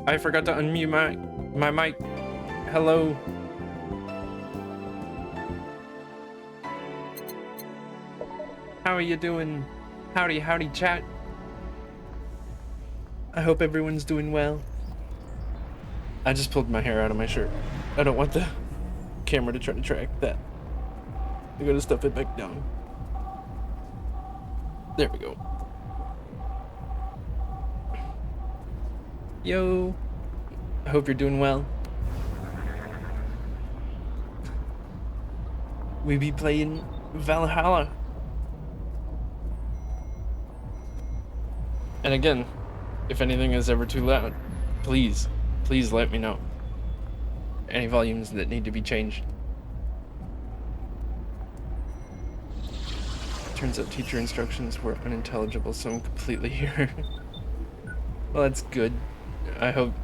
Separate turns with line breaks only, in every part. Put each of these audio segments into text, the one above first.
I forgot to unmute my mic. Hello. How are you doing? Howdy chat. I hope everyone's doing well. I just pulled my hair out of my shirt. I don't want the camera to try to track that. I gotta stuff it back down. There we go. Yo. I hope you're doing well. We be playing Valhalla. And again, if anything is ever too loud, please let me know. Any volumes that need to be changed. Turns out teacher instructions were unintelligible, so I'm completely here. Well, that's good. I hope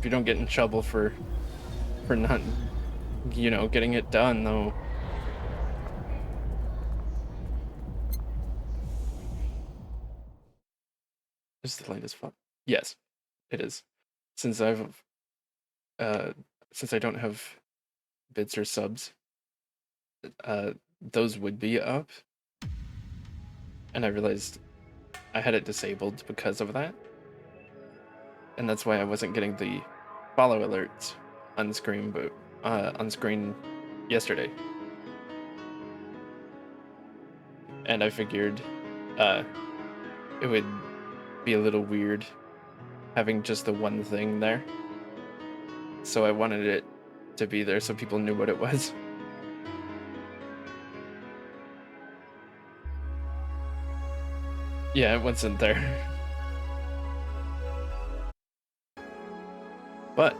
you don't get in trouble for not, you know, getting it done though. Is the light as fuck? Yes, it is. Since I don't have bits or subs, those would be up. And I realized I had it disabled because of that. And that's why I wasn't getting the follow alerts on screen, but on screen yesterday. And I figured it would be a little weird having just the one thing there. So I wanted it to be there so people knew what it was. Yeah, it wasn't there. But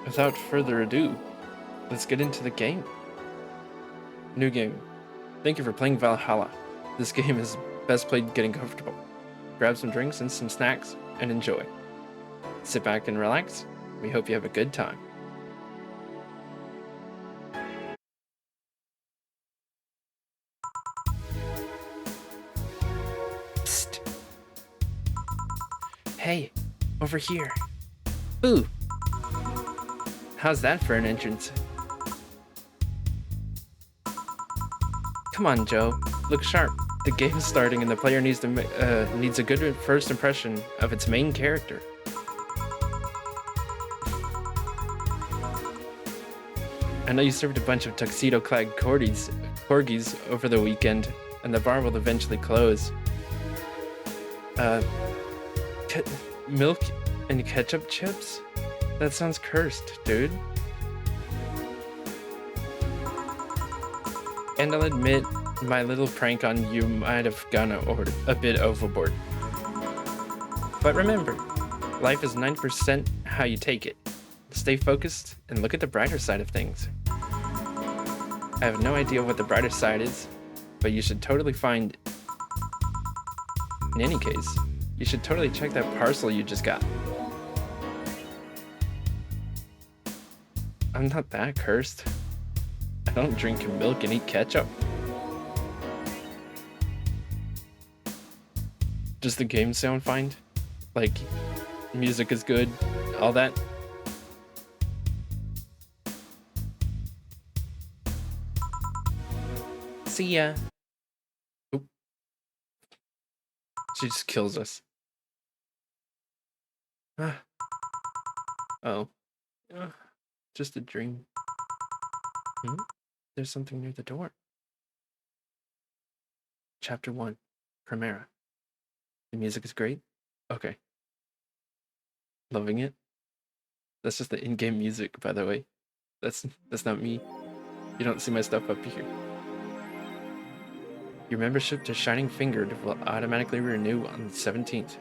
without further ado, let's get into the game. New game. Thank you for playing Valhalla. This game is best played getting comfortable. Grab some drinks and some snacks and enjoy. Sit back and relax. We hope you have a good time. Psst. Hey, over here. Ooh. How's that for an entrance? Come on, Joe. Look sharp. The game is starting and the player needs a good first impression of its main character. I know you served a bunch of tuxedo-clad corgis over the weekend, and the bar will eventually close. Milk and ketchup chips? That sounds cursed, dude. And I'll admit, my little prank on you might have gone a bit overboard. But remember, life is 90% how you take it. Stay focused and look at the brighter side of things. I have no idea what the brighter side is, but you should totally find it. In any case, you should totally check that parcel you just got. I'm not that cursed. I don't drink milk and eat ketchup. Does the game sound fine? Like, music is good, all that? See ya. Oop. She just kills us. Oh. Just a dream. There's something near the door. Chapter 1. Primera. The music is great? Okay. Loving it. That's just the in-game music, by the way. That's not me. You don't see my stuff up here. Your membership to Shining Fingered will automatically renew on the 17th.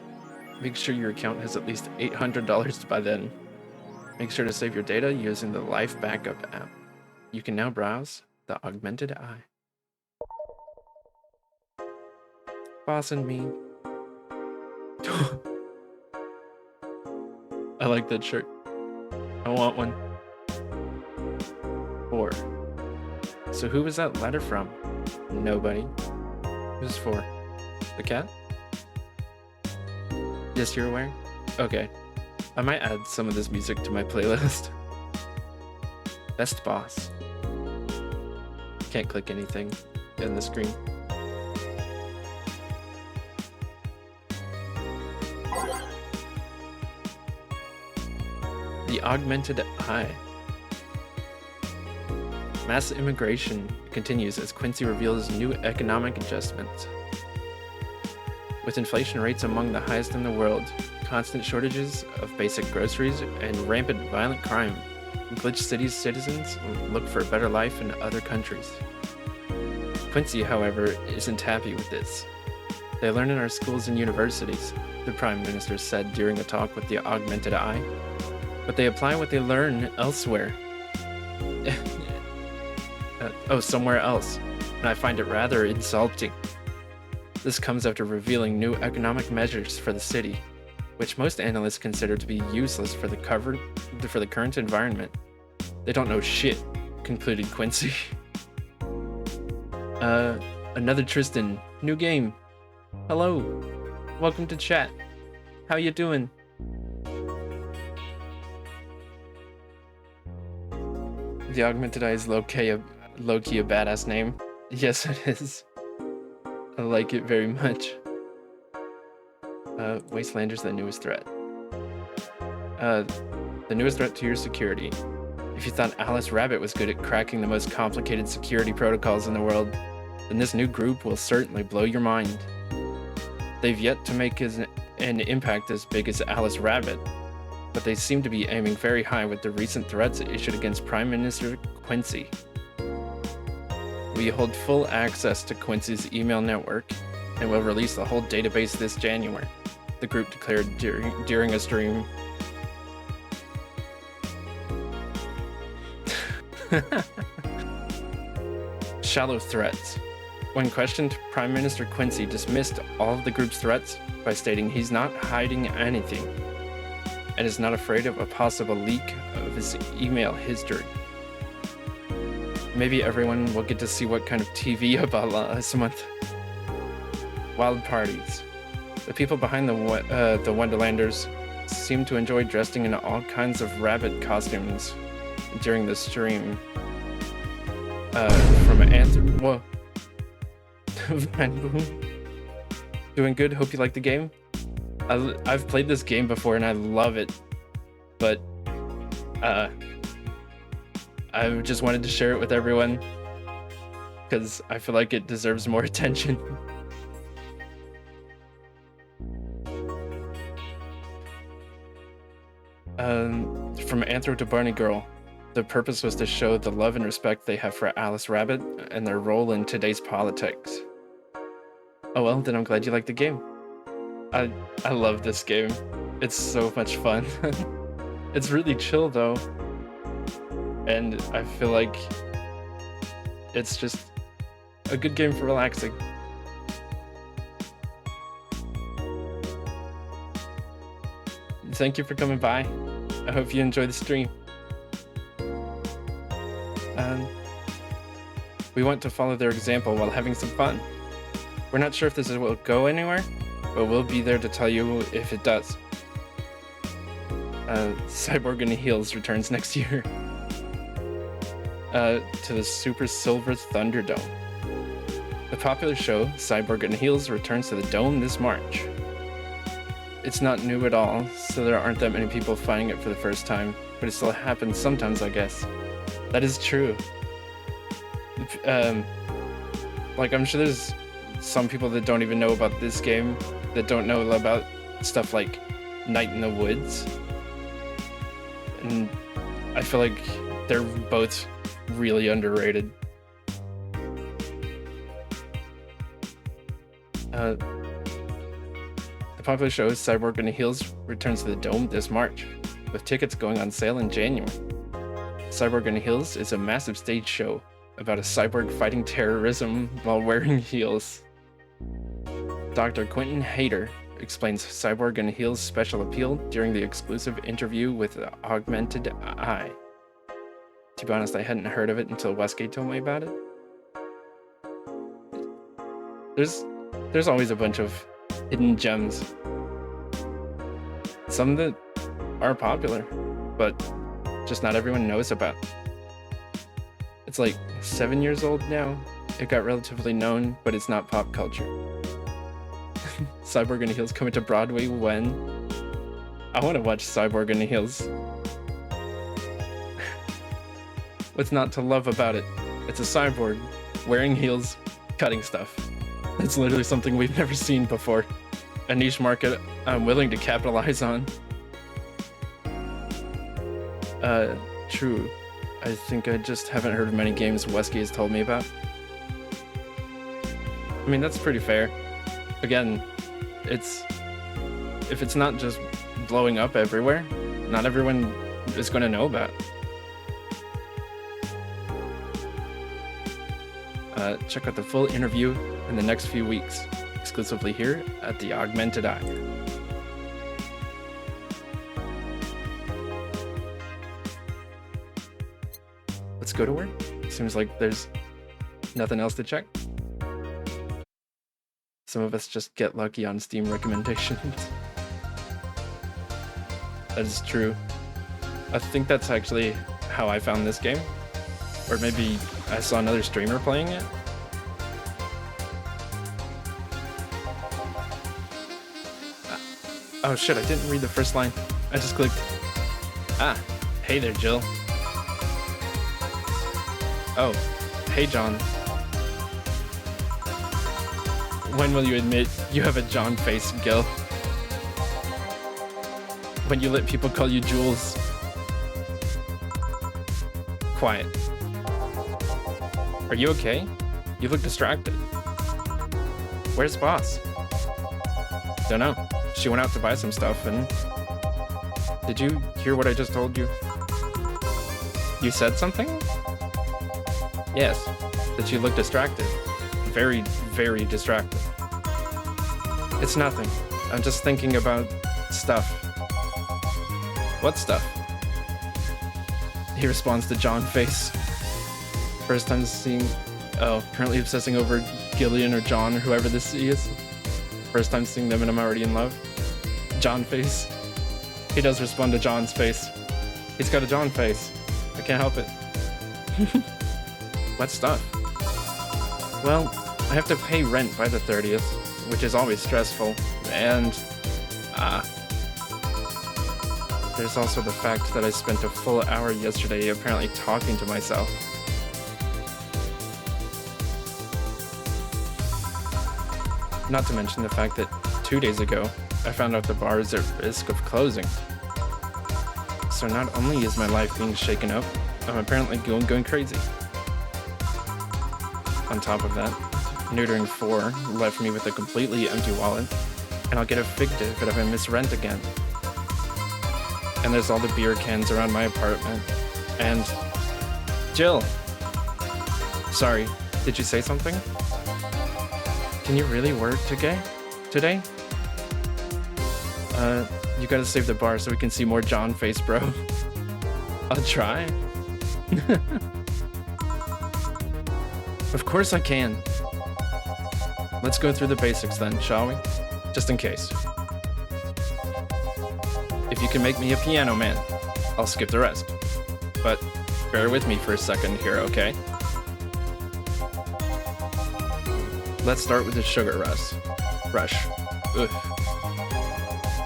Make sure your account has at least $800 by then. Make sure to save your data using the Life Backup app. You can now browse The augmented eye. Boss and me. I like that shirt. I want one. 4. So who was that letter from? Nobody. Who's 4? The cat? Yes, you're aware? Okay. I might add some of this music to my playlist. Best boss. Can't click anything in the screen. The augmented eye. Mass immigration continues as Quincy reveals new economic adjustments. With inflation rates among the highest in the world, constant shortages of basic groceries, and rampant violent crime, Glitch City's citizens look for a better life in other countries. Quincy, however, isn't happy with this. They learn in our schools and universities, the Prime Minister said during a talk with the augmented eye, but they apply what they learn elsewhere. Somewhere else, and I find it rather insulting. This comes after revealing new economic measures for the city, which most analysts consider to be useless for the current environment. They don't know shit, concluded Quincy. Another Tristan, new game. Hello, welcome to chat. How you doing? The augmented eye is low-key a badass name. Yes, it is. I like it very much. Wastelander's the newest threat. The newest threat to your security. If you thought Alice Rabbit was good at cracking the most complicated security protocols in the world, then this new group will certainly blow your mind. They've yet to make an impact as big as Alice Rabbit, but they seem to be aiming very high with the recent threats issued against Prime Minister Quincy. We hold full access to Quincy's email network, and will release the whole database this January, the group declared during a stream. Shallow threats. When questioned, Prime Minister Quincy dismissed all of the group's threats by stating he's not hiding anything, and is not afraid of a possible leak of his email history. Maybe everyone will get to see what kind of TV about this month. Wild parties. The people behind the Wonderlanders seem to enjoy dressing in all kinds of rabbit costumes during the stream. From Anthony. Whoa. Doing good. Hope you like the game. I've played this game before and I love it, but I just wanted to share it with everyone because I feel like it deserves more attention. From Anthro to Barney Girl. The purpose was to show the love and respect they have for Alice Rabbit and their role in today's politics. Oh well, then I'm glad you like the game. I love this game. It's so much fun. It's really chill though. And I feel like it's just a good game for relaxing. Thank you for coming by. I hope you enjoy the stream. We want to follow their example while having some fun. We're not sure if this will go anywhere, but we'll be there to tell you if it does. Cyborg in Heels returns next year. To the Super Silver Thunderdome. The popular show, Cyborg in Heels, returns to the Dome this March. It's not new at all, so there aren't that many people finding it for the first time, but it still happens sometimes, I guess. That is true. Like, I'm sure there's some people that don't even know about this game, that don't know about stuff like Night in the Woods. And I feel like they're both really underrated. The popular show Cyborg in Heels returns to the Dome this March, with tickets going on sale in January. Cyborg in Heels is a massive stage show about a cyborg fighting terrorism while wearing heels. Dr. Quentin Hayter explains Cyborg and Heels' special appeal during the exclusive interview with the Augmented Eye. To be honest, I hadn't heard of it until Westgate told me about it. There's always a bunch of hidden gems. Some that are popular, but just not everyone knows about. It's like 7 years old now. It got relatively known, but it's not pop culture. Cyborg and Heels coming to Broadway when? I want to watch Cyborg and Heels. What's not to love about it? It's a cyborg wearing heels, cutting stuff. It's literally something we've never seen before. A niche market I'm willing to capitalize on. True. I think I just haven't heard of many games Westgate has told me about. I mean, that's pretty fair. Again, if it's not just blowing up everywhere, not everyone is going to know about it. Check out the full interview in the next few weeks, exclusively here at the Augmented Eye. Let's go to work. Seems like there's nothing else to check. Some of us just get lucky on Steam recommendations. That is true. I think that's actually how I found this game. Or maybe I saw another streamer playing it. Oh shit, I didn't read the first line. I just clicked. Ah, hey there, Jill. Oh, hey, John. When will you admit you have a John face, Gil? When you let people call you Jules. Quiet. Are you okay? You look distracted. Where's Boss? Don't know. She went out to buy some stuff and... Did you hear what I just told you? You said something? Yes, that you look distracted. Very, very distracted. It's nothing. I'm just thinking about stuff. What stuff? He responds to John face. First time seeing... Oh, currently obsessing over Gillian or John or whoever this is. First time seeing them and I'm already in love. John face. He does respond to John's face. He's got a John face. I can't help it. What stuff? Well, I have to pay rent by the 30th, which is always stressful, and there's also the fact that I spent a full hour yesterday apparently talking to myself. Not to mention the fact that 2 days ago, I found out the bar is at risk of closing. So not only is my life being shaken up, I'm apparently going crazy. On top of that, neutering 4 left me with a completely empty wallet, and I'll get a fig ticket if I miss rent again. And there's all the beer cans around my apartment, and... Jill! Sorry, did you say something? Can you really work today? You gotta save the bar so we can see more John face, bro. I'll try. Of course I can. Let's go through the basics then, shall we? Just in case. If you can make me a piano man, I'll skip the rest. But bear with me for a second here, okay? Let's start with the sugar rush. Ugh.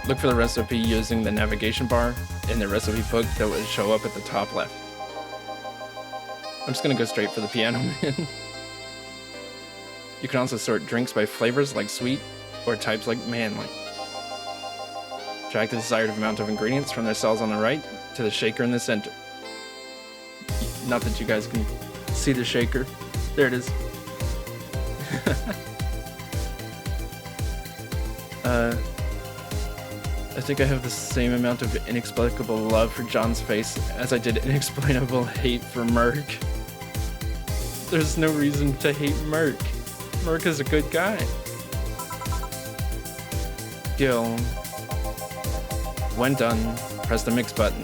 Look for the recipe using the navigation bar in the recipe book that would show up at the top left. I'm just gonna go straight for the piano man. You can also sort drinks by flavors like sweet or types like manly. Drag the desired amount of ingredients from their cells on the right to the shaker in the center. Not that you guys can see the shaker. There it is. I think I have the same amount of inexplicable love for John's face as I did inexplainable hate for Merc. There's no reason to hate Merc. Merc is a good guy. Gil. When done, press the mix button,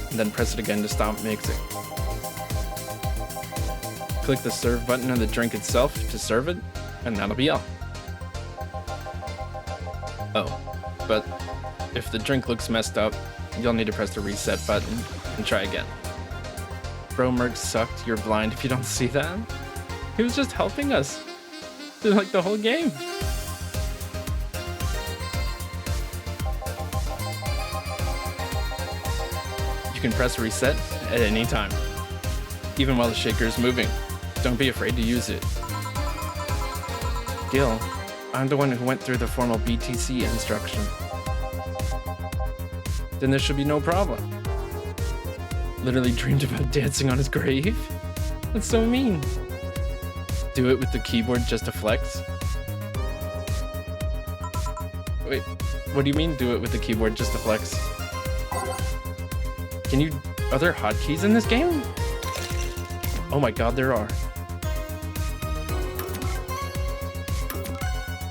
and then press it again to stop mixing. Click the serve button on the drink itself to serve it, and that'll be all. Oh, but if the drink looks messed up, you'll need to press the reset button and try again. Bro, Merc sucked. You're blind if you don't see that. He was just helping us through like the whole game. You can press reset at any time, even while the shaker is moving. Don't be afraid to use it. Gil, I'm the one who went through the formal BTC instruction. Then there should be no problem. Literally dreamed about dancing on his grave? That's so mean. Do it with the keyboard just to flex? Wait, what do you mean do it with the keyboard just to flex? Are there hotkeys in this game? Oh my god, there are.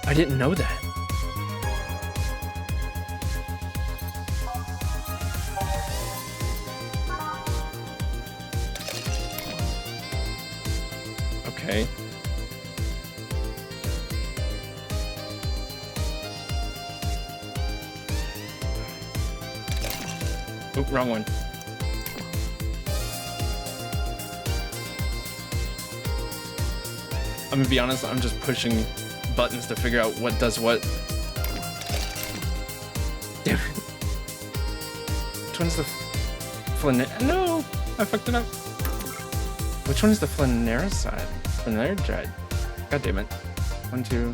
I didn't know that. Okay. Oh, wrong one. I'm gonna be honest, I'm just pushing buttons to figure out what does what. Damn it. Which one's the flanera? No, I fucked it up. Which one is the flanera side? Flanera side. God damn it. 1, 2,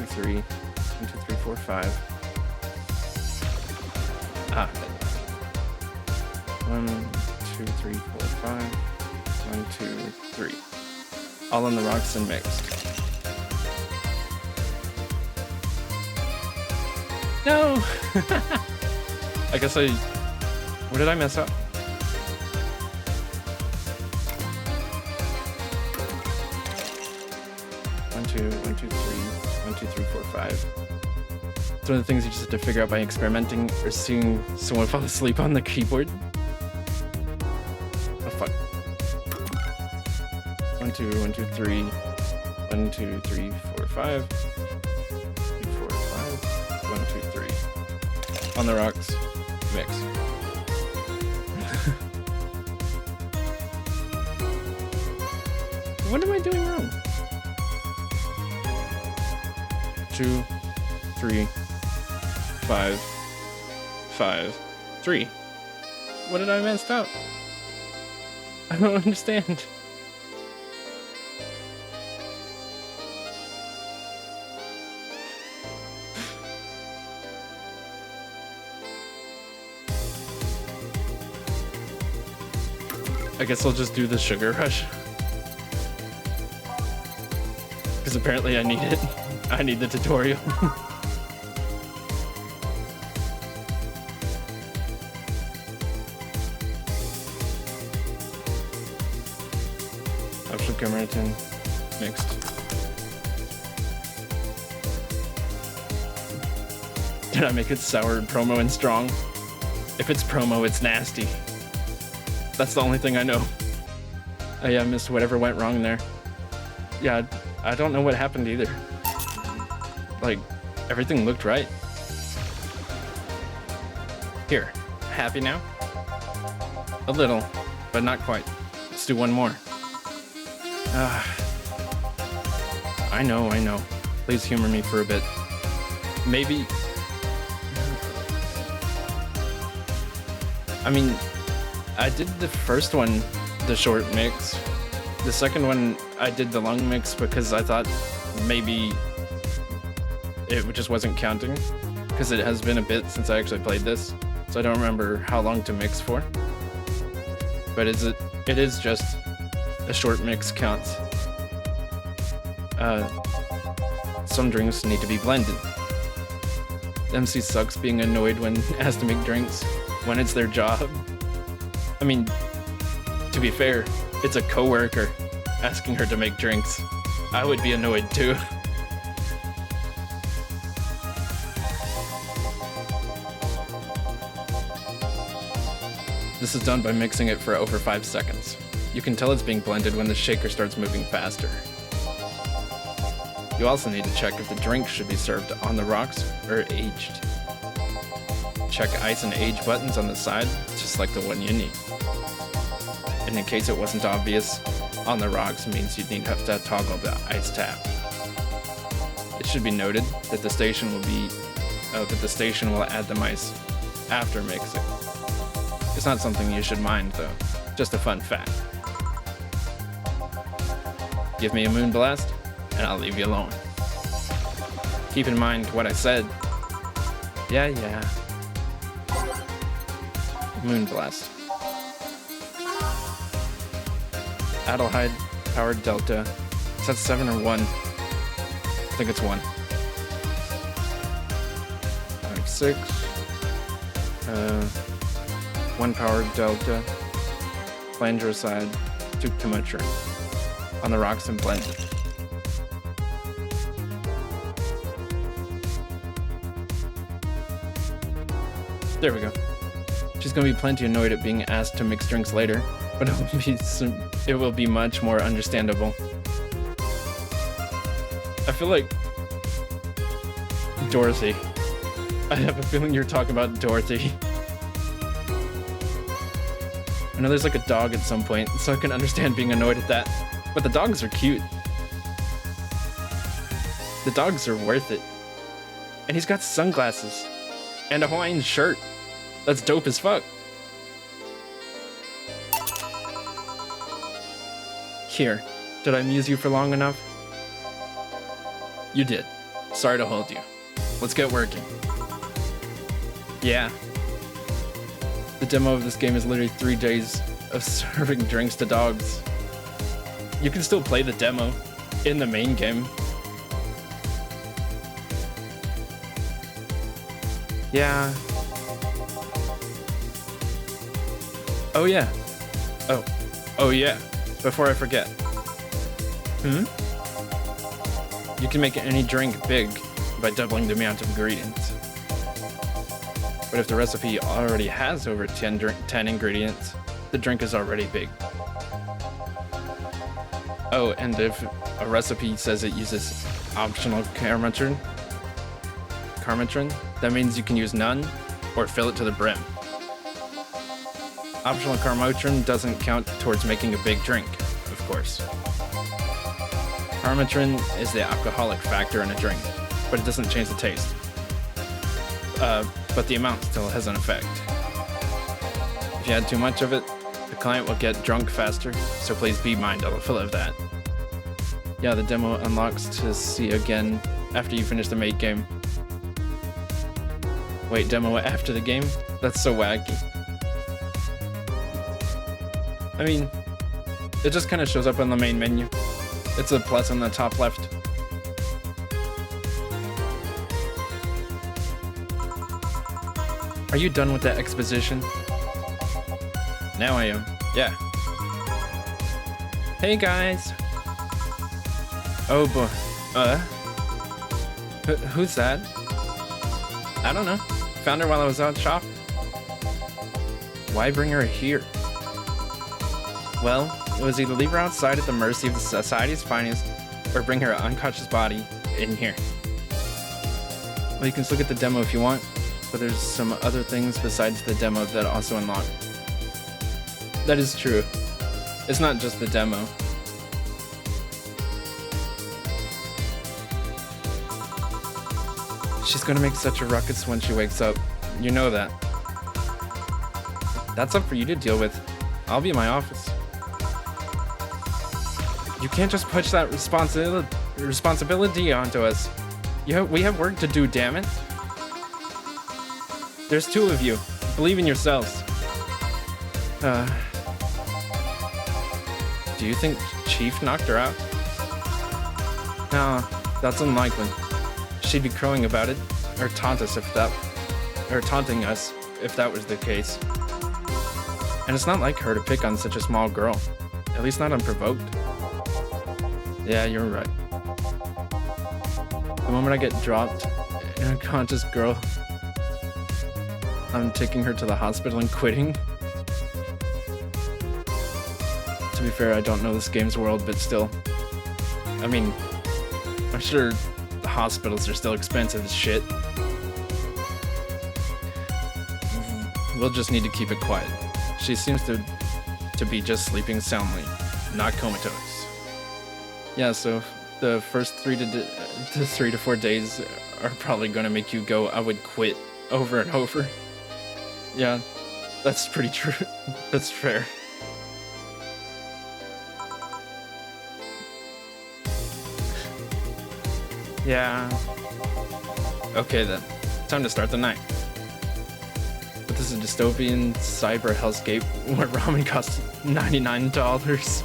3, 1, 2, 3, 4, 5. Ah. 1, 2, 3, 4, 5. 1, 2, 3. All on the rocks and mixed. No! I guess what did I mess up? One, two, 3, 1, 2, 3, 4, 5. It's one of the things you just have to figure out by experimenting or seeing someone fall asleep on the keyboard. Oh fuck. 1, 2, 1, 2, 3. 1, 2, 3, 4, 5. 3, 4, 5. 1, 2, 3. On the rocks. Mix. What am I doing wrong? 2, 3, 5, 5, 3. What did I mess up? I don't understand. I guess I'll just do the sugar rush. Because apparently I need it. I need the tutorial. Option Cameron mixed. Did I make it sour promo and strong? If it's promo, it's nasty. That's the only thing I know. Oh yeah, I missed whatever went wrong there. Yeah, I don't know what happened either. Like, everything looked right. Here, happy now? A little, but not quite. Let's do one more. I know. Please humor me for a bit. Maybe... I mean, I did the first one, the short mix. The second one, I did the long mix because I thought maybe it just wasn't counting. Because it has been a bit since I actually played this. So I don't remember how long to mix for. But it is just a short mix counts. Some drinks need to be blended. The MC sucks being annoyed when asked to make drinks when it's their job. I mean, to be fair, it's a coworker. asking her to make drinks. I would be annoyed too. This is done by mixing it for over 5 seconds. You can tell it's being blended when the shaker starts moving faster. You also need to check if the drink should be served on the rocks or aged. Check ice and age buttons on the side, just like the one you need. And in case it wasn't obvious, on the rocks means you'd need to have to toggle the ice tab. It should be noted that the station will add the ice after mixing. It's not something you should mind though, just a fun fact. Give me a moon blast, and I'll leave you alone. Keep in mind what I said. Yeah. Moon blast. Adelhyde, power delta. Is that 7 or 1? I think it's 1. 5, 6. 1 power delta. Flangericide. 2 Kimotra. On the rocks and blend. There we go. She's gonna be plenty annoyed at being asked to mix drinks later, but it will be much more understandable. I feel like Dorothy. I have a feeling you're talking about Dorothy. I know there's like a dog at some point, so I can understand being annoyed at that. But the dogs are cute. The dogs are worth it. And he's got sunglasses. And a Hawaiian shirt. That's dope as fuck. Here, did I amuse you for long enough? You did. Sorry to hold you. Let's get working. Yeah. The demo of this game is literally 3 days of serving drinks to dogs. You can still play the demo in the main game. Yeah. Oh yeah. Oh yeah. Before I forget. You can make any drink big by doubling the amount of ingredients. But if the recipe already has over 10 ingredients, the drink is already big. Oh, and if a recipe says it uses optional Karmatrin, that means you can use none or fill it to the brim. Optional Karmatrin doesn't count towards making a big drink, of course. Karmatrin is the alcoholic factor in a drink, but it doesn't change the taste. But the amount still has an effect. If you add too much of it, the client will get drunk faster, so please be mindful of that. Yeah, the demo unlocks to see again after you finish the main game. Wait, demo after the game? That's so wacky. I mean, it just kind of shows up on the main menu. It's a plus on the top left. Are you done with that exposition? Now I am. Yeah. Hey guys. Oh boy. Who's that? I don't know. Found her while I was out shopping. Why bring her here? Well, it was either leave her outside at the mercy of the society's finest, or bring her unconscious body in here. Well, you can just look at the demo if you want, but there's some other things besides the demo that also unlock. That is true. It's not just the demo. She's gonna make such a ruckus when she wakes up. You know that. That's up for you to deal with. I'll be in my office. You can't just push that responsibility onto us. We have work to do, damn it. There's 2 of you. Believe in yourselves. Do you think Chief knocked her out? No, that's unlikely. She'd be crowing about it, or taunting us if that was the case. And it's not like her to pick on such a small girl, at least not unprovoked. Yeah, you're right. The moment I get dropped, an unconscious girl, I'm taking her to the hospital and quitting. To be fair, I don't know this game's world, but still. I mean, I'm sure the hospitals are still expensive as shit. We'll just need to keep it quiet. She seems to be just sleeping soundly, not comatose. Yeah, so the first 3 to 4 days are probably gonna make you go, I would quit, over and over. Yeah, that's pretty true. That's fair. Yeah. Okay then, time to start the night. But this is a dystopian cyber hellscape where ramen costs $99.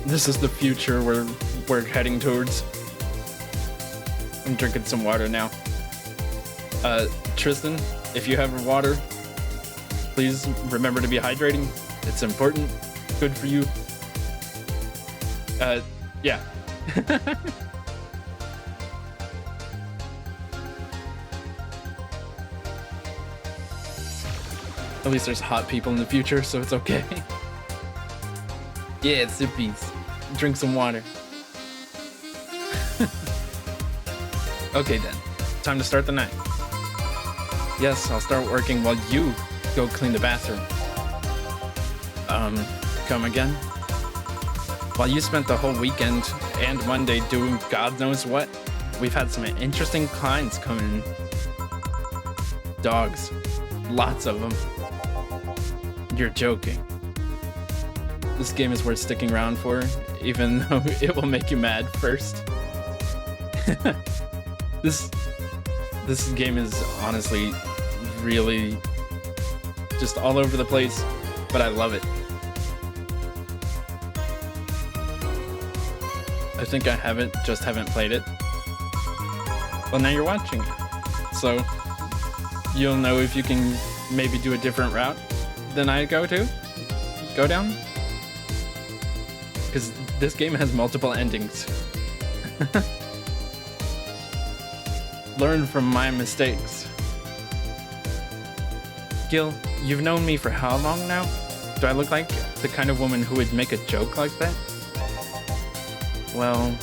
This is the future we're heading towards. I'm drinking some water now. Tristan, if you have water, please remember to be hydrating. It's important. Good for you. Yeah. At least there's hot people in the future, so it's okay. Yeah, sippies. Drink some water. Okay then, time to start the night. Yes, I'll start working while you go clean the bathroom. Come again? While you spent the whole weekend and Monday doing God knows what, we've had some interesting clients come in. Dogs. Lots of them. You're joking. This game is worth sticking around for, even though it will make you mad first. This game is honestly really just all over the place, but I love it. I think I have it, just haven't played it. Well, now you're watching it, so you'll know if you can maybe do a different route than I go down. Because this game has multiple endings. Learn from my mistakes. Gil, you've known me for how long now? Do I look like the kind of woman who would make a joke like that? Well...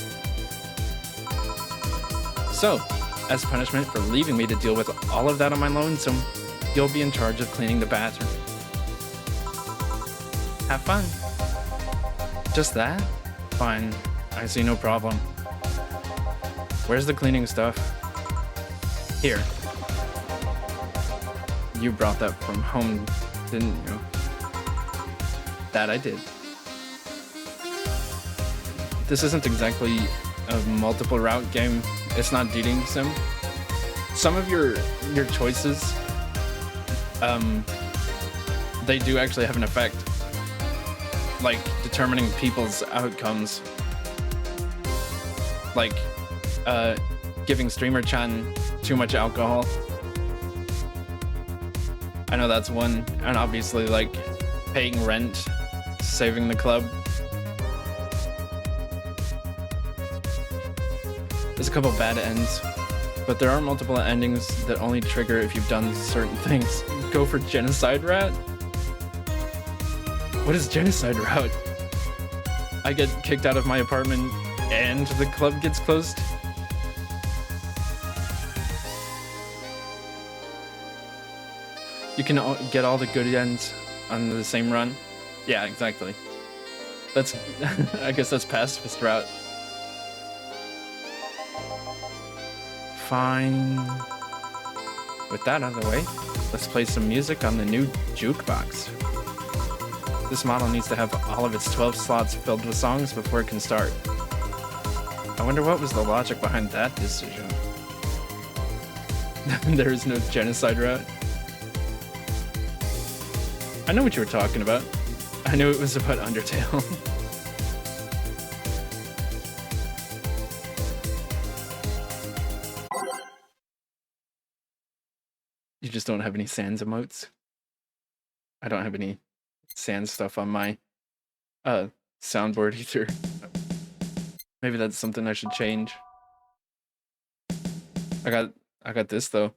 So, as punishment for leaving me to deal with all of that on my lonesome, you'll be in charge of cleaning the bathroom. Have fun. Just that? Fine, I see no problem. Where's the cleaning stuff? Here. You brought that from home, didn't you? That I did. This isn't exactly a multiple route game. It's not dating sim. Some of your choices, they do actually have an effect. Like determining people's outcomes. Like, giving streamer Chan too much alcohol. I know that's one, and obviously like paying rent, saving the club. There's a couple bad ends, but there are multiple endings that only trigger if you've done certain things. Go for genocide route? What is genocide route? I get kicked out of my apartment and the club gets closed? You can get all the good ends on the same run? Yeah, exactly. That's, I guess that's pacifist route. Fine. With that out of the way, let's play some music on the new jukebox. This model needs to have all of its 12 slots filled with songs before it can start. I wonder what was the logic behind that decision. There is no genocide route. I know what you were talking about. I knew it was about Undertale. You just don't have any sans emotes? I don't have any sand stuff on my soundboard either. Maybe that's something I should change. I got this though.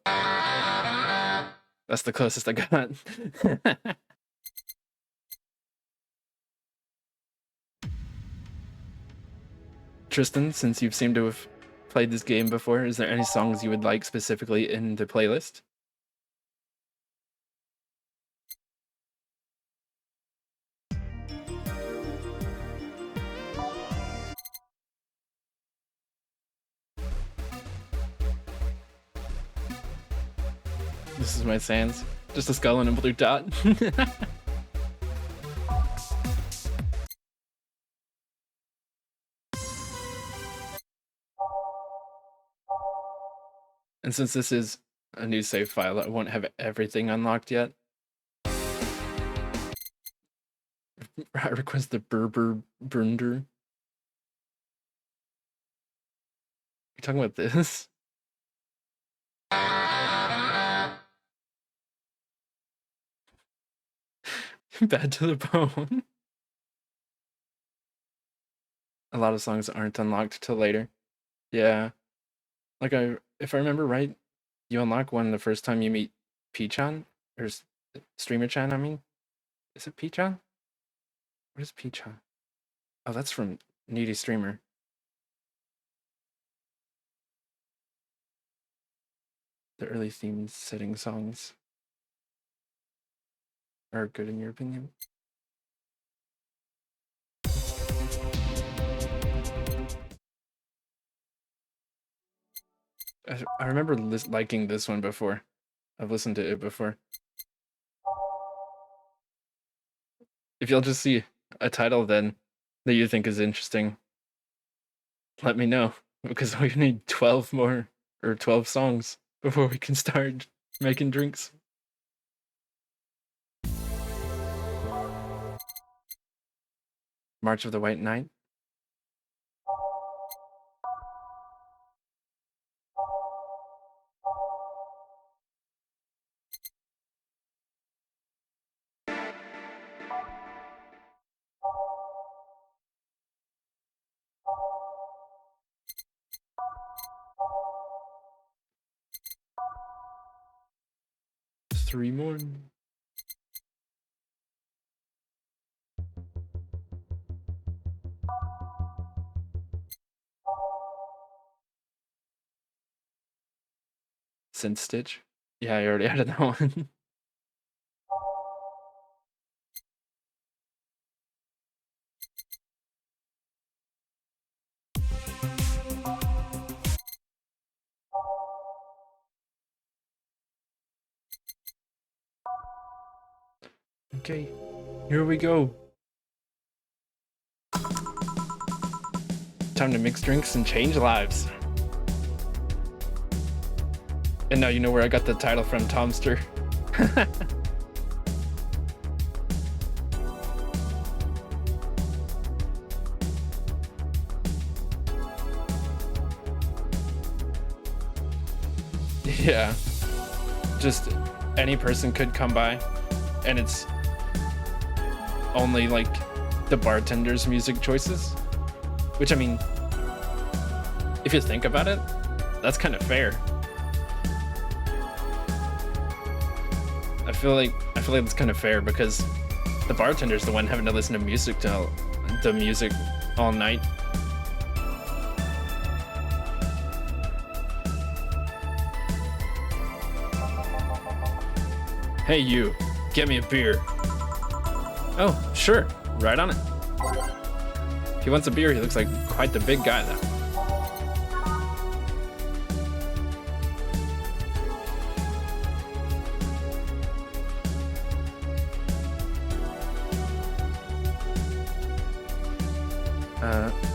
That's the closest I got. Tristan, since you seem to have played this game before, is there any songs you would like specifically in the playlist? This is my sands. Just a skull and a blue dot. And since this is a new save file, I won't have everything unlocked yet. I request the Berber Brunder. You talking about this? Bad to the bone. A lot of songs aren't unlocked till later. Yeah. Like if I remember right, you unlock one the first time you meet P-chan? Or Streamer-chan, I mean? Is it P-chan? What is P-chan? Oh, that's from Needy Streamer. The early theme setting songs are good in your opinion? I remember liking this one before. I've listened to it before. If you'll just see a title then that you think is interesting, let me know, because we need 12 more, or 12 songs before we can start making drinks. March of the White Knight. Three more. Synth Stitch. Yeah, I already added that one. Okay, here we go. Time to mix drinks and change lives. And now you know where I got the title from, Tomster. Yeah. Just any person could come by, and it's only like the bartender's music choices. Which, I mean, if you think about it, that's kind of fair. I feel like it's kind of fair because the bartender's the one having to listen to music all night. Hey you, get me a beer. Oh, sure, right on it. If he wants a beer, he looks like quite the big guy though.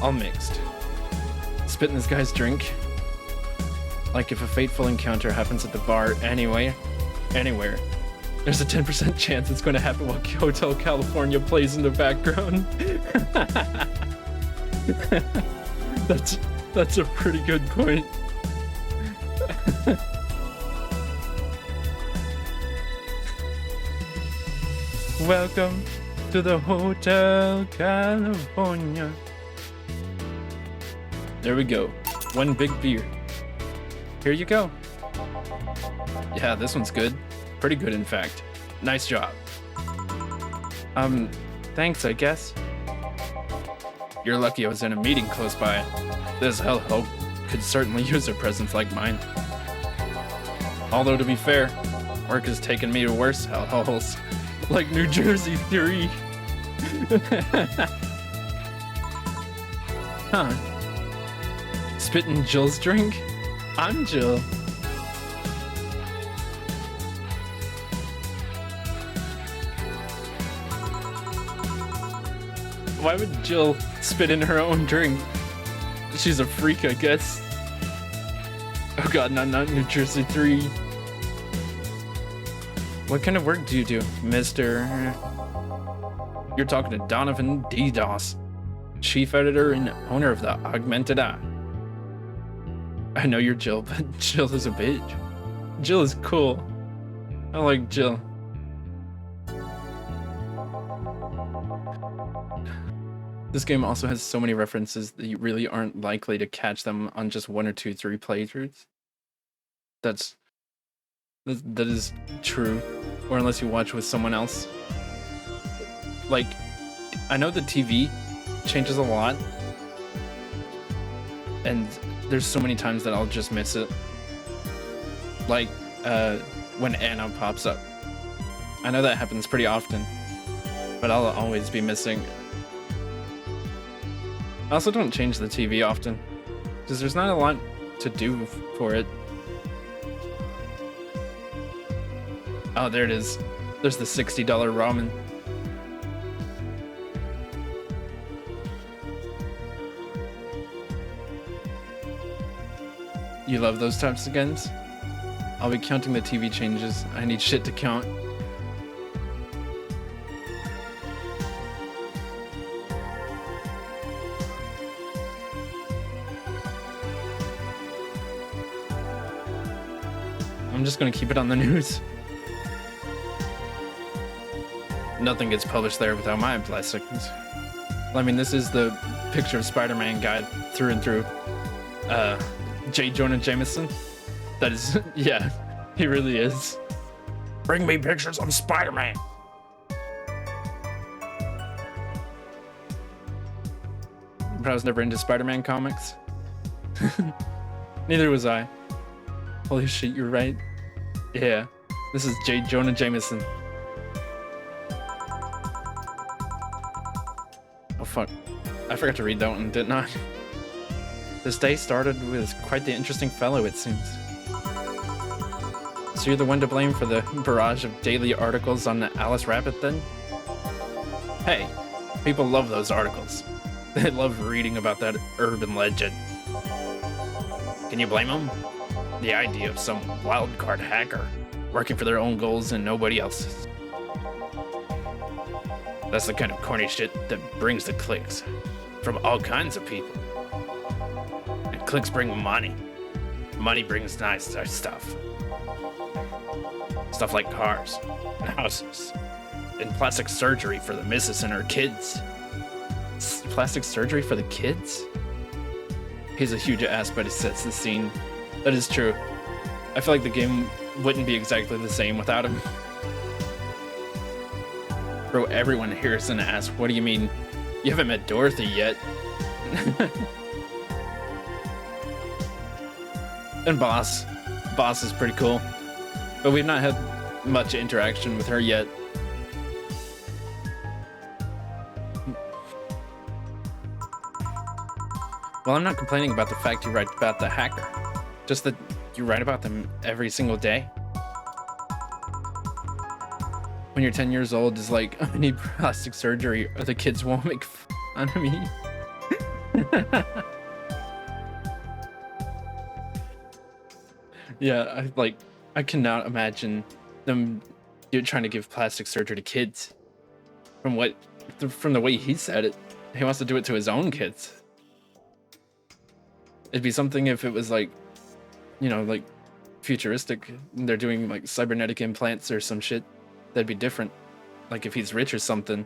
All mixed. Spit in this guy's drink. Like if a fateful encounter happens at the bar anywhere, there's a 10% chance it's going to happen while Hotel California plays in the background. That's a pretty good point. Welcome to the Hotel California. There we go. One big beer. Here you go. Yeah, this one's good. Pretty good, in fact. Nice job. Thanks, I guess. You're lucky I was in a meeting close by. This hellhole could certainly use a presence like mine. Although, to be fair, work has taken me to worse hellholes, like New Jersey 3. Huh. Spittin' Jill's drink? I'm Jill. Why would Jill spit in her own drink? She's a freak, I guess. Oh god, not New Jersey 3. What kind of work do you do, Mr.? You're talking to Donovan DDoS, chief editor and owner of the Augmented Eye. I know you're Jill, but Jill is a bitch. Jill is cool. I like Jill. This game also has so many references that you really aren't likely to catch them on just 1 or 2, 3 playthroughs. That is true, or unless you watch with someone else. Like, I know the TV changes a lot, and there's so many times that I'll just miss it. Like, when Anna pops up. I know that happens pretty often, but I'll always be missing. I also don't change the TV often, because there's not a lot to do for it. Oh, there it is. There's the $60 ramen. You love those types of games? I'll be counting the TV changes. I need shit to count. I'm just gonna keep it on the news. Nothing gets published there without my blessings. I mean, this is the picture of Spider-Man guy through and through. J. Jonah Jameson. That is, yeah, he really is. Bring me pictures of Spider-Man. But I was never into Spider-Man comics. Neither was I. Holy shit, you're right. Yeah, this is J. Jonah Jameson. Oh fuck, I forgot to read that one, didn't I? This day started with quite the interesting fellow, it seems. So you're the one to blame for the barrage of daily articles on the Alice Rabbit then? Hey, people love those articles. They love reading about that urban legend. Can you blame them? The idea of some wildcard hacker working for their own goals and nobody else's. That's the kind of corny shit that brings the clicks from all kinds of people. And clicks bring money. Money brings nice stuff. Stuff like cars and houses and plastic surgery for the missus and her kids. Plastic surgery for the kids? He's a huge ass, but he sets the scene. That is true. I feel like the game wouldn't be exactly the same without him. Bro, everyone here is an ass. What do you mean? You haven't met Dorothy yet. And Boss. Boss is pretty cool. But we've not had much interaction with her yet. Well, I'm not complaining about the fact you write about the hacker. Just that you write about them every single day. When you're 10 years old, it's like, I need plastic surgery or the kids won't make fun of me. Yeah, I cannot imagine them trying to give plastic surgery to kids. From the way he said it, he wants to do it to his own kids. It'd be something if it was like, you know, like futuristic. They're doing like cybernetic implants or some shit. That'd be different. Like if he's rich or something.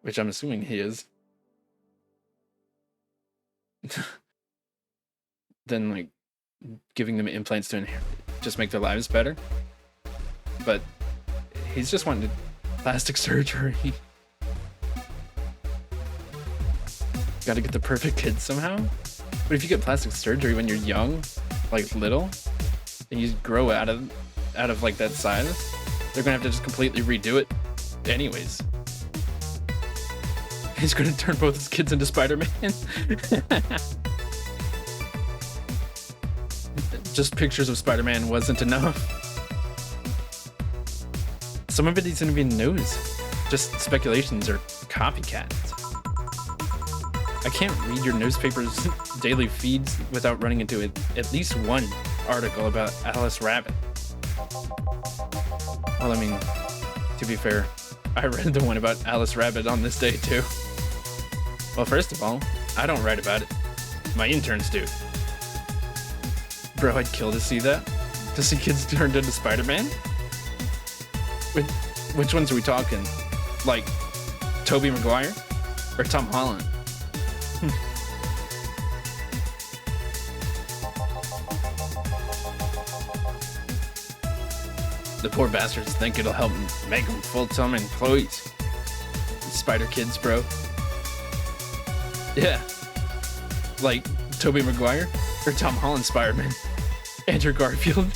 which I'm assuming he is, then like giving them implants to just make their lives better. But he's just wanting plastic surgery. Gotta get the perfect kid somehow. But if you get plastic surgery when you're young, like little, and you grow out of like that size, they're gonna have to just completely redo it anyways. He's gonna turn both his kids into Spider-Man. Just pictures of Spider-Man wasn't enough. Some of it isn't even news. Just speculations or copycats. I can't read your newspaper's daily feeds without running into at least one article about Alice Rabbit. Well, I mean, to be fair, I read the one about Alice Rabbit on this day too. Well, first of all, I don't write about it. My interns do. Bro, I'd kill to see that. To see kids turned into Spider-Man? Which ones are we talking? Like, Tobey Maguire? Or Tom Holland? The poor bastards think it'll help make them full-time employees. Spider kids, bro. Yeah. Like Tobey Maguire or Tom Holland Spider-Man. Andrew Garfield.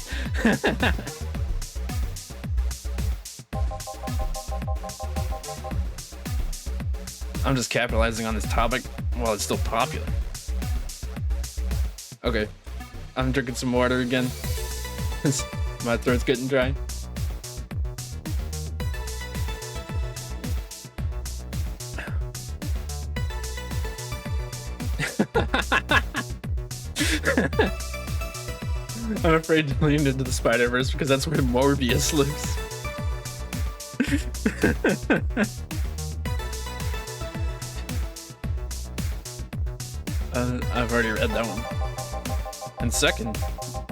I'm just capitalizing on this topic while it's still popular. Okay. I'm drinking some water again. My throat's getting dry. I'm afraid to lean into the Spider-Verse because that's where Morbius lives. I've already read that one. And second,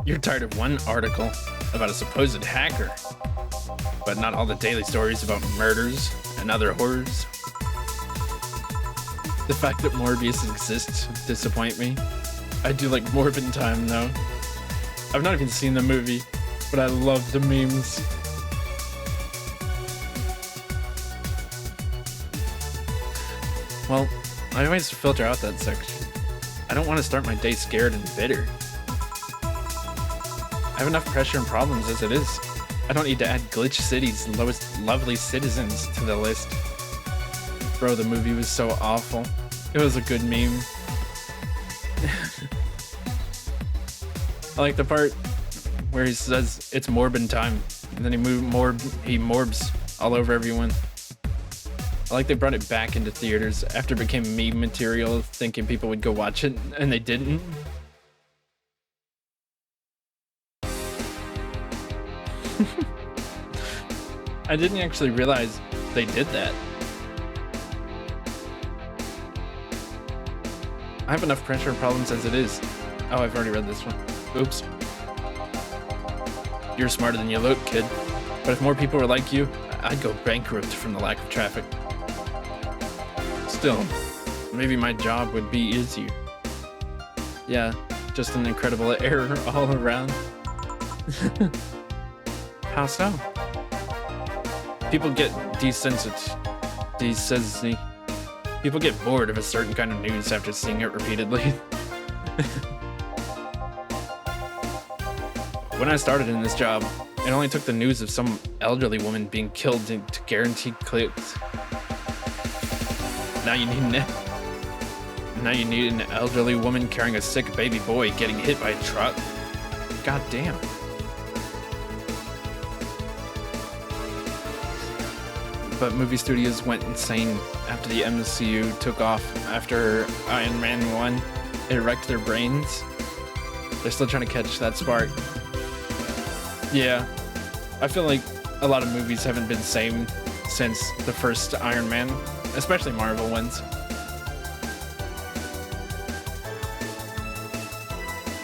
you're tired of one article about a supposed hacker, but not all the daily stories about murders and other horrors. The fact that Morbius exists disappoint me. I do like Morbid Time though. I've not even seen the movie, but I love the memes. Well, I always filter out that section. I don't want to start my day scared and bitter. I have enough pressure and problems as it is. I don't need to add Glitch City's lowest lovely citizens to the list. Bro, the movie was so awful. It was a good meme. I like the part where he says it's Morbin time, and then he morbs all over everyone. I like they brought it back into theaters after it became meme material, thinking people would go watch it, and they didn't. I didn't actually realize they did that. I have enough pressure and problems as it is. Oh, I've already read this one. Oops. You're smarter than you look, kid. But if more people were like you, I'd go bankrupt from the lack of traffic. Still, maybe my job would be easier. Yeah, just an incredible error all around. How so? People get desensitized. People get bored of a certain kind of news after seeing it repeatedly. When I started in this job, it only took the news of some elderly woman being killed to guarantee clicks. Now you need an elderly woman carrying a sick baby boy getting hit by a truck. God damn. But movie studios went insane after the MCU took off after Iron Man 1. It wrecked their brains. They're still trying to catch that spark. Yeah, I feel like a lot of movies haven't been the same since the first Iron Man, especially Marvel ones.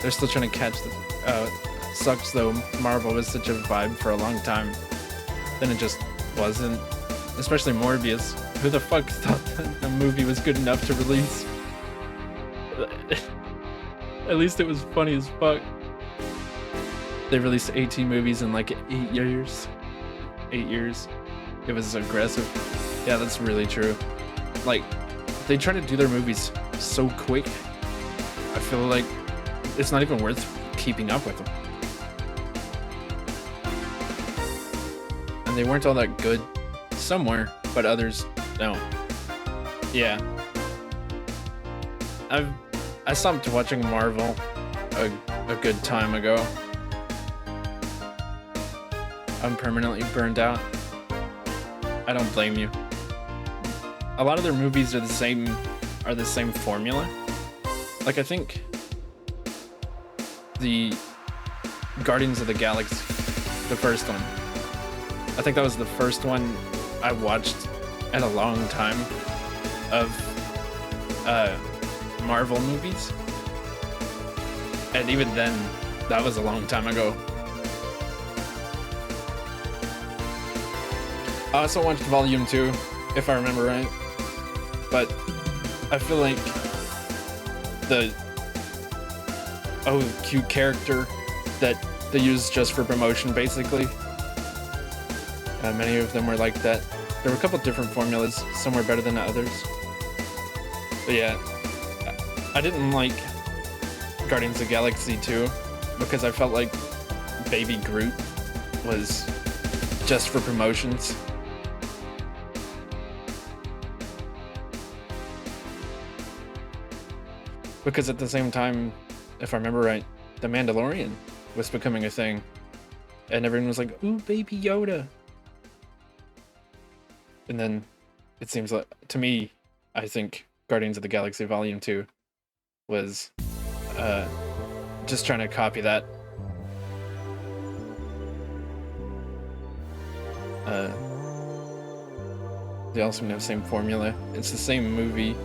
They're still trying to catch the... sucks though, Marvel was such a vibe for a long time. Then it just wasn't. Especially Morbius. Who the fuck thought that the movie was good enough to release? At least it was funny as fuck. They released 18 movies in like 8 years. 8 years. It was aggressive. Yeah, that's really true. Like, they try to do their movies so quick. I feel like it's not even worth keeping up with them. And they weren't all that good somewhere, but others don't. Yeah. I stopped watching Marvel a good time ago. I'm permanently burned out. I don't blame you. A lot of their movies are the same formula. Like, I think the Guardians of the Galaxy, the first one, I think that was the first one I watched in a long time of Marvel movies. And even then, that was a long time ago. I also watched Volume 2, if I remember right. But I feel like the cute character that they used just for promotion, basically. Many of them were like that. There were a couple different formulas. Some were better than others. But yeah, I didn't like Guardians of the Galaxy 2 because I felt like Baby Groot was just for promotions. Because at the same time, if I remember right, The Mandalorian was becoming a thing. And everyone was like, ooh, Baby Yoda. And then it seems like, to me, I think Guardians of the Galaxy Volume 2 was just trying to copy that. They also have the same formula. It's the same movie.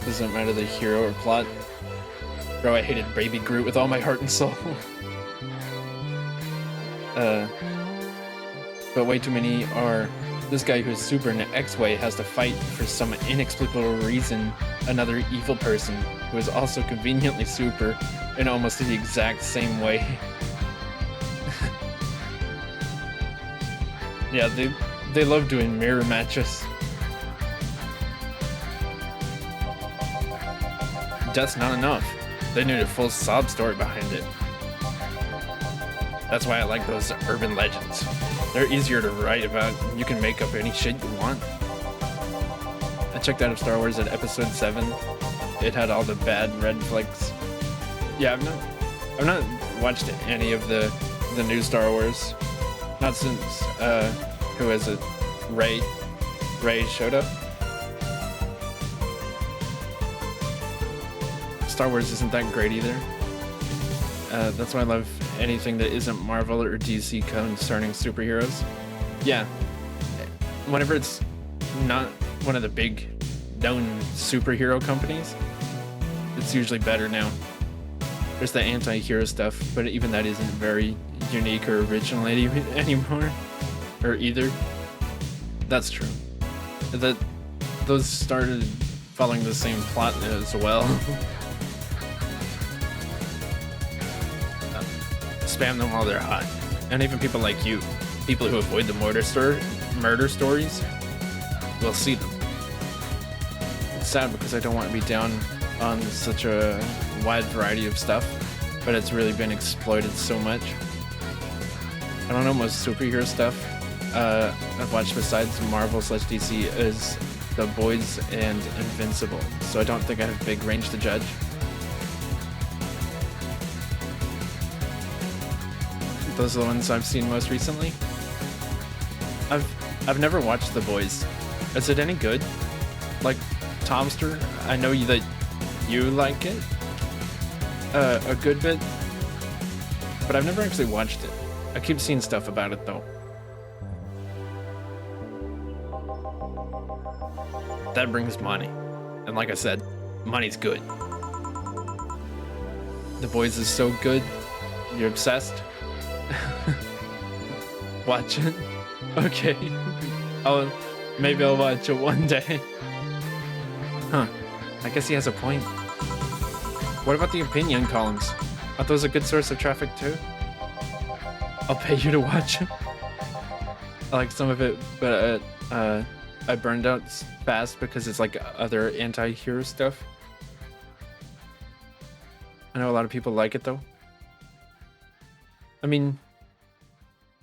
Doesn't matter the hero or plot. Bro, I hated Baby Groot with all my heart and soul. But way too many are this guy who's super in the X-Way has to fight for some inexplicable reason another evil person who is also conveniently super in almost the exact same way. Yeah, they love doing mirror matches. That's not enough. They need a full sob story behind it. That's why I like those urban legends. They're easier to write about. You can make up any shit you want. I checked out of Star Wars at episode 7. It had all the bad red flags. Yeah, I've not watched any of the new Star Wars. Not since who is it? Rey showed up. Star Wars isn't that great either. That's why I love anything that isn't Marvel or DC concerning superheroes. Yeah, whenever it's not one of the big known superhero companies, it's usually better now. There's the anti-hero stuff, but even that isn't very unique or original anymore, or either. That's true. Those started following the same plot as well. Spam them while they're hot. And even people like you, people who avoid the murder stories, will see them. It's sad because I don't want to be down on such a wide variety of stuff, but it's really been exploited so much. I don't know, most superhero stuff I've watched besides Marvel/DC is The Boys and Invincible, so I don't think I have big range to judge. Those are the ones I've seen most recently. I've never watched The Boys. Is it any good? Like Tomster, I know that you like it a good bit, but I've never actually watched it. I keep seeing stuff about it though. That brings money, and like I said, money's good. The Boys is so good. You're obsessed. Watch it. Okay. Maybe I'll watch it one day. Huh. I guess he has a point. What about the opinion columns? Are those a good source of traffic too? I'll pay you to watch them. I like some of it, but I burned out fast because it's like other anti-hero stuff. I know a lot of people like it though. I mean,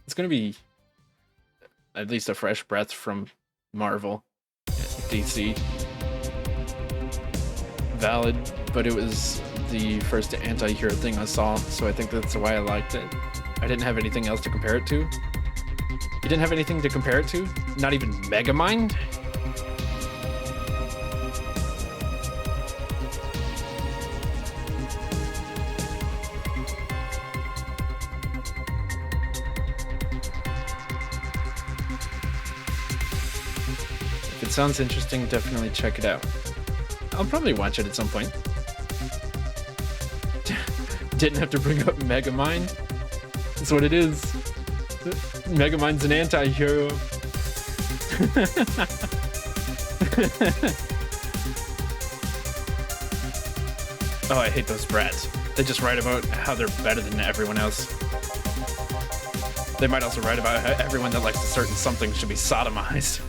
it's gonna be at least a fresh breath from Marvel, DC. Valid, but it was the first anti-hero thing I saw, so I think that's why I liked it. I didn't have anything else to compare it to. You didn't have anything to compare it to? Not even Megamind? If it sounds interesting, definitely check it out. I'll probably watch it at some point. Didn't have to bring up Megamind. That's what it is. Megamind's an anti-hero. Oh, I hate those brats. They just write about how they're better than everyone else. They might also write about how everyone that likes a certain something should be sodomized.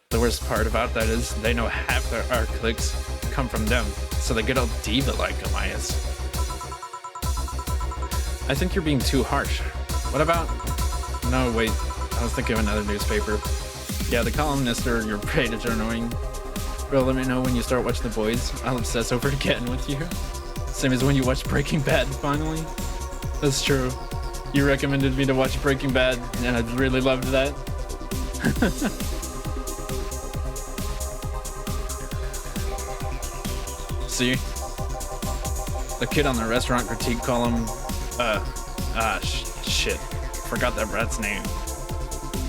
The worst part about that is they know half our clicks come from them, so they get all diva-like on my ass. I think you're being too harsh. What about... No, wait. I was thinking of another newspaper. Yeah, the columnists or your pages are annoying. Bro, let me know when you start watching The Boys. I'll obsess over it again with you. Same as when you watch Breaking Bad, finally. That's true. You recommended me to watch Breaking Bad, and I really loved that. See? The kid on the restaurant critique column, shit. Forgot that brat's name.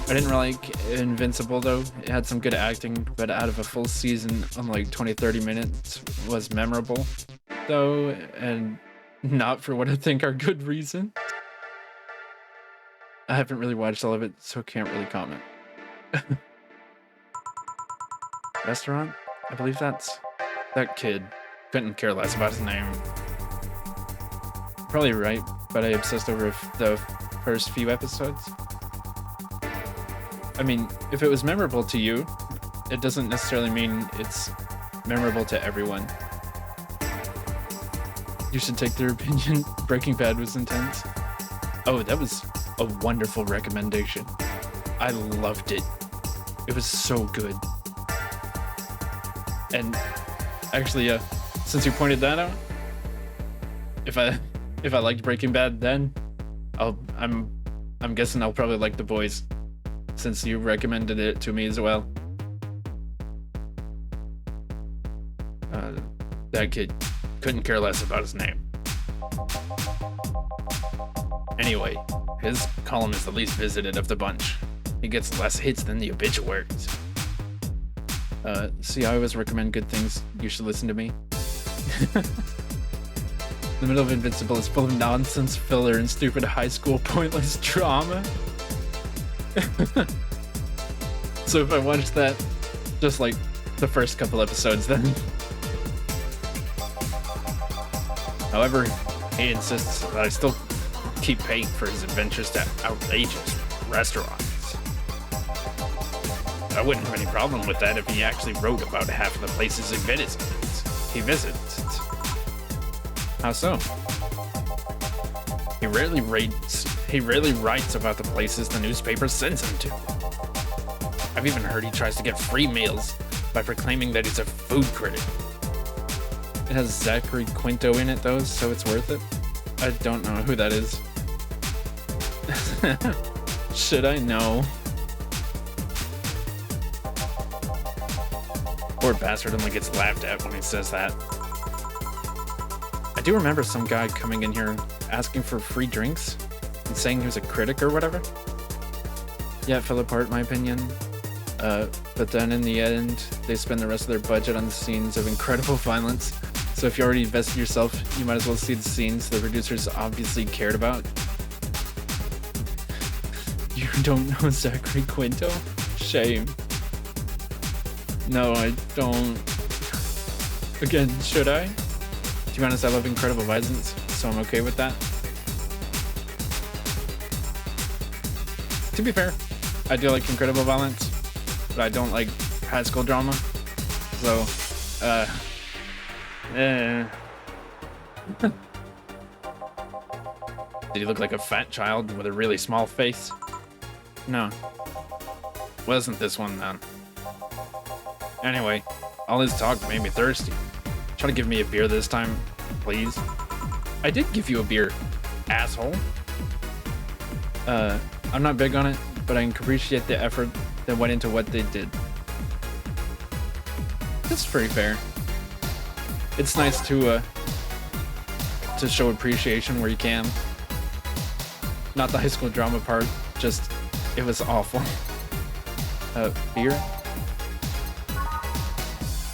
I didn't really like Invincible though. It had some good acting, but out of a full season on like 20-30 minutes was memorable though, and not for what I think are good reasons. I haven't really watched all of it, so can't really comment. Restaurant? I believe that's that kid. Couldn't care less about his name. Probably right, but I obsessed over the first few episodes. I mean, if it was memorable to you, it doesn't necessarily mean it's memorable to everyone. You should take their opinion. Breaking Bad was intense. Oh, that was a wonderful recommendation. I loved it. It was so good. And actually, since you pointed that out, if I liked Breaking Bad then, I'm guessing I'll probably like The Boys, since you recommended it to me as well. That kid couldn't care less about his name. Anyway, his column is the least visited of the bunch. He gets less hits than the obituaries. See, I always recommend good things. You should listen to me. The middle of Invincible is full of nonsense, filler, and stupid high school pointless drama. So if I watched that, just like the first couple episodes then. However, he insists that I still keep paying for his adventures to outrageous restaurants. I wouldn't have any problem with that if he actually wrote about half of the places he visits. How so? He rarely writes about the places the newspaper sends him to. I've even heard he tries to get free meals by proclaiming that he's a food critic. It has Zachary Quinto in it though, so it's worth it. I don't know who that is. Should I know? Poor bastard only gets laughed at when he says that. I do remember some guy coming in here asking for free drinks and saying he was a critic or whatever. Yeah, it fell apart, in my opinion. But then in the end, they spend the rest of their budget on scenes of incredible violence. So if you already invested yourself, you might as well see the scenes the producers obviously cared about. You don't know Zachary Quinto? Shame. No, I don't. Again, should I? To be honest, I love Incredible Violence, so I'm okay with that. To be fair, I do like Incredible Violence, but I don't like high school drama. So, Did he look like a fat child with a really small face? No. Wasn't this one then. Anyway, all his talk made me thirsty. Try to give me a beer this time, please. I did give you a beer, asshole. I'm not big on it, but I can appreciate the effort that went into what they did. That's pretty fair. It's nice to show appreciation where you can. Not the high school drama part, just it was awful. Beer?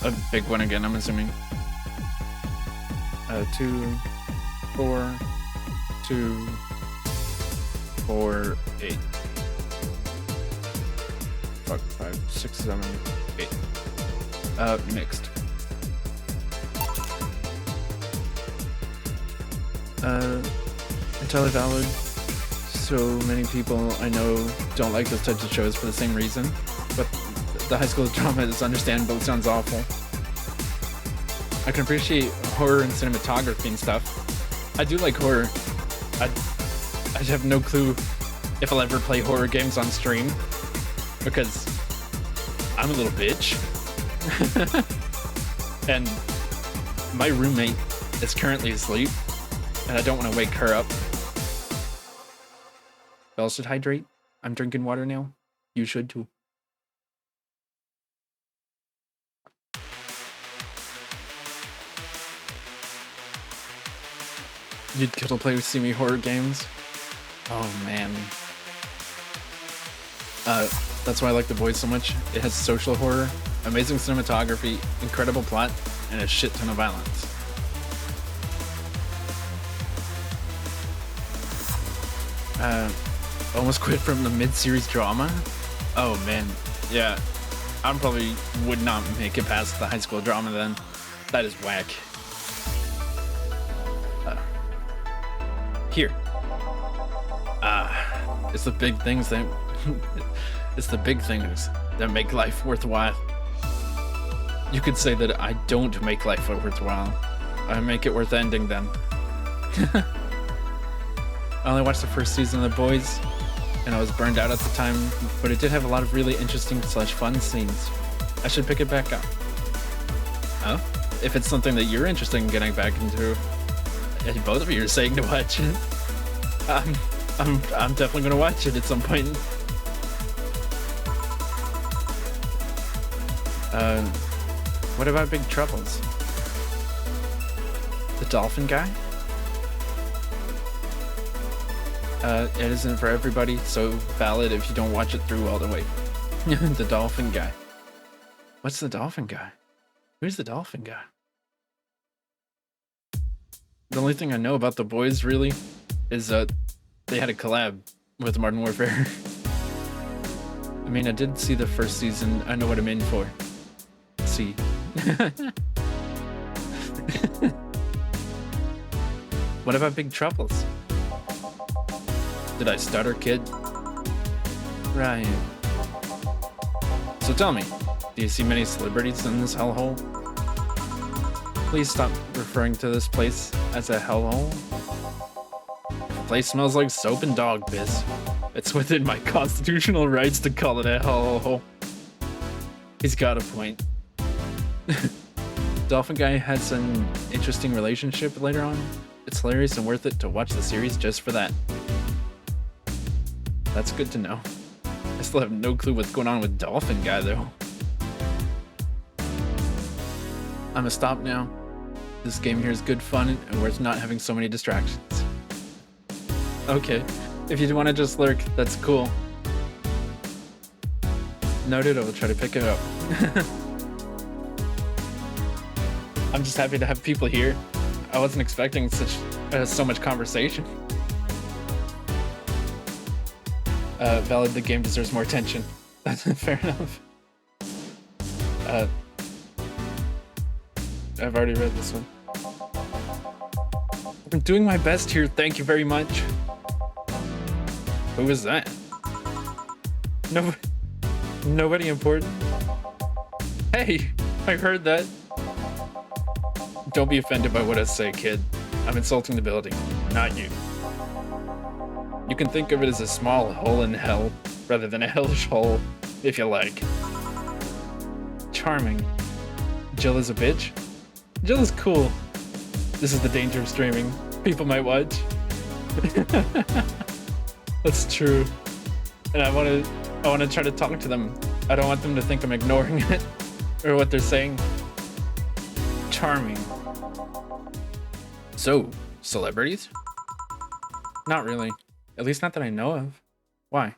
A big one again, I'm assuming. 2, 4, 2, 4, 8. Fuck, 5, 6, 7, 8. Mixed. Entirely valid. So many people I know don't like those types of shows for the same reason, but the high school drama is understandable. It sounds awful. I can appreciate horror and cinematography and stuff. I do like horror. I have no clue if I'll ever play horror games on stream because I'm a little bitch. And my roommate is currently asleep and I don't want to wake her up. Y'all should hydrate. I'm drinking water now. You should too. You'd kill to play with see me horror games? Oh man. That's why I like The Boys so much. It has social horror, amazing cinematography, incredible plot, and a shit ton of violence. Almost quit from the mid-series drama? Oh man, yeah. I probably would not make it past the high school drama then. That is whack. Here. It's the big things that it's the big things that make life worthwhile. You could say that I don't make life worthwhile. I make it worth ending then. I only watched the first season of The Boys, and I was burned out at the time, but it did have a lot of really interesting / fun scenes. I should pick it back up. Oh? If it's something that you're interested in getting back into, both of you are saying to watch it. I'm definitely gonna watch it at some point. What about Big Troubles? The dolphin guy? It isn't for everybody, so valid if you don't watch it through all the way. The dolphin guy. What's the dolphin guy? Who's the dolphin guy? The only thing I know about The Boys, really, is that they had a collab with Modern Warfare. I mean, I did see the first season. I know what I'm in for. See. What about Big Troubles? Did I stutter, kid? Right. So tell me, do you see many celebrities in this hellhole? Please stop referring to this place as a hellhole. The place smells like soap and dog piss. It's within my constitutional rights to call it a hellhole. He's got a point. Dolphin Guy has an interesting relationship later on. It's hilarious and worth it to watch the series just for that. That's good to know. I still have no clue what's going on with Dolphin Guy though. I'm gonna stop now. This game here is good fun and worth not having so many distractions. Okay, if you want to just lurk, that's cool. Noted, I will try to pick it up. I'm just happy to have people here. I wasn't expecting so much conversation. Valid, the game deserves more attention. Fair enough. I've already read this one. I'm doing my best here, thank you very much. Who was that? Nobody important. Hey, I heard that. Don't be offended by what I say, kid. I'm insulting the building, not you. You can think of it as a small hole in hell, rather than a hellish hole, if you like. Charming. Jill is a bitch? Jill is cool. This is the danger of streaming. People might watch. That's true. And I want to try to talk to them. I don't want them to think I'm ignoring it or what they're saying. Charming. So, celebrities? Not really. At least not that I know of. Why?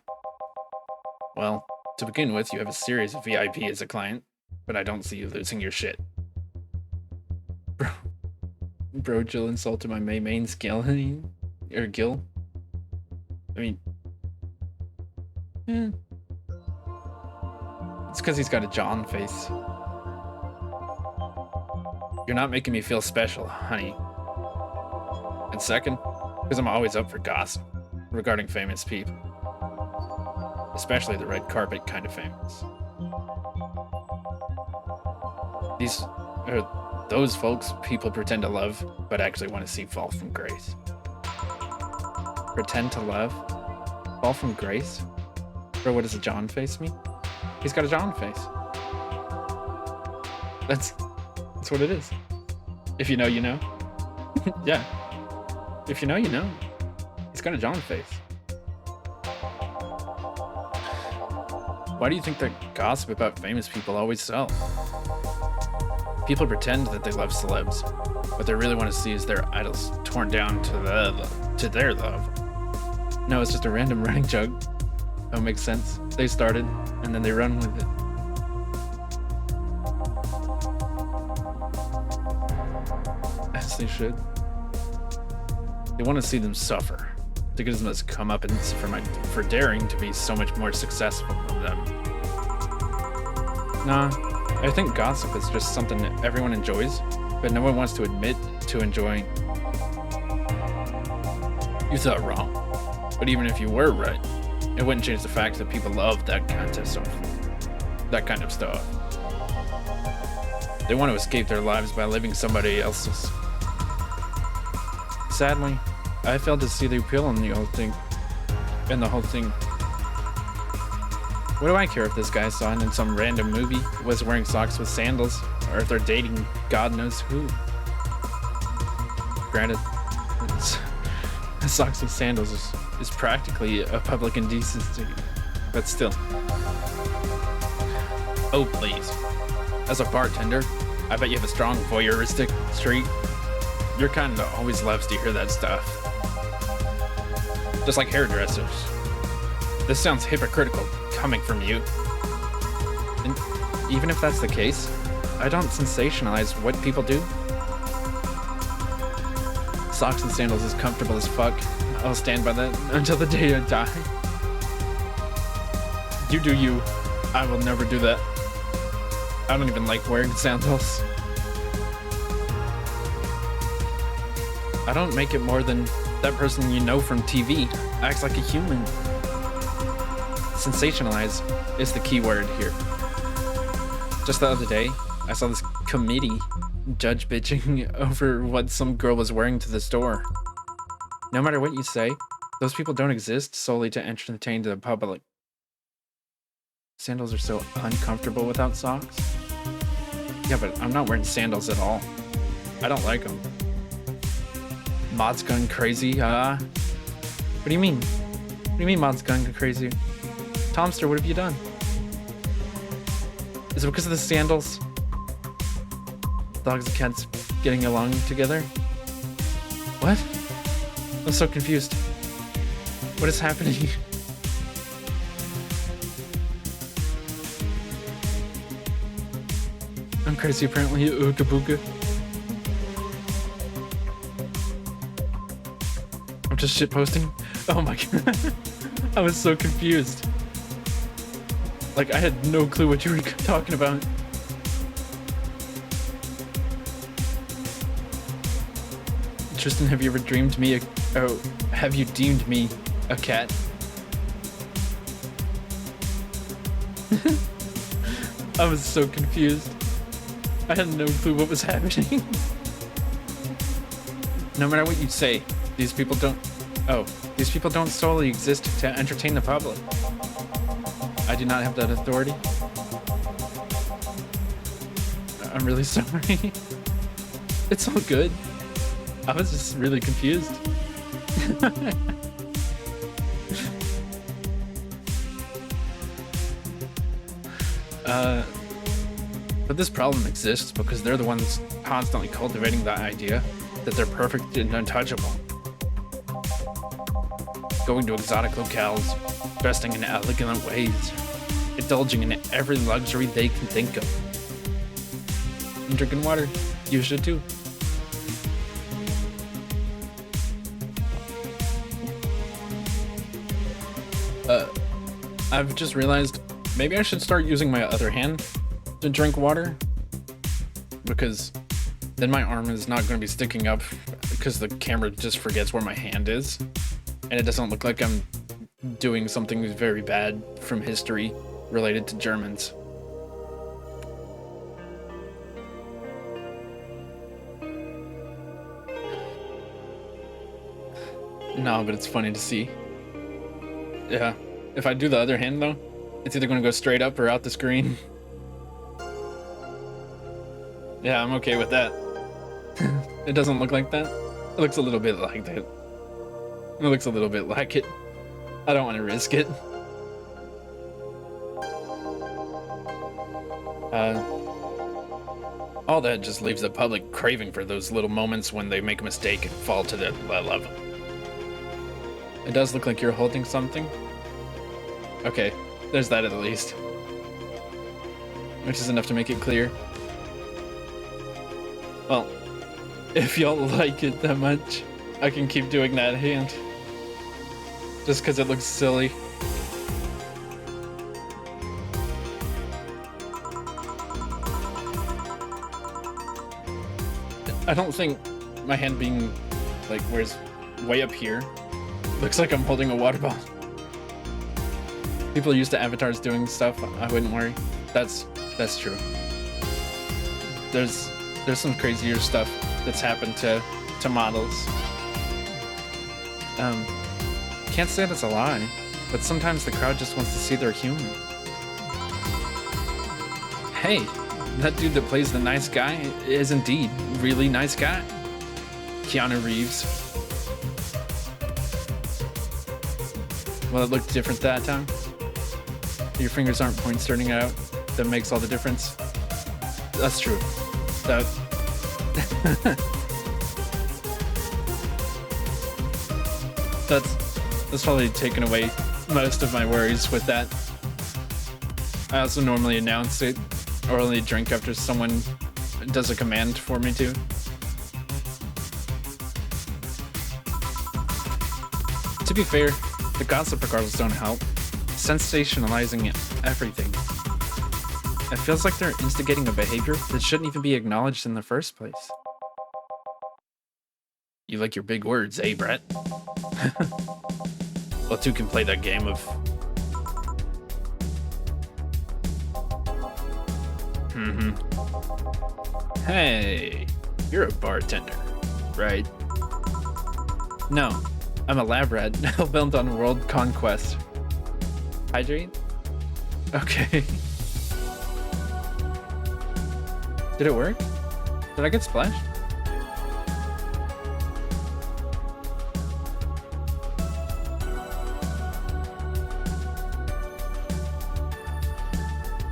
Well, to begin with, you have a serious VIP as a client, but I don't see you losing your shit. Bro, Jill insulted my main skill, or Gil. I mean, it's because he's got a John face. You're not making me feel special, honey. And second, because I'm always up for gossip regarding famous people. Especially the red carpet kind of famous. Those folks people pretend to love, but actually want to see fall from grace. Pretend to love? Fall from grace? Or what does a John face mean? He's got a John face. That's what it is. If you know, you know. Yeah. If you know, you know. He's got a John face. Why do you think that gossip about famous people always sells? People pretend that they love celebs. What they really want to see is their idols torn down to their love. No, it's just a random running joke. That makes sense. They started, and then they run with it. As they should. They want to see them suffer. To get as much comeuppance for daring to be so much more successful than them. Nah, I think gossip is just something that everyone enjoys, but no one wants to admit to enjoying. You thought wrong. But even if you were right, it wouldn't change the fact that people love that kind of stuff. They want to escape their lives by living somebody else's. Sadly, I failed to see the appeal in the whole thing. What do I care if this guy I saw in some random movie was wearing socks with sandals, or if they're dating God knows who? Granted, socks with sandals is practically a public indecency, but still. Oh please. As a bartender, I bet you have a strong voyeuristic streak. Your kind always loves to hear that stuff. Just like hairdressers. This sounds hypocritical coming from you. And even if that's the case, I don't sensationalize what people do. Socks and sandals is comfortable as fuck. I'll stand by that until the day I die. You do you. I will never do that. I don't even like wearing sandals. I don't make it more than that person you know from TV acts like a human. Sensationalize is the key word here. Just the other day, I saw this committee judge bitching over what some girl was wearing to the store. No matter what you say, those people don't exist solely to entertain the public. Sandals are so uncomfortable without socks. Yeah, but I'm not wearing sandals at all. I don't like them. Mod's gone crazy, What do you mean? What do you mean Mod's gone crazy? Tomster, what have you done? Is it because of the sandals? Dogs and cats getting along together? What? I'm so confused. What is happening? I'm crazy apparently, ooga booga. I'm just shitposting? Oh my god. I was so confused. Like, I had no clue what you were talking about. Tristan, have you ever dreamed me have you deemed me a cat? I was so confused. I had no clue what was happening. No matter what you say, these people don't solely exist to entertain the public. I do not have that authority. I'm really sorry. It's all good. I was just really confused. But this problem exists because they're the ones constantly cultivating the idea that they're perfect and untouchable. Going to exotic locales, dressing in elegant ways, indulging in every luxury they can think of. And drinking water, you should too. I've just realized maybe I should start using my other hand to drink water, because then my arm is not going to be sticking up because the camera just forgets where my hand is, and it doesn't look like I'm doing something very bad from history related to Germans. No, but it's funny to see. Yeah. If I do the other hand, though, it's either going to go straight up or out the screen. Yeah, I'm okay with that. It doesn't look like that. It looks a little bit like that. It looks a little bit like it. I don't want to risk it. All that just leaves the public craving for those little moments when they make a mistake and fall to that level. It does look like you're holding something. Okay, there's that at least. Which is enough to make it clear. Well, if y'all like it that much, I can keep doing that hand. Just because it looks silly. I don't think my hand being, like, where's way up here, looks like I'm holding a water bottle. People are used to avatars doing stuff. I wouldn't worry. That's true. There's some crazier stuff that's happened to models. Can't say that's a lie, but sometimes the crowd just wants to see they're human. Hey, that dude that plays the nice guy is indeed really nice guy. Keanu Reeves. Well, it looked different that time. Your fingers aren't point starting out. That makes all the difference. That's true. That's probably taken away most of my worries with that. I also normally announce it or only drink after someone does a command for me to. To be fair, the gossip regardless don't help. Sensationalizing everything. It feels like they're instigating a behavior that shouldn't even be acknowledged in the first place. You like your big words, eh, Brett? Well, two can play that game of... Hey, you're a bartender, right? No, I'm a lab rat hell-bent on world conquest. Hydrate? Okay. Did it work? Did I get splashed?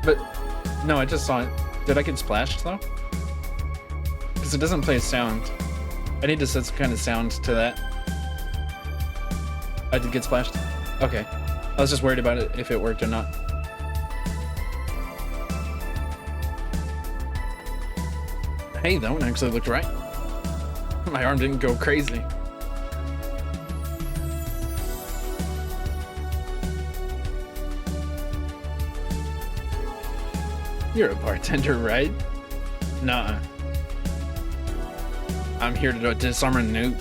But, no, I just saw it. Did I get splashed, though? Because it doesn't play a sound. I need to set some kind of sound to that. I did get splashed? Okay. I was just worried about it, if it worked or not. Hey, that one actually looked right. My arm didn't go crazy. You're a bartender, right? Nuh-uh. I'm here to disarm a nuke.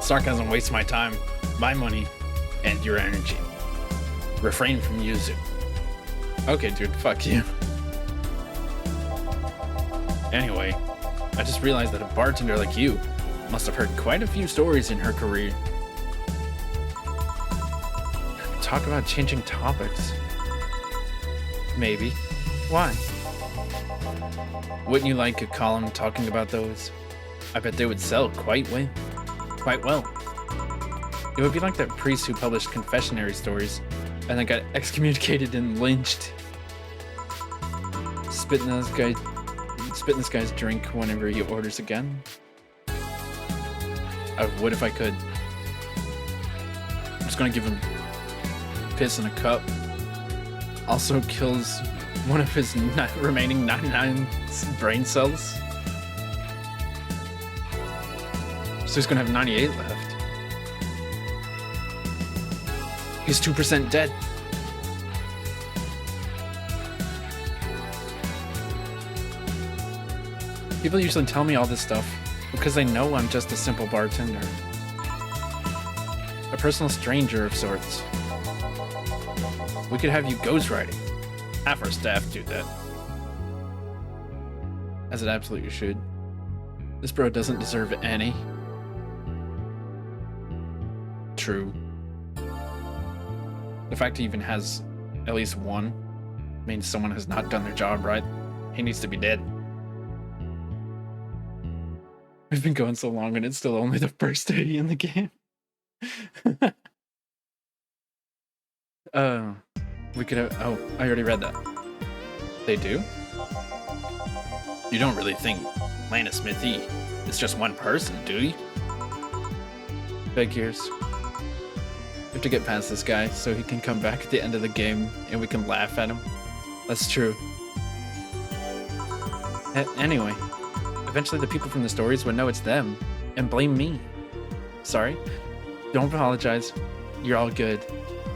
Sarcasm wastes my time, my money, and your energy. Refrain from using. Okay, dude, fuck you. Anyway, I just realized that a bartender like you must have heard quite a few stories in her career. Talk about changing topics. Maybe. Why? Wouldn't you like a column talking about those? I bet they would sell quite well. It would be like that priest who published confessionary stories and then got excommunicated and lynched. Spit in this guy's drink whenever he orders again. I would if I could. I'm just gonna give him piss in a cup. Also kills one of his remaining 99 brain cells. So he's gonna have 98 left. He's 2% dead. People usually tell me all this stuff because they know I'm just a simple bartender. A personal stranger of sorts. We could have you ghostwriting. Half our staff do that. As it absolutely should. This bro doesn't deserve any. True. The fact he even has at least one means someone has not done their job right. He needs to be dead. We've been going so long and it's still only the first day in the game. We could have... Oh, I already read that. They do? You don't really think Lana Smithy is just one person, do you? Big ears. We have to get past this guy so he can come back at the end of the game and we can laugh at him. That's true. Anyway, eventually the people from the stories would know it's them and blame me. Sorry. Don't apologize. You're all good.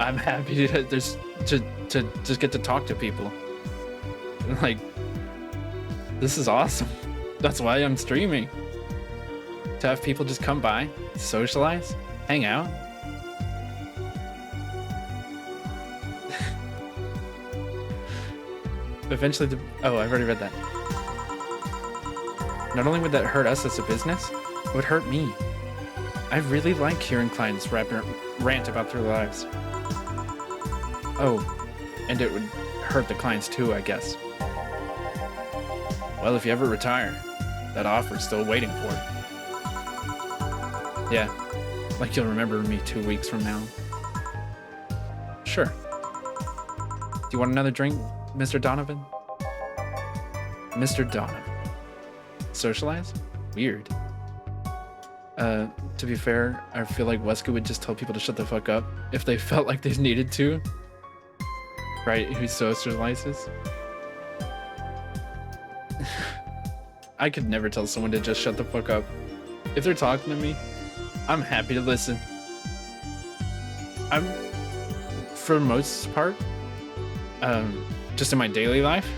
I'm happy to just get to talk to people. Like, this is awesome. That's why I'm streaming. To have people just come by, socialize, hang out. Eventually oh, I've already read that. Not only would that hurt us as a business, it would hurt me. I really like hearing clients rant about their lives. Oh, and it would hurt the clients too, I guess. Well, if you ever retire, that offer's still waiting for it. Yeah, like you'll remember me 2 weeks from now. Sure. Do you want another drink, Mr. Donovan? Mr. Donovan. Socialize? Weird. To be fair, I feel like Wesker would just tell people to shut the fuck up if they felt like they needed to. Right, who socializes? I could never tell someone to just shut the fuck up. If they're talking to me, I'm happy to listen. For the most part, just in my daily life,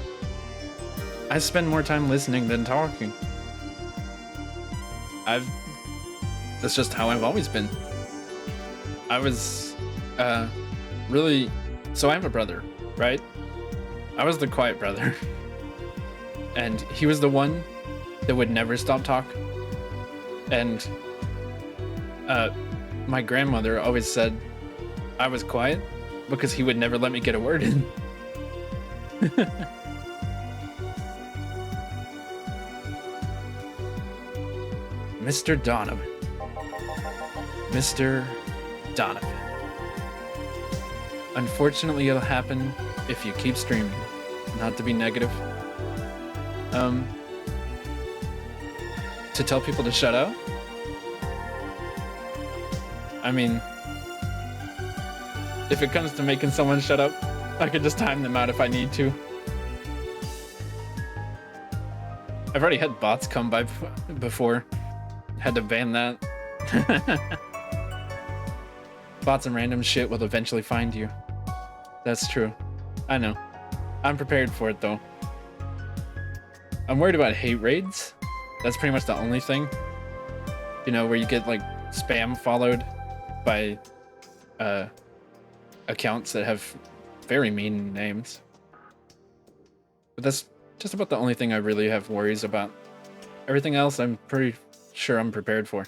I spend more time listening than talking. That's just how I've always been. I was, really, so I have a brother, right? I was the quiet brother. And he was the one that would never stop talking. And, my grandmother always said I was quiet because he would never let me get a word in. Mr. Donovan. Mr. Donovan. Unfortunately, it'll happen if you keep streaming. Not to be negative. To tell people to shut up? I mean, if it comes to making someone shut up, I could just time them out if I need to. I've already had bots come by before. Had to ban that. Bots and random shit will eventually find you. That's true. I know. I'm prepared for it though. I'm worried about hate raids. That's pretty much the only thing. You know, where you get like spam followed by accounts that have very mean names. But that's just about the only thing I really have worries about. Everything else I'm pretty sure I'm prepared for.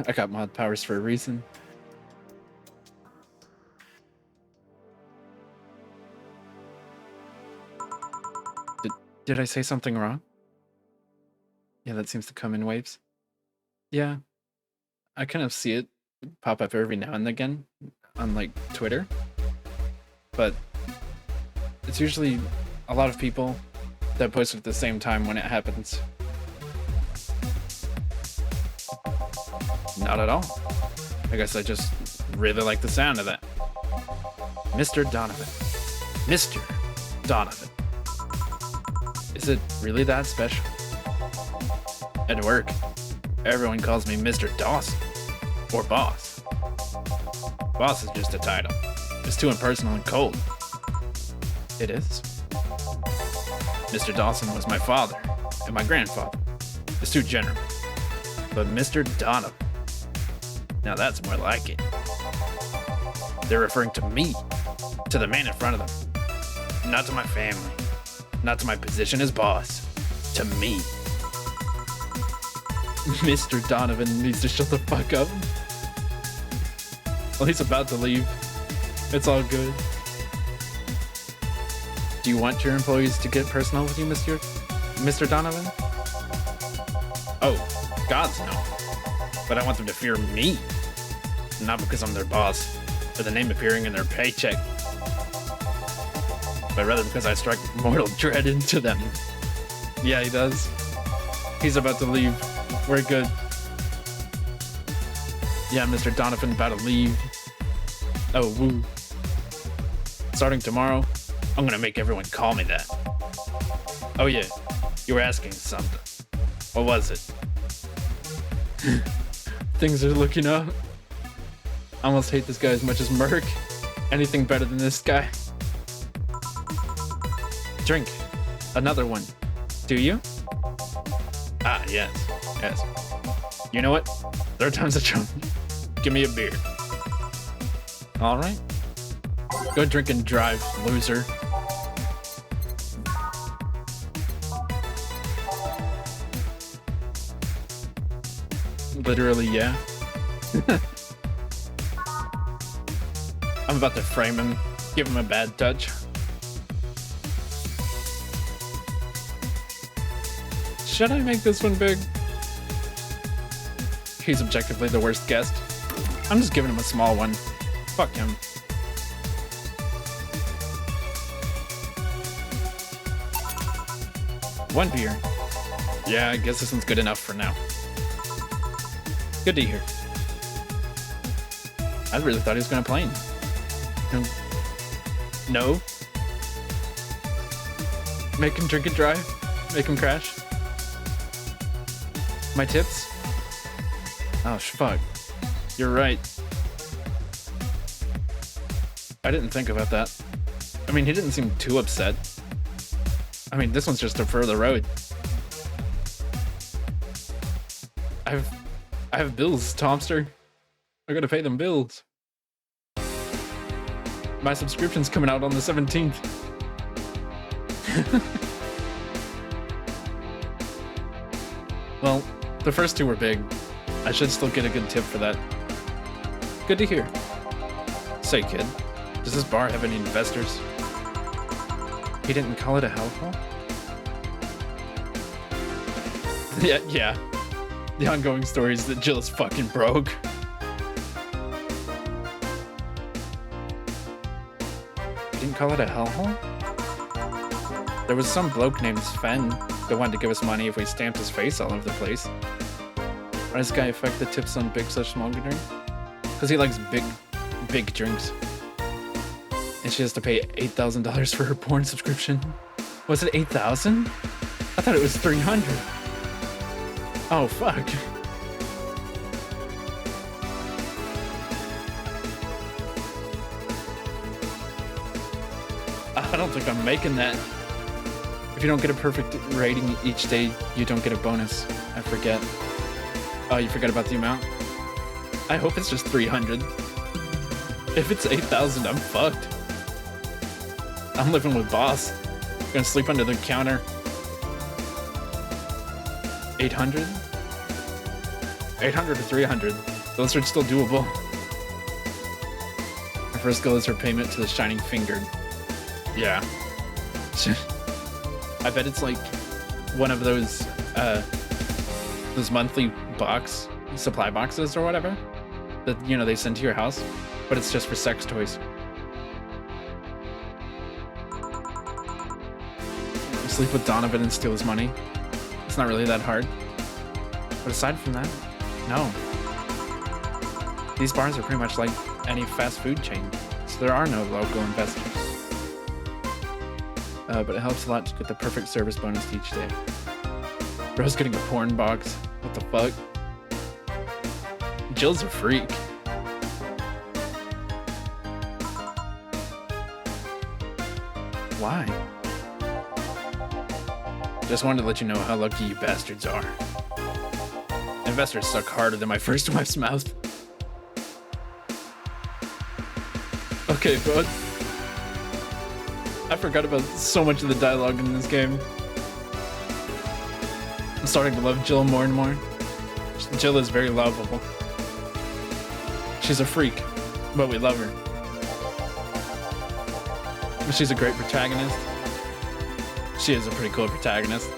I got mod powers for a reason. Did I say something wrong? Yeah, that seems to come in waves. Yeah, I kind of see it pop up every now and again on like Twitter, but it's usually a lot of people that post it at the same time when it happens. Not at all. I guess I just really like the sound of that. Mr. Donovan. Mr. Donovan. Is it really that special? At work, everyone calls me Mr. Dawson, or Boss. Boss is just a title. It's too impersonal and cold. It is. Mr. Dawson was my father, and my grandfather. It's too general. But Mr. Donovan, now that's more like it. They're referring to me, to the man in front of them. Not to my family, not to my position as boss, to me. Mr. Donovan needs to shut the fuck up. Well, he's about to leave. It's all good. Do you want your employees to get personal with you, Mr. Donovan? Oh, gods no. But I want them to fear me. Not because I'm their boss, or the name appearing in their paycheck. But rather because I strike mortal dread into them. Yeah, he does. He's about to leave. We're good. Yeah, Mr. Donovan about to leave. Oh, woo. Starting tomorrow, I'm gonna make everyone call me that. Oh yeah, you were asking something. What was it? Things are looking up. I almost hate this guy as much as Merc. Anything better than this guy? Drink. Another one. Do you? Ah, yes. Yes. You know what? There are times I try. Give me a beer. Alright. Go drink and drive, loser. Literally, yeah. I'm about to frame him, give him a bad touch. Should I make this one big? He's objectively the worst guest. I'm just giving him a small one. Fuck him. One beer. Yeah, I guess this one's good enough for now. Good to hear. I really thought he was gonna plane. No. Make him drink and drive. Make him crash. My tips? Oh, fuck. You're right. I didn't think about that. I mean, he didn't seem too upset. I mean, this one's just a further road. I have bills, Tomster. I gotta pay them bills. My subscription's coming out on the 17th. Well, the first two were big. I should still get a good tip for that. Good to hear. Say, kid, does this bar have any investors? He didn't call it a hellhole? Yeah. The ongoing story is that Jill is fucking broke. He didn't call it a hellhole? There was some bloke named Sven that wanted to give us money if we stamped his face all over the place. Why does this guy affect the tips on big/small drink? Because he likes big drinks. And she has to pay $8,000 for her porn subscription. Was it 8,000? I thought it was 300. Oh, fuck. don't think I'm making that. If you don't get a perfect rating each day, you don't get a bonus. I forget. Oh, you forgot about the amount? I hope it's just 300. If it's 8,000, I'm fucked. I'm living with boss. Gonna sleep under the counter. 800? 800 to 300. Those are still doable. My first goal is her payment to the Shining Fingered. Yeah. I bet it's like one of those monthly supply boxes or whatever that, you know, they send to your house, but it's just for sex toys. Sleep with Donovan and steal his money. It's not really that hard. But aside from that, no. These bars are pretty much like any fast food chain, so there are no local investors. But it helps a lot to get the perfect service bonus each day. Bro's getting a porn box. What the fuck? Jill's a freak. Why? Just wanted to let you know how lucky you bastards are. Investors suck harder than my first wife's mouth. Okay, bud. I forgot about so much of the dialogue in this game. I'm starting to love Jill more and more. Jill is very lovable. She's a freak, but we love her. She's a great protagonist. She is a pretty cool protagonist.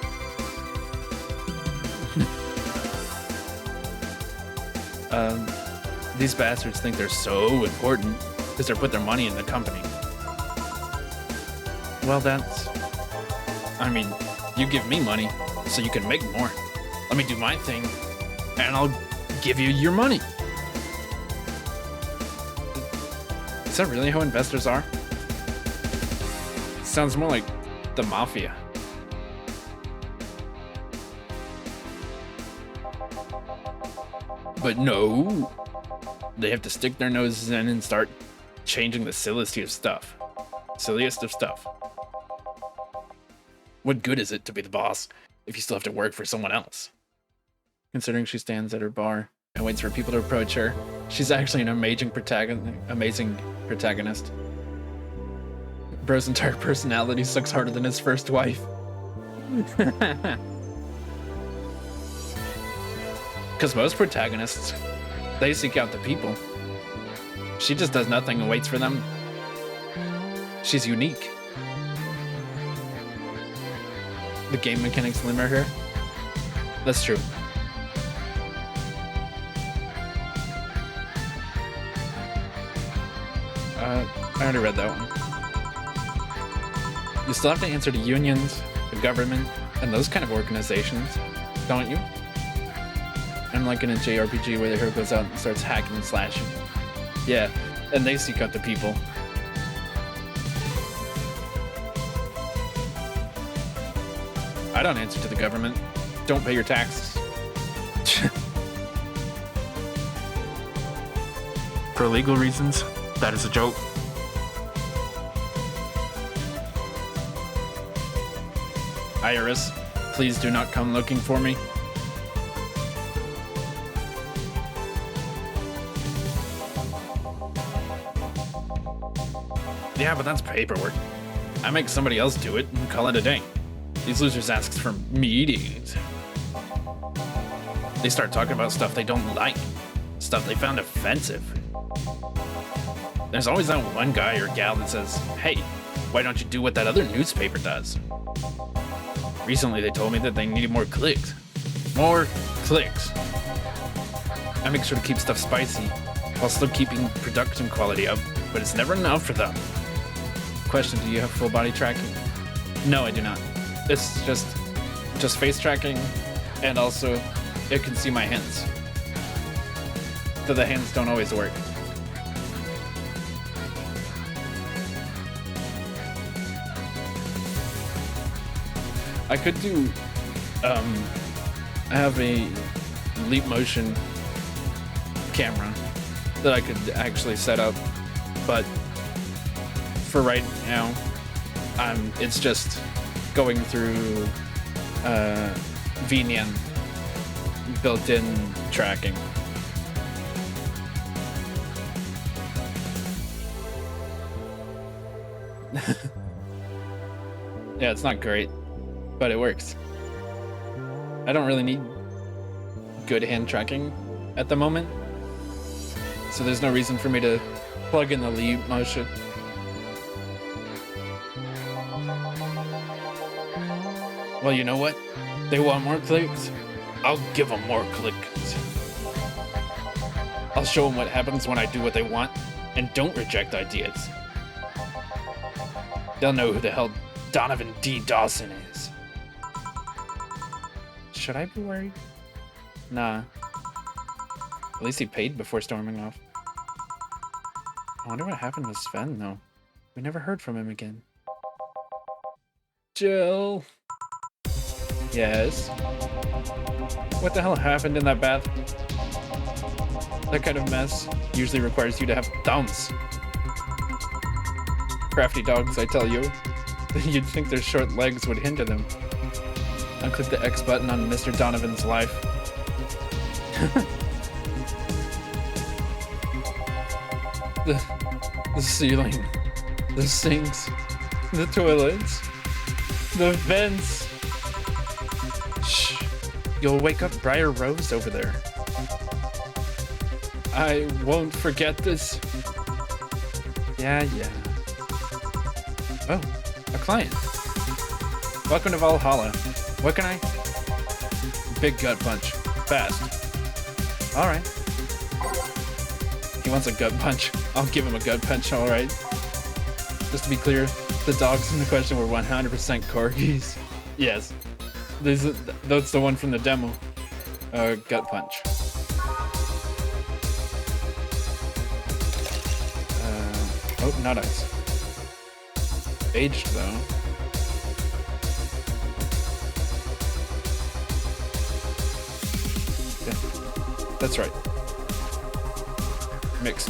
These bastards think they're so important because they put their money in the company. Well, I mean, you give me money so you can make more. Let me do my thing and I'll give you your money. Is that really how investors are? Sounds more like the mafia. But no, they have to stick their noses in and start changing the silliest of stuff. Silliest of stuff. What good is it to be the boss if you still have to work for someone else? Considering she stands at her bar and waits for people to approach her, she's actually an amazing protagonist. Bro's entire personality sucks harder than his first wife. Because most protagonists, they seek out the people. She just does nothing and waits for them. She's unique. The game mechanics limit her. That's true. I already read that one. You still have to answer to unions, the government, and those kind of organizations, don't you? Unlike in a JRPG where the hero goes out and starts hacking and slashing. Yeah, and they seek out the people. I don't answer to the government. Don't pay your taxes. For legal reasons, that is a joke. IRS, please do not come looking for me. Yeah, but that's paperwork. I make somebody else do it and call it a day. These losers ask for meetings. They start talking about stuff they don't like, stuff they found offensive. There's always that one guy or gal that says, hey, why don't you do what that other newspaper does? Recently they told me that they needed more clicks. More clicks. I make sure to keep stuff spicy while still keeping production quality up, but it's never enough for them. Question, do you have full body tracking? No, I do not. It's just face tracking, and also it can see my hands. Though the hands don't always work. I could do, I have a Leap Motion camera that I could actually set up, but for right now, It's just going through VNN built-in tracking. Yeah, it's not great, but it works. I don't really need good hand tracking at the moment, so there's no reason for me to plug in the leap motion. Well, you know what? They want more clicks. I'll give them more clicks. I'll show them what happens when I do what they want and don't reject ideas. They'll know who the hell Donovan D. Dawson is. Should I be worried? Nah. At least he paid before storming off. I wonder what happened with Sven, though. We never heard from him again. Jill. Yes? What the hell happened in that bath? That kind of mess usually requires you to have thumbs. Crafty dogs, I tell you. You'd think their short legs would hinder them. I'll click the X button on Mr. Donovan's life. The ceiling, the sinks, the toilets, the vents. Shh, you'll wake up Briar Rose over there. I won't forget this. Yeah. Oh, a client. Welcome to Valhalla. What can I? Big gut punch. Fast. All right. He wants a gut punch. I'll give him a gut punch, all right. Just to be clear, the dogs in the question were 100% corgis. Yes. That's the one from the demo. Gut punch. Oh, not ice. Aged, though. Okay. That's right. Mixed.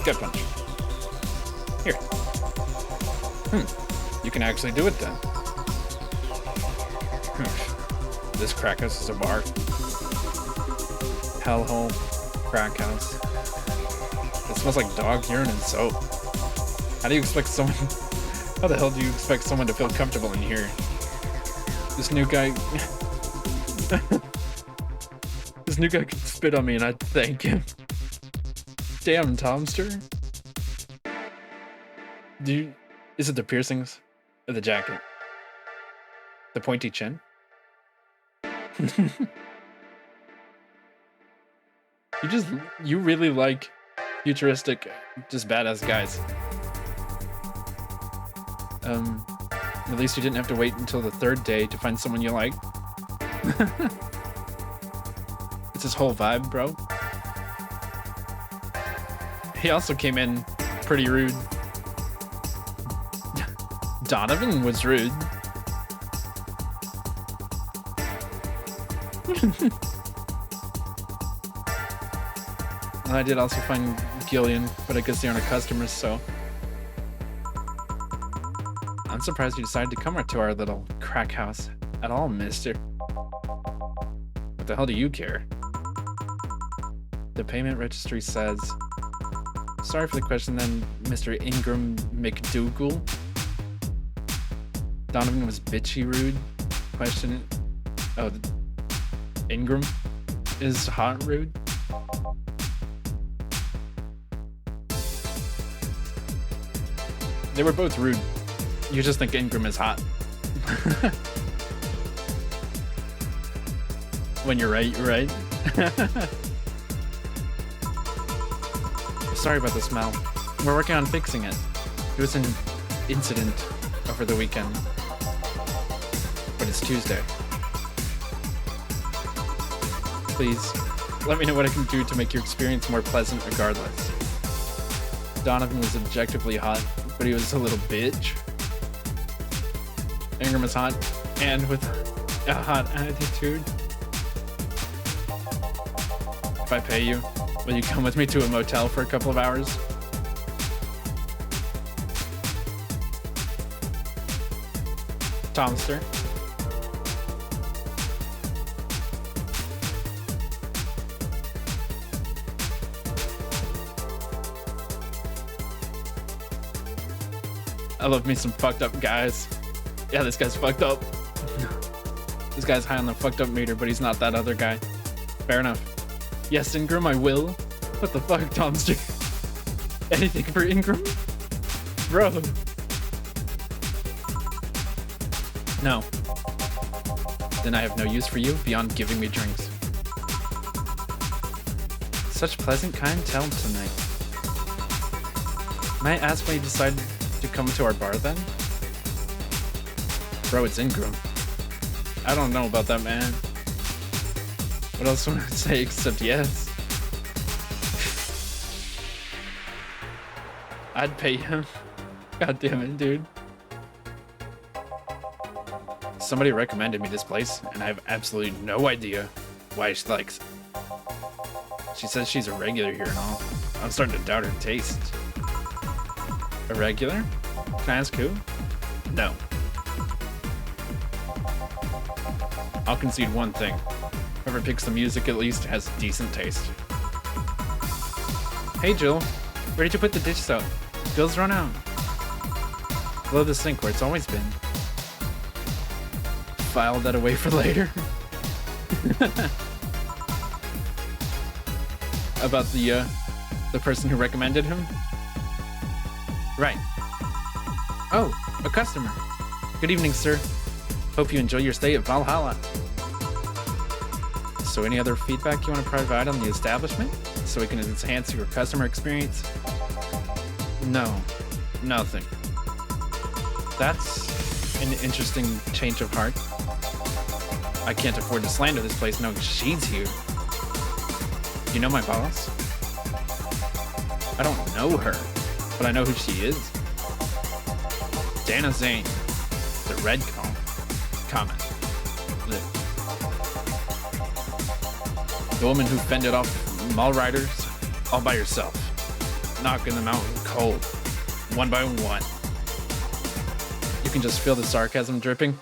Gut punch. Here. You can actually do it then. This crack house is a bar. Hellhole. Crack house. It smells like dog urine and soap. How do you expect someone... How the hell do you expect someone to feel comfortable in here? This new guy... This new guy could spit on me and I'd thank him. Damn, Tomster. Is it the piercings? Or the jacket? The pointy chin? You really like futuristic, just badass guys. At least you didn't have to wait until the third day to find someone you like. It's his whole vibe, bro. He also came in pretty rude. Donovan was rude. I did also find Gillian, but I guess they aren't customers, so... I'm surprised you decided to come to our little crack house at all, mister. What the hell do you care? The payment registry says... Sorry for the question then, Mr. Ingram McDougal. Donovan was bitchy rude. Question... Oh, Ingram is hot rude? They were both rude. You just think Ingram is hot. When you're right, you're right. Sorry about the smell. We're working on fixing it. It was an incident over the weekend. But it's Tuesday. Please, let me know what I can do to make your experience more pleasant regardless. Donovan was objectively hot, but he was a little bitch. Ingram is hot, and with a hot attitude. If I pay you, will you come with me to a motel for a couple of hours? Tomster. I love me some fucked up guys. Yeah, this guy's fucked up. This guy's high on the fucked up meter, but he's not that other guy. Fair enough. Yes, Ingram, I will. What the fuck, Tomster? Anything for Ingram? Bro. No. Then I have no use for you beyond giving me drinks. Such pleasant, kind tone tonight. May I ask why you decided to come to our bar then? Bro, it's Ingram. I don't know about that, man. What else would I say except yes? I'd pay him. God damn it, dude. Somebody recommended me this place, and I have absolutely no idea why she likes it. She says she's a regular here and all. I'm starting to doubt her taste. A regular? Can I ask who? No. I'll concede one thing. Whoever picks the music at least has decent taste. Hey Jill, where did you put the dish soap? Bill's run out. Below the sink where it's always been. File that away for later. About the person who recommended him? Right. Oh, a customer. Good evening, sir. Hope you enjoy your stay at Valhalla. So any other feedback you want to provide on the establishment so we can enhance your customer experience? No, nothing. That's an interesting change of heart. I can't afford to slander this place knowing she's here. You know my boss? I don't know her, but I know who she is. Dana Zane, the red comment. The woman who fended off mall riders all by herself, knocking them out cold, one by one. You can just feel the sarcasm dripping.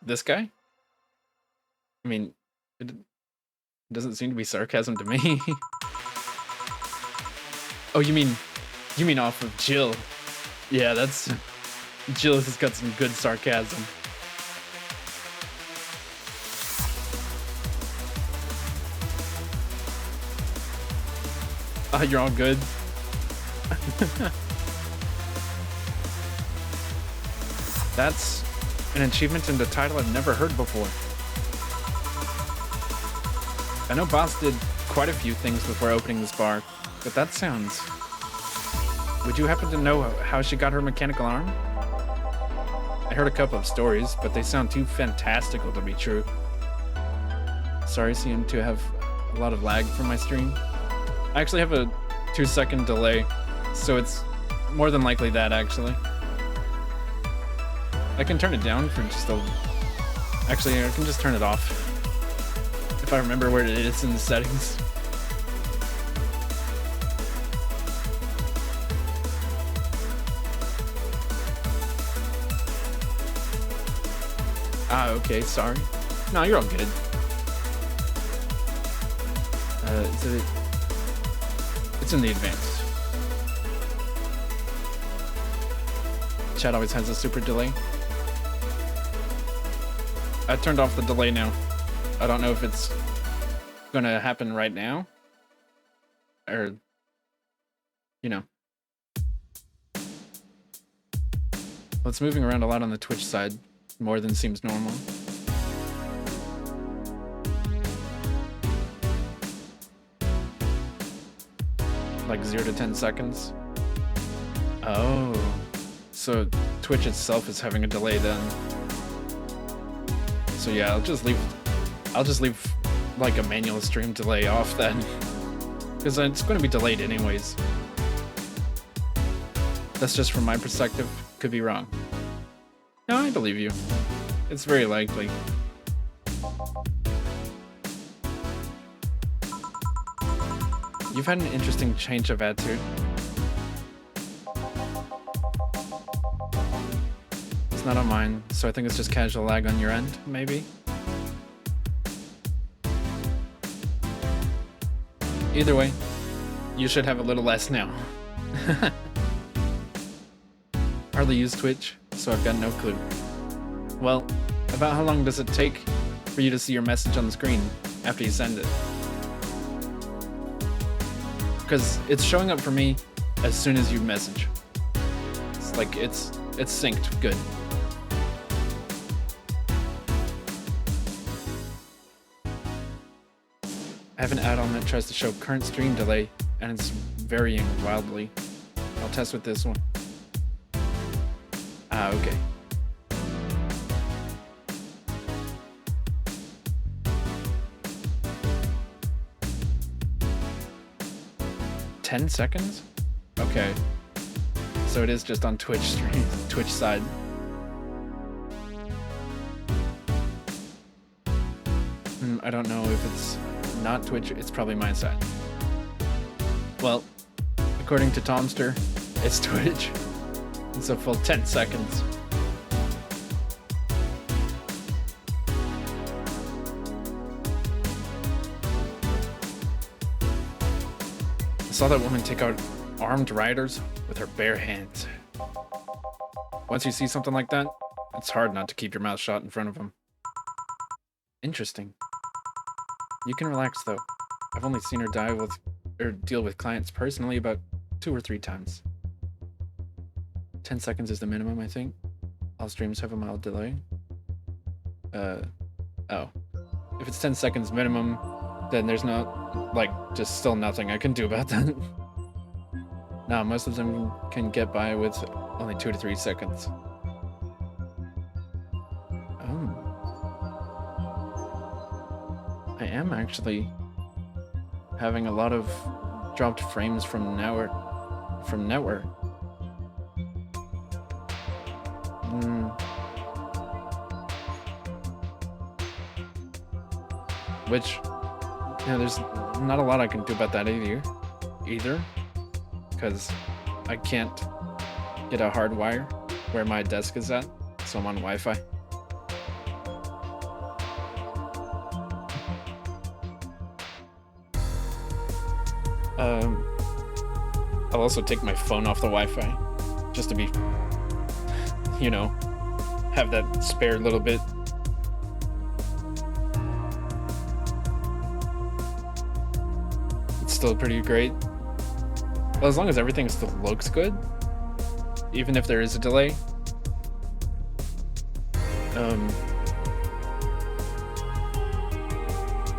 This guy? I mean, it doesn't seem to be sarcasm to me. Oh, you mean off of Jill? Yeah, that's... Jill has got some good sarcasm. Oh, you're all good. That's an achievement and a title I've never heard before. I know Boss did quite a few things before opening this bar, but that sounds... Would you happen to know how she got her mechanical arm? I heard a couple of stories, but they sound too fantastical to be true. Sorry, seem to have a lot of lag from my stream. I actually have a 2-second delay, so it's more than likely that, actually. I can turn it down for just a... Actually, I can just turn it off. If I remember where it is in the settings. Ah, okay, sorry. No, you're all good. It's in the advanced. Chat always has a super delay. I turned off the delay now. I don't know if it's gonna happen right now. Or, you know. Well, it's moving around a lot on the Twitch side, more than seems normal. Like 0 to 10 seconds. Oh, so Twitch itself is having a delay then. So yeah, I'll just leave like a manual stream delay off then, because it's going to be delayed anyways. That's just from my perspective. Could be wrong. No, I believe you. It's very likely. You've had an interesting change of attitude.
It's not on mine, so I think it's just casual lag on your end, maybe? Either way, you should have a little less now. Hardly use Twitch, so I've got no clue. Well, about how long does it take for you to see your message on the screen after you send it? Because it's showing up for me as soon as you message. It's like it's synced good. I have an add-on that tries to show current stream delay, and it's varying wildly. I'll test with this one. Ah, okay. $10 seconds? Okay. So it is just on Twitch stream, Twitch side. I don't know if it's not Twitch, it's probably my side. Well, according to Tomster, it's Twitch. It's a full 10 seconds. I saw that woman take out armed riders with her bare hands. Once you see something like that, it's hard not to keep your mouth shut in front of them. Interesting. You can relax though. I've only seen her deal with clients personally about 2 or 3 times. 10 seconds is the minimum, I think. All streams have a mild delay. Oh. If it's 10 seconds minimum, then there's just still nothing I can do about that. No, most of them can get by with only 2 to 3 seconds. Oh. I am actually having a lot of dropped frames from nowhere. Which, yeah, there's not a lot I can do about that either, because I can't get a hard wire where my desk is at, so I'm on Wi-Fi. I'll also take my phone off the Wi-Fi, just to be, have that spare little bit. It's still pretty great. Well, as long as everything still looks good, even if there is a delay.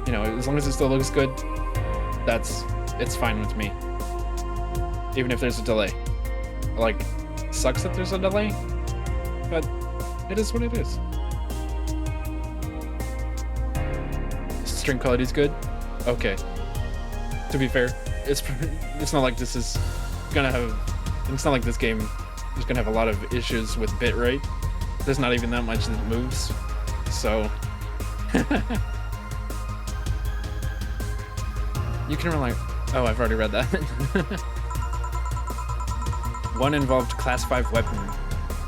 As long as it still looks good, it's fine with me. Even if there's a delay. Sucks that there's a delay, but it is what it is. String quality's good? Okay. To be fair, it's not like this is gonna have, it's not like this game is gonna have a lot of issues with bitrate. There's not even that much that moves, so. You can rely. Oh, I've already read that. One involved class 5 weapon,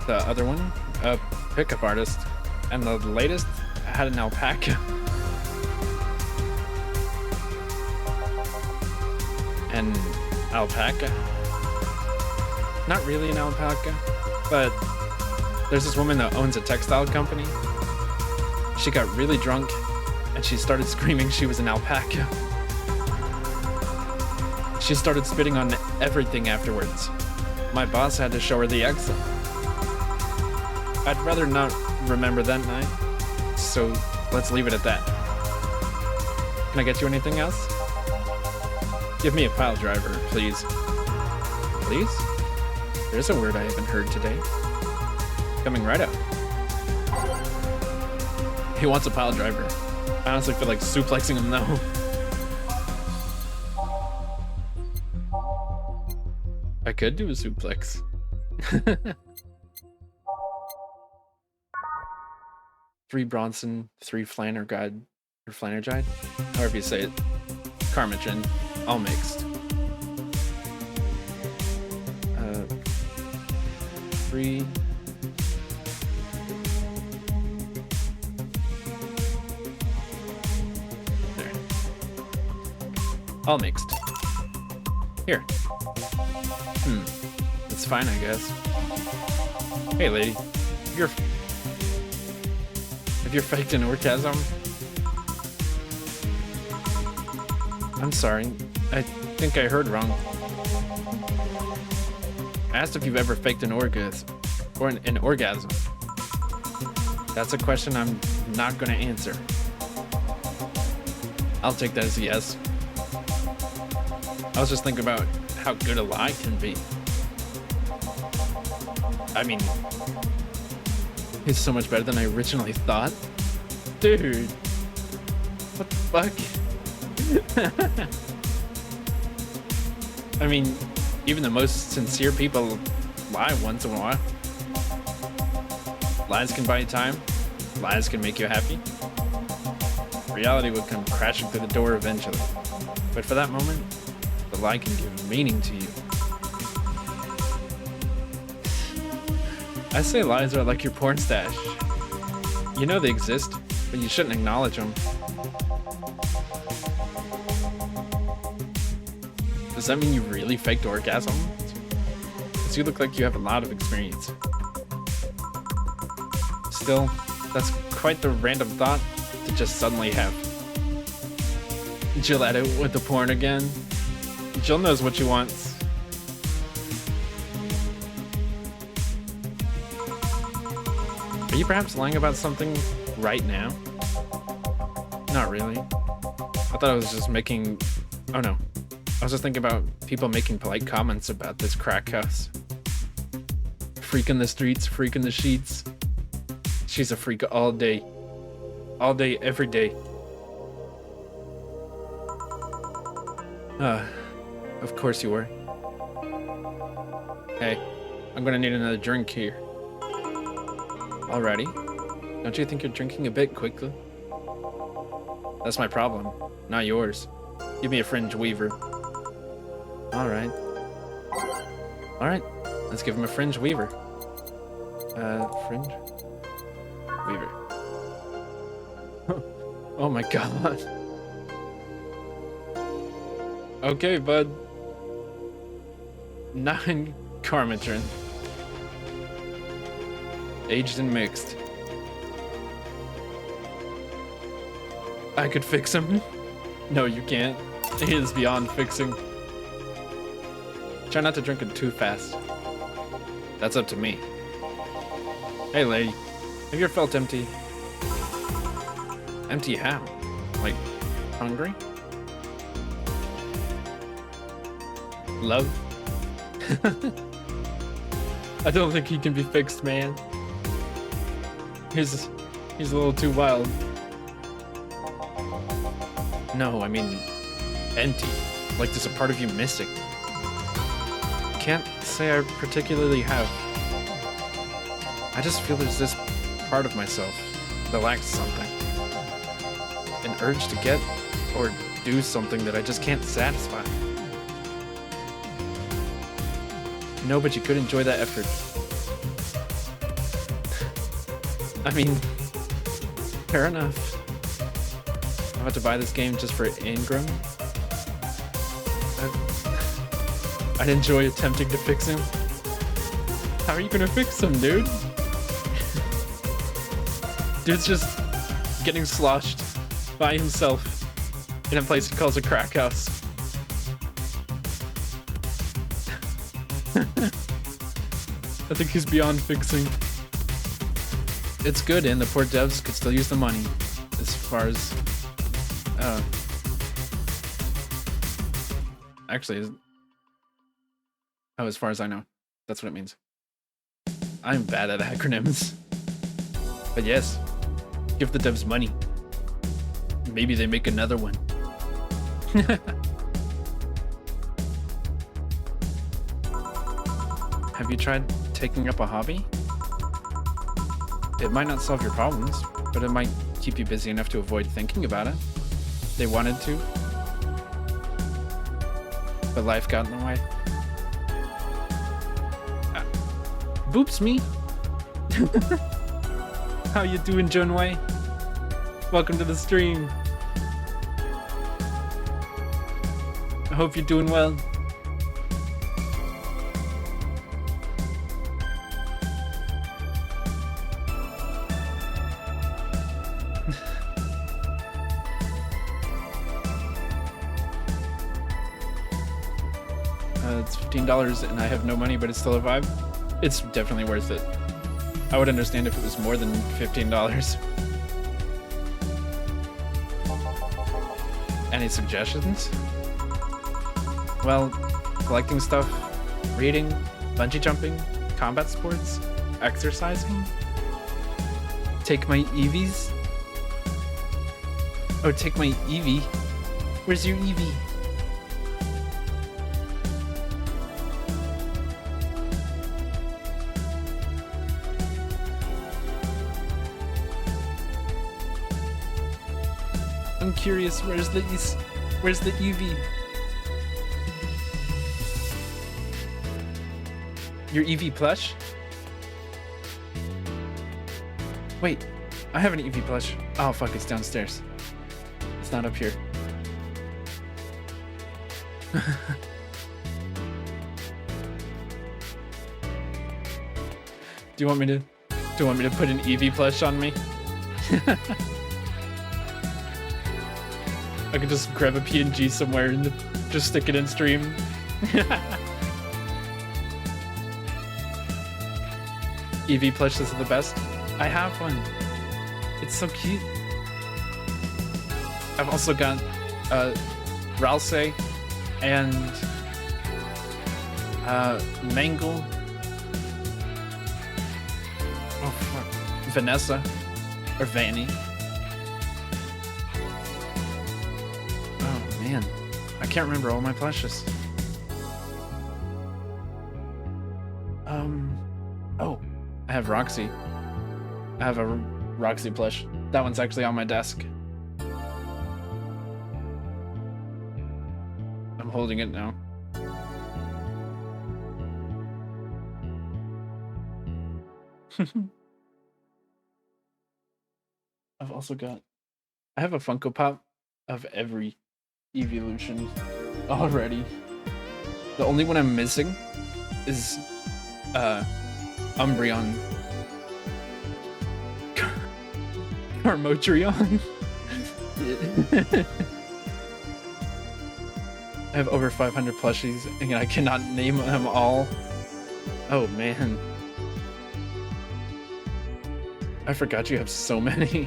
the other one, a pickup artist, and the latest had an alpaca. An alpaca? Not really an alpaca, but there's this woman that owns a textile company. She got really drunk, and she started screaming she was an alpaca. She started spitting on everything afterwards. My boss had to show her the exit. I'd rather not remember that night, so let's leave it at that. Can I get you anything else? Give me a pile driver, please. Please? There's a word I haven't heard today. Coming right up. He wants a pile driver. I honestly feel like suplexing him though. I could do a suplex. 3 Bronson, 3 Flannergide, or Flannergide? However you say it. Karmachin, all mixed. 3 All mixed. Here. It's fine, I guess. Hey, lady. Have you faked an orgasm? I'm sorry. I think I heard wrong. I asked if you've ever faked an orgasm. Or an orgasm. That's a question I'm not gonna answer. I'll take that as a yes. I was just thinking about how good a lie can be. I mean, it's so much better than I originally thought. Dude, what the fuck? I mean, even the most sincere people lie once in a while. Lies can buy you time. Lies can make you happy. Reality would come crashing through the door eventually. But for that moment, the lie can give meaning to you. I say lies are like your porn stash. You know they exist, but you shouldn't acknowledge them. Does that mean you really faked orgasm? Because you look like you have a lot of experience. Still, that's quite the random thought to just suddenly have. Jill at it with the porn again. Jill knows what she wants. Are you perhaps lying about something right now? Not really. I thought I was just making... Oh no. I was just thinking about people making polite comments about this crack house. Freak in the streets, freak in the sheets. She's a freak all day. All day, every day. Of course you were. Hey, I'm gonna need another drink here. Alrighty. Don't you think you're drinking a bit quickly? That's my problem, not yours. Give me a fringe weaver. Alright. Alright, let's give him a fringe weaver. Fringe? Weaver. Oh my god. Okay, bud. 9 Carmatron. Aged and mixed. I could fix him. No, you can't. He is beyond fixing. Try not to drink it too fast. That's up to me. Hey, lady. Have you ever felt empty? Empty how? Like, hungry? Love? I don't think he can be fixed, man. He's a little too wild. No, I mean, empty. Like there's a part of you missing. Can't say I particularly have. I just feel there's this part of myself that lacks something. An urge to get or do something that I just can't satisfy. No, but you could enjoy that effort. I mean, fair enough. I'm about to buy this game just for Ingram. I'd enjoy attempting to fix him. How are you gonna fix him, dude? Dude's just getting sloshed by himself in a place he calls a crack house. I think he's beyond fixing. It's good, and the poor devs could still use the money. As far as... actually, as far as I know. That's what it means. I'm bad at acronyms. But yes, give the devs money. Maybe they make another one. Have you tried taking up a hobby? It might not solve your problems, but it might keep you busy enough to avoid thinking about it. They wanted to, but life got in the way. Boops me. How you doing, Junwei? Welcome to the stream. I hope you're doing well. It's $15 and I have no money, but it's still a vibe. It's definitely worth it. I would understand if it was more than $15. Any suggestions? Well, collecting stuff, reading, bungee jumping, combat sports, exercising. Take my EVs? Oh, take my Eevee. Where's your Eevee? I'm curious, where's the Eevee? Your Eevee plush? Wait, I have an Eevee plush. Oh fuck, it's downstairs. It's not up here. Do you want me to put an Eevee plush on me? I could just grab a PNG somewhere and just stick it in stream. Eevee plushes are the best. I have one. It's so cute. I've also got Ralsei and Mangle. Oh fuck. Vanessa or Vanny. Oh man, I can't remember all my plushes. Oh, I have Roxy. I have a Roxy plush. That one's actually on my desk. I'm holding it now. I have a Funko Pop of every evolution already. The only one I'm missing is Umbreon. Carmotrion. I have over 500 plushies and I cannot name them all. Oh man. I forgot you have so many.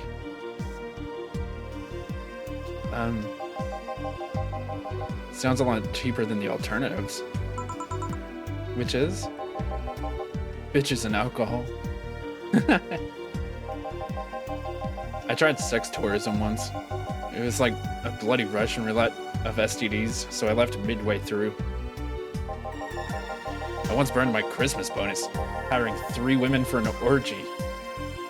Sounds a lot cheaper than the alternatives. Which is? Bitches and alcohol. I tried sex tourism once. It was like a bloody Russian roulette of STDs, so I left midway through. I once burned my Christmas bonus, hiring 3 women for an orgy.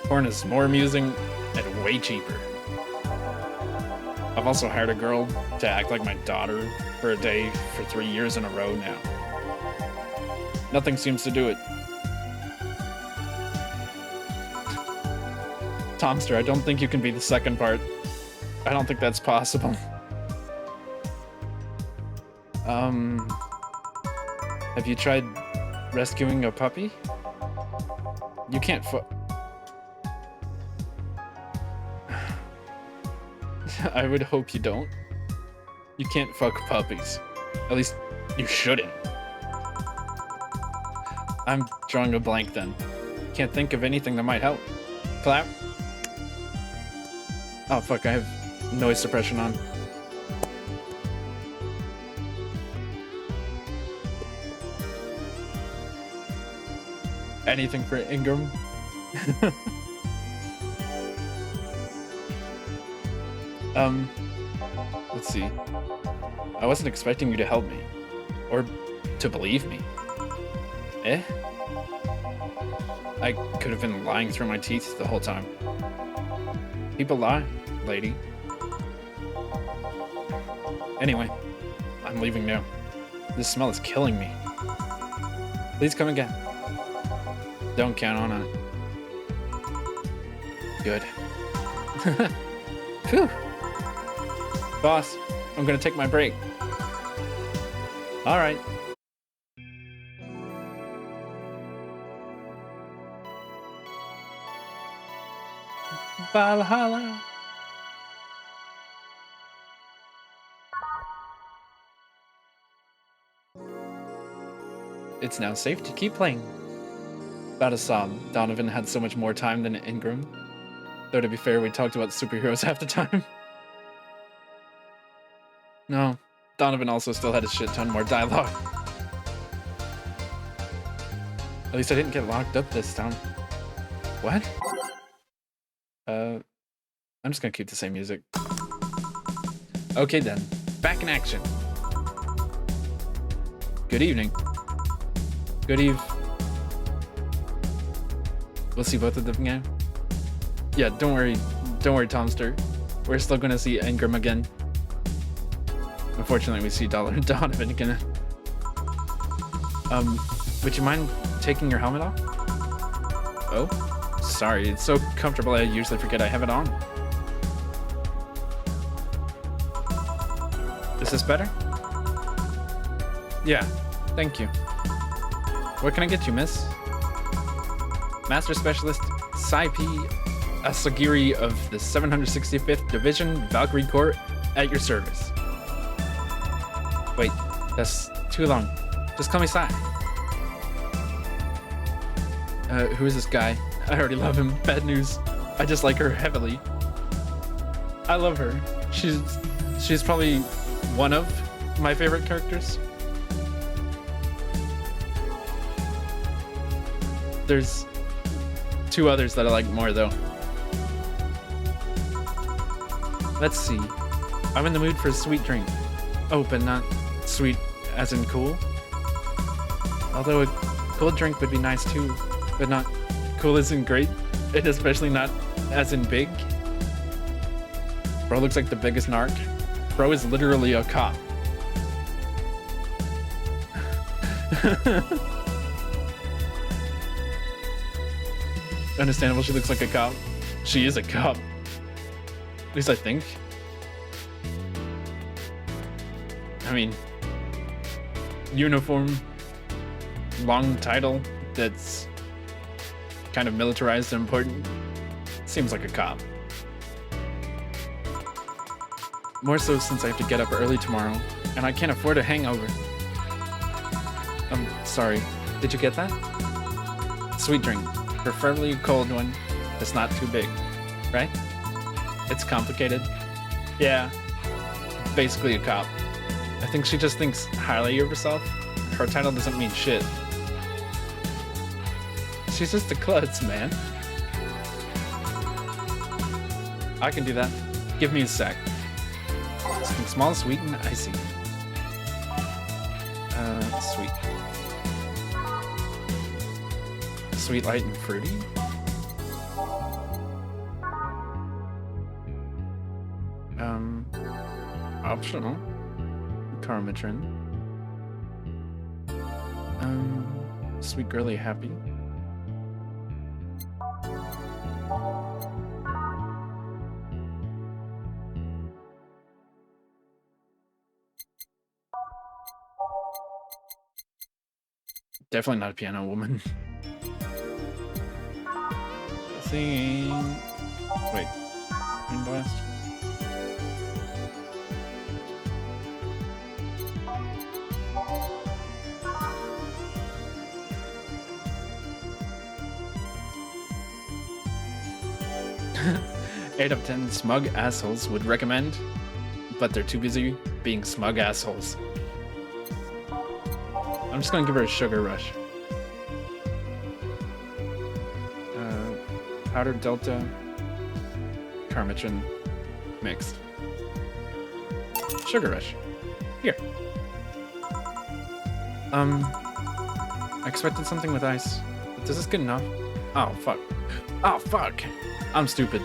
Porn is more amusing and way cheaper. I've also hired a girl to act like my daughter for a day for 3 years in a row now. Nothing seems to do it. Tomster, I don't think you can be the second part. I don't think that's possible. Have you tried rescuing a puppy? You can't I would hope you don't. You can't fuck puppies. At least, you shouldn't. I'm drawing a blank then. Can't think of anything that might help. Clap. Oh fuck, I have noise suppression on. Anything for Ingram? Let's see. I wasn't expecting you to help me. Or to believe me. Eh? I could have been lying through my teeth the whole time. People lie, lady. Anyway, I'm leaving now. This smell is killing me. Please come again. Don't count on it. Good. Phew. Boss, I'm gonna take my break. All right. Valhalla. It's now safe to keep playing. About a sob, Donovan had so much more time than Ingram. Though to be fair, we talked about superheroes half the time. No, Donovan also still had a shit ton more dialogue. At least I didn't get locked up this time. What? I'm just gonna keep the same music. Okay then, back in action. Good evening. Good eve. We'll see both of them again. Yeah, don't worry, Tomster. We're still gonna see Ingram again. Unfortunately, we see Donovan again. Would you mind taking your helmet off? Oh, sorry, it's so comfortable I usually forget I have it on. Is this better? Yeah, thank you. What can I get you, miss? Master Specialist Saipi Asagiri of the 765th Division Valkyrie Corps at your service. Wait, that's too long. Just call me Sai. Who is this guy? I already love him. Bad news. I dislike her heavily. I love her. She's probably one of my favorite characters. There's two others that I like more though. Let's see. I'm in the mood for a sweet drink. Oh, but not sweet as in cool. Although a cold drink would be nice too, but not cool isn't great, and especially not as in big. Bro looks like the biggest narc. Bro is literally a cop. Understandable, she looks like a cop. She is a cop. At least I think. I mean, uniform, long title that's kind of militarized and important. Seems like a cop. More so since I have to get up early tomorrow, and I can't afford a hangover. I'm sorry, did you get that? Sweet drink. Preferably a cold one that's not too big, right? It's complicated. Yeah, basically a cop. I think she just thinks highly of herself. Her title doesn't mean shit. She's just a klutz, man. I can do that. Give me a sec. Something small, sweet, and icy. Sweet. Sweet, light, and fruity? Optional. Karmatrin. Sweet, girly, happy. Definitely not a piano woman. Singing. Wait. Wind blast. Eight of 10 smug assholes would recommend, but they're too busy being smug assholes. I'm just gonna give her a sugar rush. Powder Delta, Karmatrin, mixed. Sugar rush. Here. I expected something with ice. But is this good enough? Oh, fuck. Oh, fuck. I'm stupid.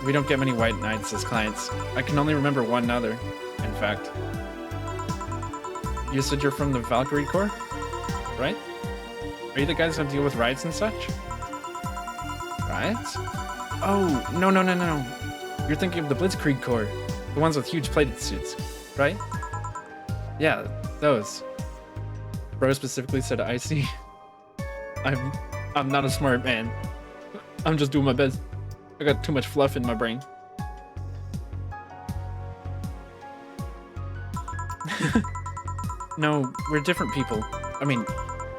We don't get many white knights as clients. I can only remember one other, in fact. You said you're from the Valkyrie Corps? Right? Are you the guys that deal with riots and such? Riots? Oh, no. You're thinking of the Blitzkrieg Corps. The ones with huge plated suits, right? Yeah, those. Bro specifically said icy. I'm not a smart man. I'm just doing my best. I got too much fluff in my brain. No, we're different people. I mean,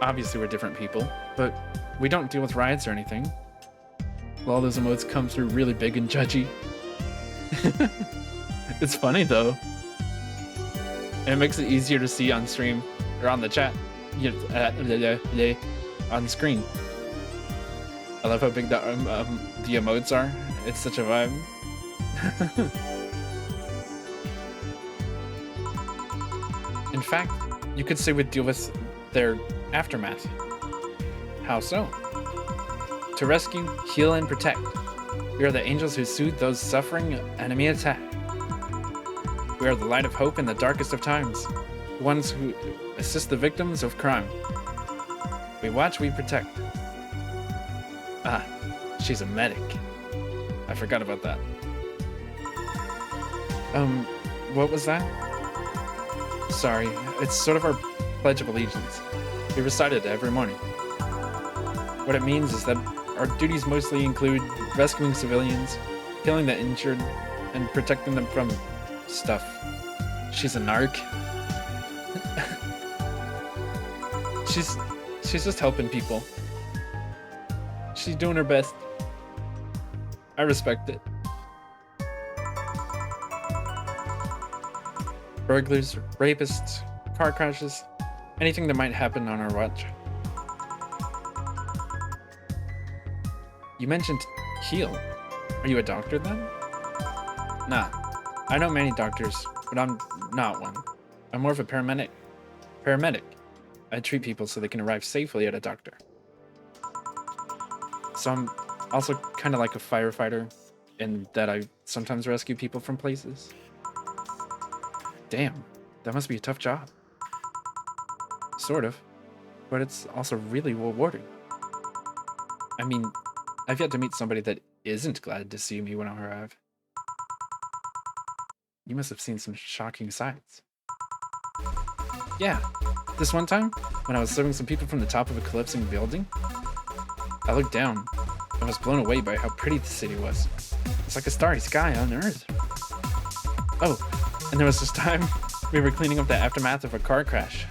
obviously we're different people, but we don't deal with riots or anything. Well, all those emotes come through really big and judgy. It's funny though. And it makes it easier to see on stream or on the chat. On screen. I love how big the emotes are. It's such a vibe. In fact, you could say we deal with their aftermath. How so? To rescue, heal, and protect. We are the angels who soothe those suffering enemy attack. We are the light of hope in the darkest of times. The ones who assist the victims of crime. We watch, we protect. Ah, she's a medic. I forgot about that. What was that? Sorry, it's sort of our Pledge of Allegiance. We recite it every morning. What it means is that our duties mostly include rescuing civilians, healing the injured, and protecting them from stuff. She's a narc. She's just helping people. She's doing her best. I respect it. Burglars, rapists, car crashes, anything that might happen on our watch. You mentioned heal. Are you a doctor then? Nah. I know many doctors, but I'm not one. I'm more of a paramedic. I treat people so they can arrive safely at a doctor. So I'm also kind of like a firefighter in that I sometimes rescue people from places. Damn, that must be a tough job. Sort of, but it's also really rewarding. I mean, I've yet to meet somebody that isn't glad to see me when I arrive. You must have seen some shocking sights. Yeah, this one time, when I was serving some people from the top of a collapsing building, I looked down and was blown away by how pretty the city was. It's like a starry sky on Earth. Oh, and there was this time we were cleaning up the aftermath of a car crash.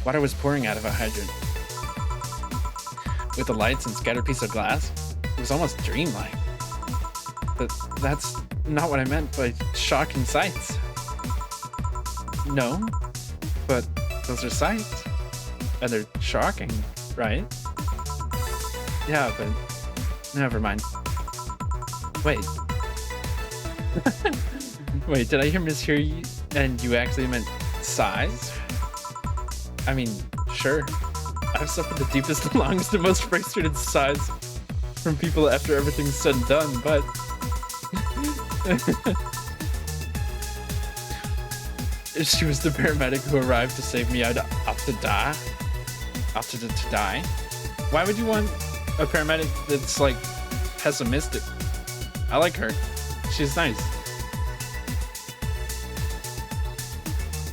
Water was pouring out of a hydrant. With the lights and scattered piece of glass, it was almost dreamlike. But that's not what I meant by shocking sights. No, but those are sights. And they're shocking, right? Yeah, but never mind. Wait. Wait, did I mishear you? And you actually meant size? I mean, sure. I've suffered the deepest, the longest, and most frustrated sighs from people after everything's said and done, but... She was the paramedic who arrived to save me. I'd opted to die. Why would you want a paramedic that's, like, pessimistic? I like her. She's nice.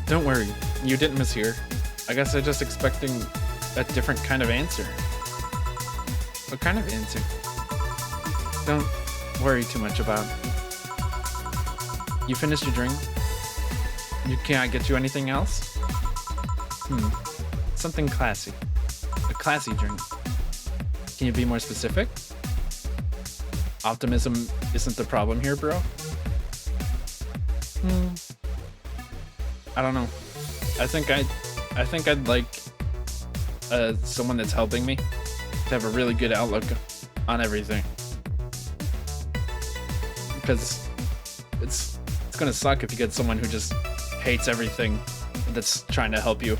Don't worry, you didn't mishear. I guess I'm just expecting a different kind of answer. What kind of answer? Don't worry too much about. You finished your drink? Can I get you anything else? Something classy. A classy drink. Can you be more specific? Optimism isn't the problem here, bro. I don't know. I think I'd like someone that's helping me to have a really good outlook on everything. Because it's gonna suck if you get someone who just hates everything that's trying to help you.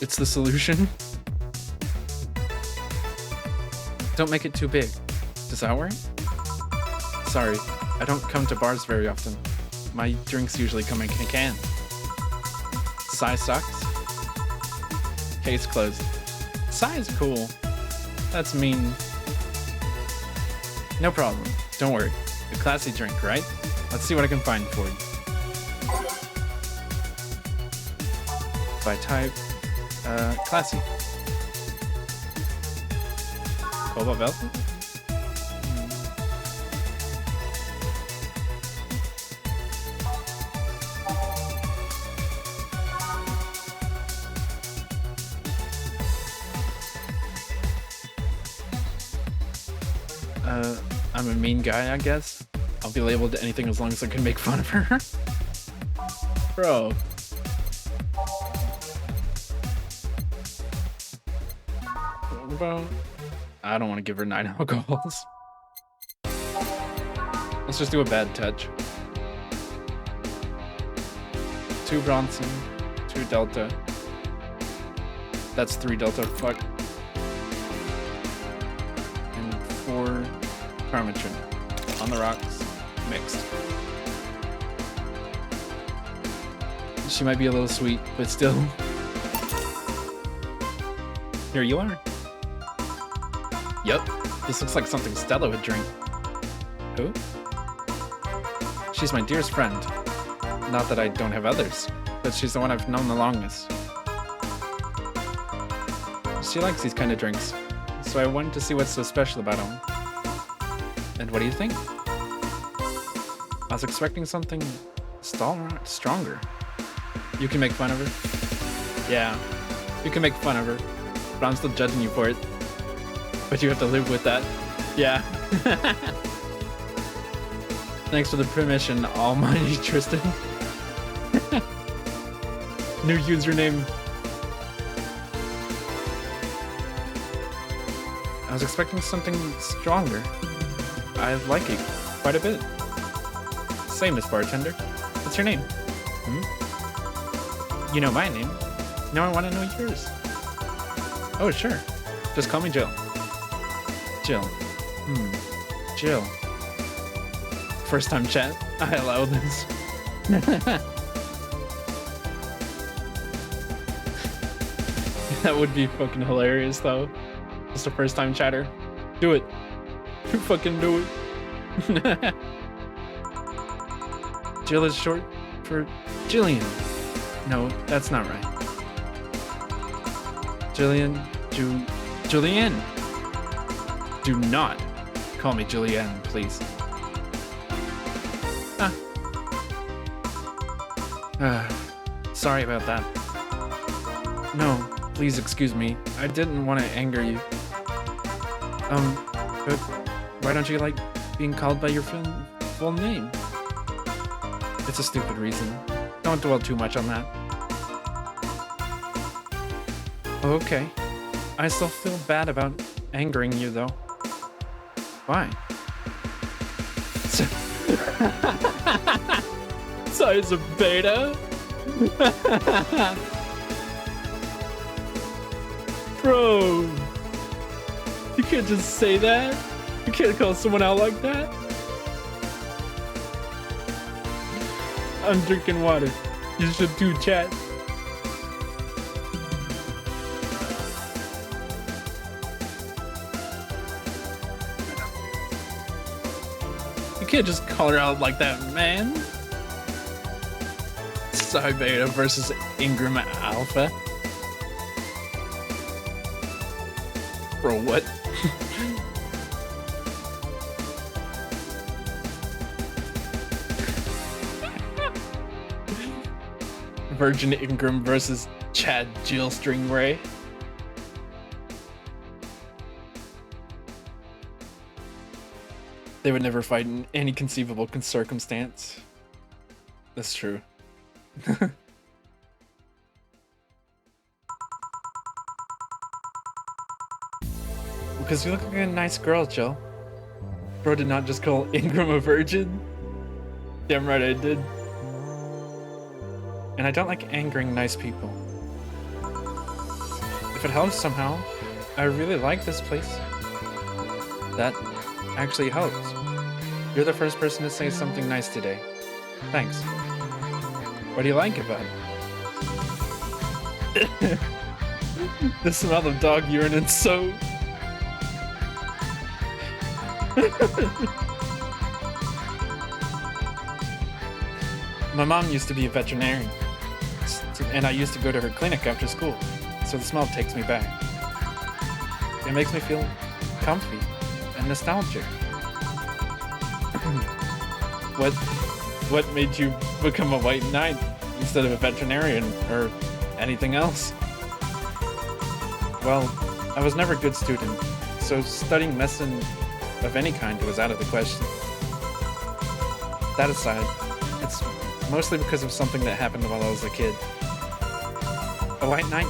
It's the solution. Don't make it too big. Does that work? Sorry, I don't come to bars very often. My drinks usually come in a can. Size sucks. Case closed. Size cool. That's mean. No problem. Don't worry. A classy drink, right? Let's see what I can find for you. By type, classy. Cobalt velvet? I'm a mean guy, I guess. I'll be labeled anything as long as I can make fun of her. Bro. Bro. I don't want to give her 9 alcohols. Let's just do a bad touch. 2 Bronson, 2 Delta. That's 3 Delta, fuck. And 4 Parmesan. On the rocks, mixed. She might be a little sweet, but still. Here you are. Yup, this looks like something Stella would drink. Who? She's my dearest friend. Not that I don't have others, but she's the one I've known the longest. She likes these kind of drinks, so I wanted to see what's so special about them. And what do you think? I was expecting something stronger. You can make fun of her? Yeah, you can make fun of her, but I'm still judging you for it. But you have to live with that. Yeah. Thanks for the permission, almighty Tristan. New username. I was expecting something stronger. I like it quite a bit. Same as bartender. What's your name? You know my name. Now I want to know yours. Oh, sure. Just call me Jill. Jill. Jill. First time chat. I allow this. That would be fucking hilarious though. Just a first time chatter. Do it. Fucking do it. Jill is short for Jillian. No, that's not right. Jillian. Julianne. Do not call me Julianne, please. Sorry about that. No, please excuse me. I didn't want to anger you. But why don't you like being called by your full name? It's a stupid reason. Don't dwell too much on that. Okay. I still feel bad about angering you, though. Why? Size of beta? Bro! You can't just say that? You can't call someone out like that? I'm drinking water. You should do chat. You can't just call her out like that, man. Psy Beta versus Ingram Alpha. Bro, what? Virgin Ingram versus Chad Jill Stringray. They would never fight in any conceivable circumstance. That's true. Because you look like a nice girl, Jill. Bro did not just call Ingram a virgin. Damn right I did. And I don't like angering nice people. If it helps somehow, I really like this place. That actually helps. You're the first person to say something nice today. Thanks. What do you like about it? The smell of dog urine and soap. My mom used to be a veterinarian, and I used to go to her clinic after school, so the smell takes me back. It makes me feel comfy and nostalgic. What made you become a white knight instead of a veterinarian or anything else? Well, I was never a good student, so studying medicine of any kind was out of the question. That aside, it's mostly because of something that happened while I was a kid. A white knight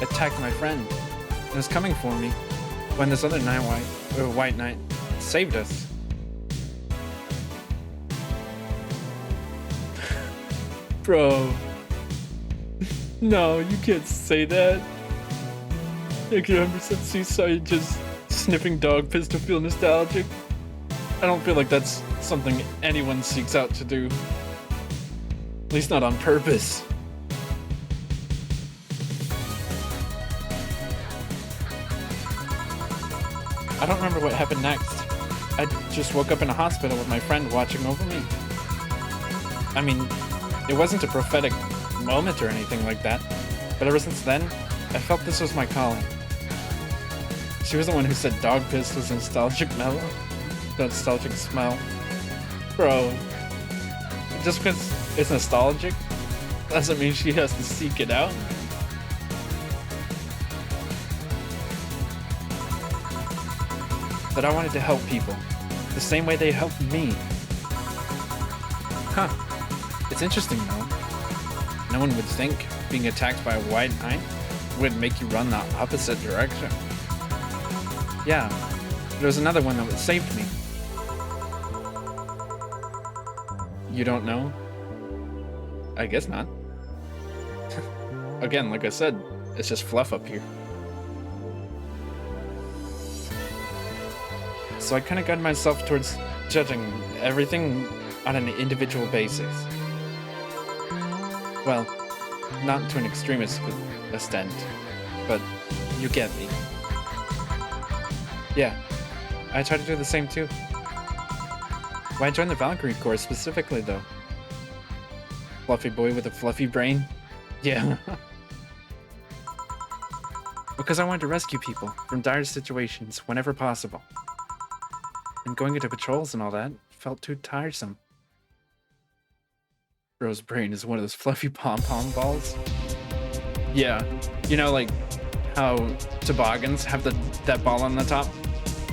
attacked my friend and was coming for me when this other white knight saved us. Bro. No, you can't say that. I can 100% see Sai just sniffing dog piss to feel nostalgic. I don't feel like that's something anyone seeks out to do. At least not on purpose. I don't remember what happened next. I just woke up in a hospital with my friend watching over me. I mean, it wasn't a prophetic moment or anything like that, but ever since then, I felt this was my calling. She was the one who said dog piss was a nostalgic nostalgic smell. Bro, just because it's nostalgic doesn't mean she has to seek it out. But I wanted to help people, the same way they helped me. Huh. It's interesting though. No one would think being attacked by a white knight would make you run the opposite direction. Yeah, there was another one that saved me. You don't know? I guess not. Again, like I said, it's just fluff up here. So I kind of guided myself towards judging everything on an individual basis. Well, not to an extremist extent, but you get me. Yeah, I try to do the same too. Why join the Valkyrie Corps specifically though? Fluffy boy with a fluffy brain? Yeah. Because I wanted to rescue people from dire situations whenever possible. And going into patrols and all that felt too tiresome. Bro's brain is one of those fluffy pom-pom balls. Yeah, you know, like how toboggans have that ball on the top?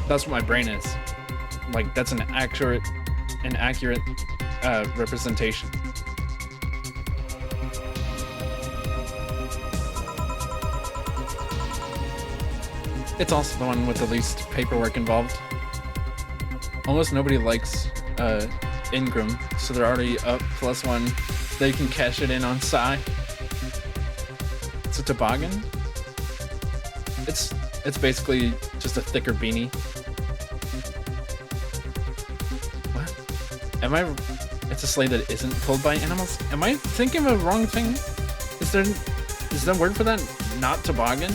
That's what my brain is. Like, that's an accurate representation. It's also the one with the least paperwork involved. Almost nobody likes Ingram, so they're already up +1. They can cash it in on Psy. It's a toboggan. It's basically just a thicker beanie. What? It's a sleigh that isn't pulled by animals? Am I thinking of a wrong thing? Is there a word for that? Not toboggan?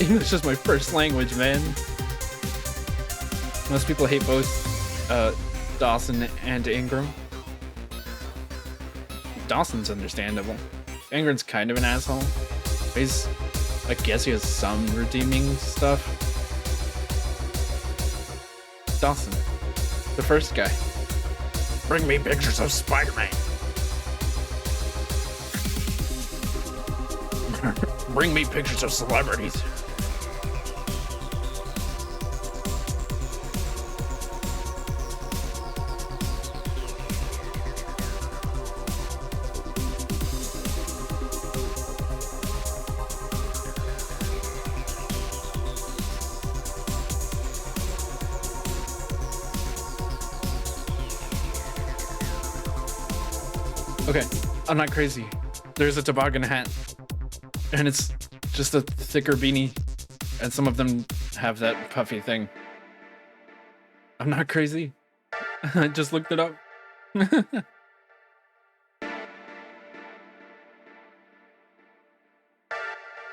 English is my first language, man. Most people hate both Dawson and Ingram. Dawson's understandable. Ingram's kind of an asshole. I guess he has some redeeming stuff. Dawson, the first guy. Bring me pictures of Spider-Man. Bring me pictures of celebrities. Okay, I'm not crazy. There's a toboggan hat, and it's just a thicker beanie, and some of them have that puffy thing. I'm not crazy. I just looked it up.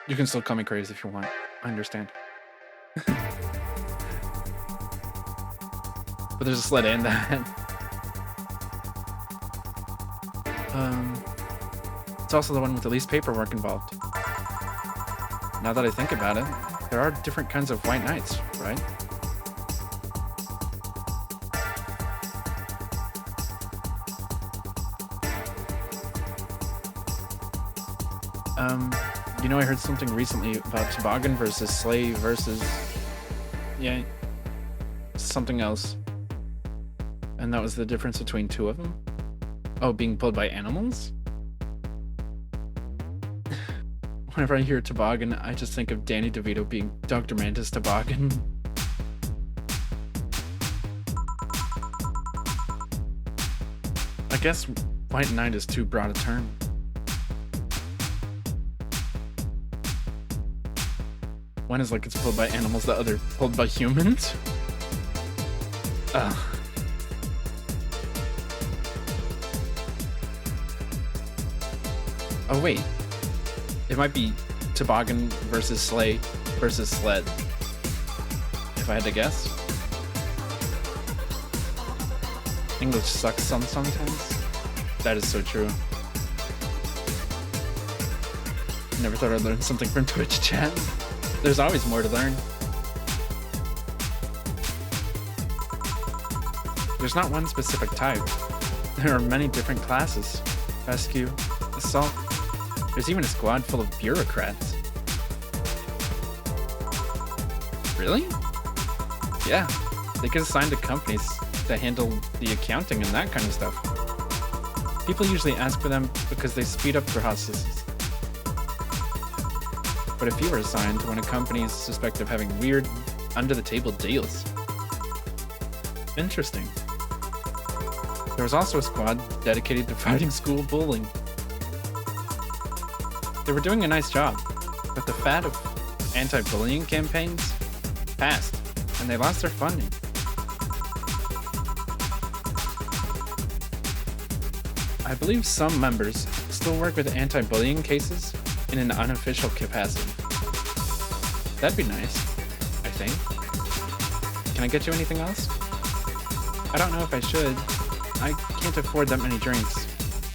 You can still call me crazy if you want. I understand. But there's a sled and that. It's also the one with the least paperwork involved. Now that I think about it, there are different kinds of white knights, right? You know, I heard something recently about toboggan versus sleigh versus... yeah, something else. And that was the difference between two of them? Oh, being pulled by animals? Whenever I hear toboggan, I just think of Danny DeVito being Dr. Mantis Toboggan. I guess white knight is too broad a term. One is like it's pulled by animals, the other pulled by humans? Ugh. Oh wait, it might be toboggan versus sleigh versus sled, if I had to guess. English sucks sometimes. That is so true. Never thought I'd learn something from Twitch chat. There's always more to learn. There's not one specific type. There are many different classes. Rescue, assault. There's even a squad full of bureaucrats. Really? Yeah, they get assigned to companies that handle the accounting and that kind of stuff. People usually ask for them because they speed up processes. But if you were assigned to when a company is suspected of having weird, under-the-table deals. Interesting. There was also a squad dedicated to fighting school bullying. They were doing a nice job, but the fad of anti-bullying campaigns passed, and they lost their funding. I believe some members still work with anti-bullying cases in an unofficial capacity. That'd be nice, I think. Can I get you anything else? I don't know if I should. I can't afford that many drinks.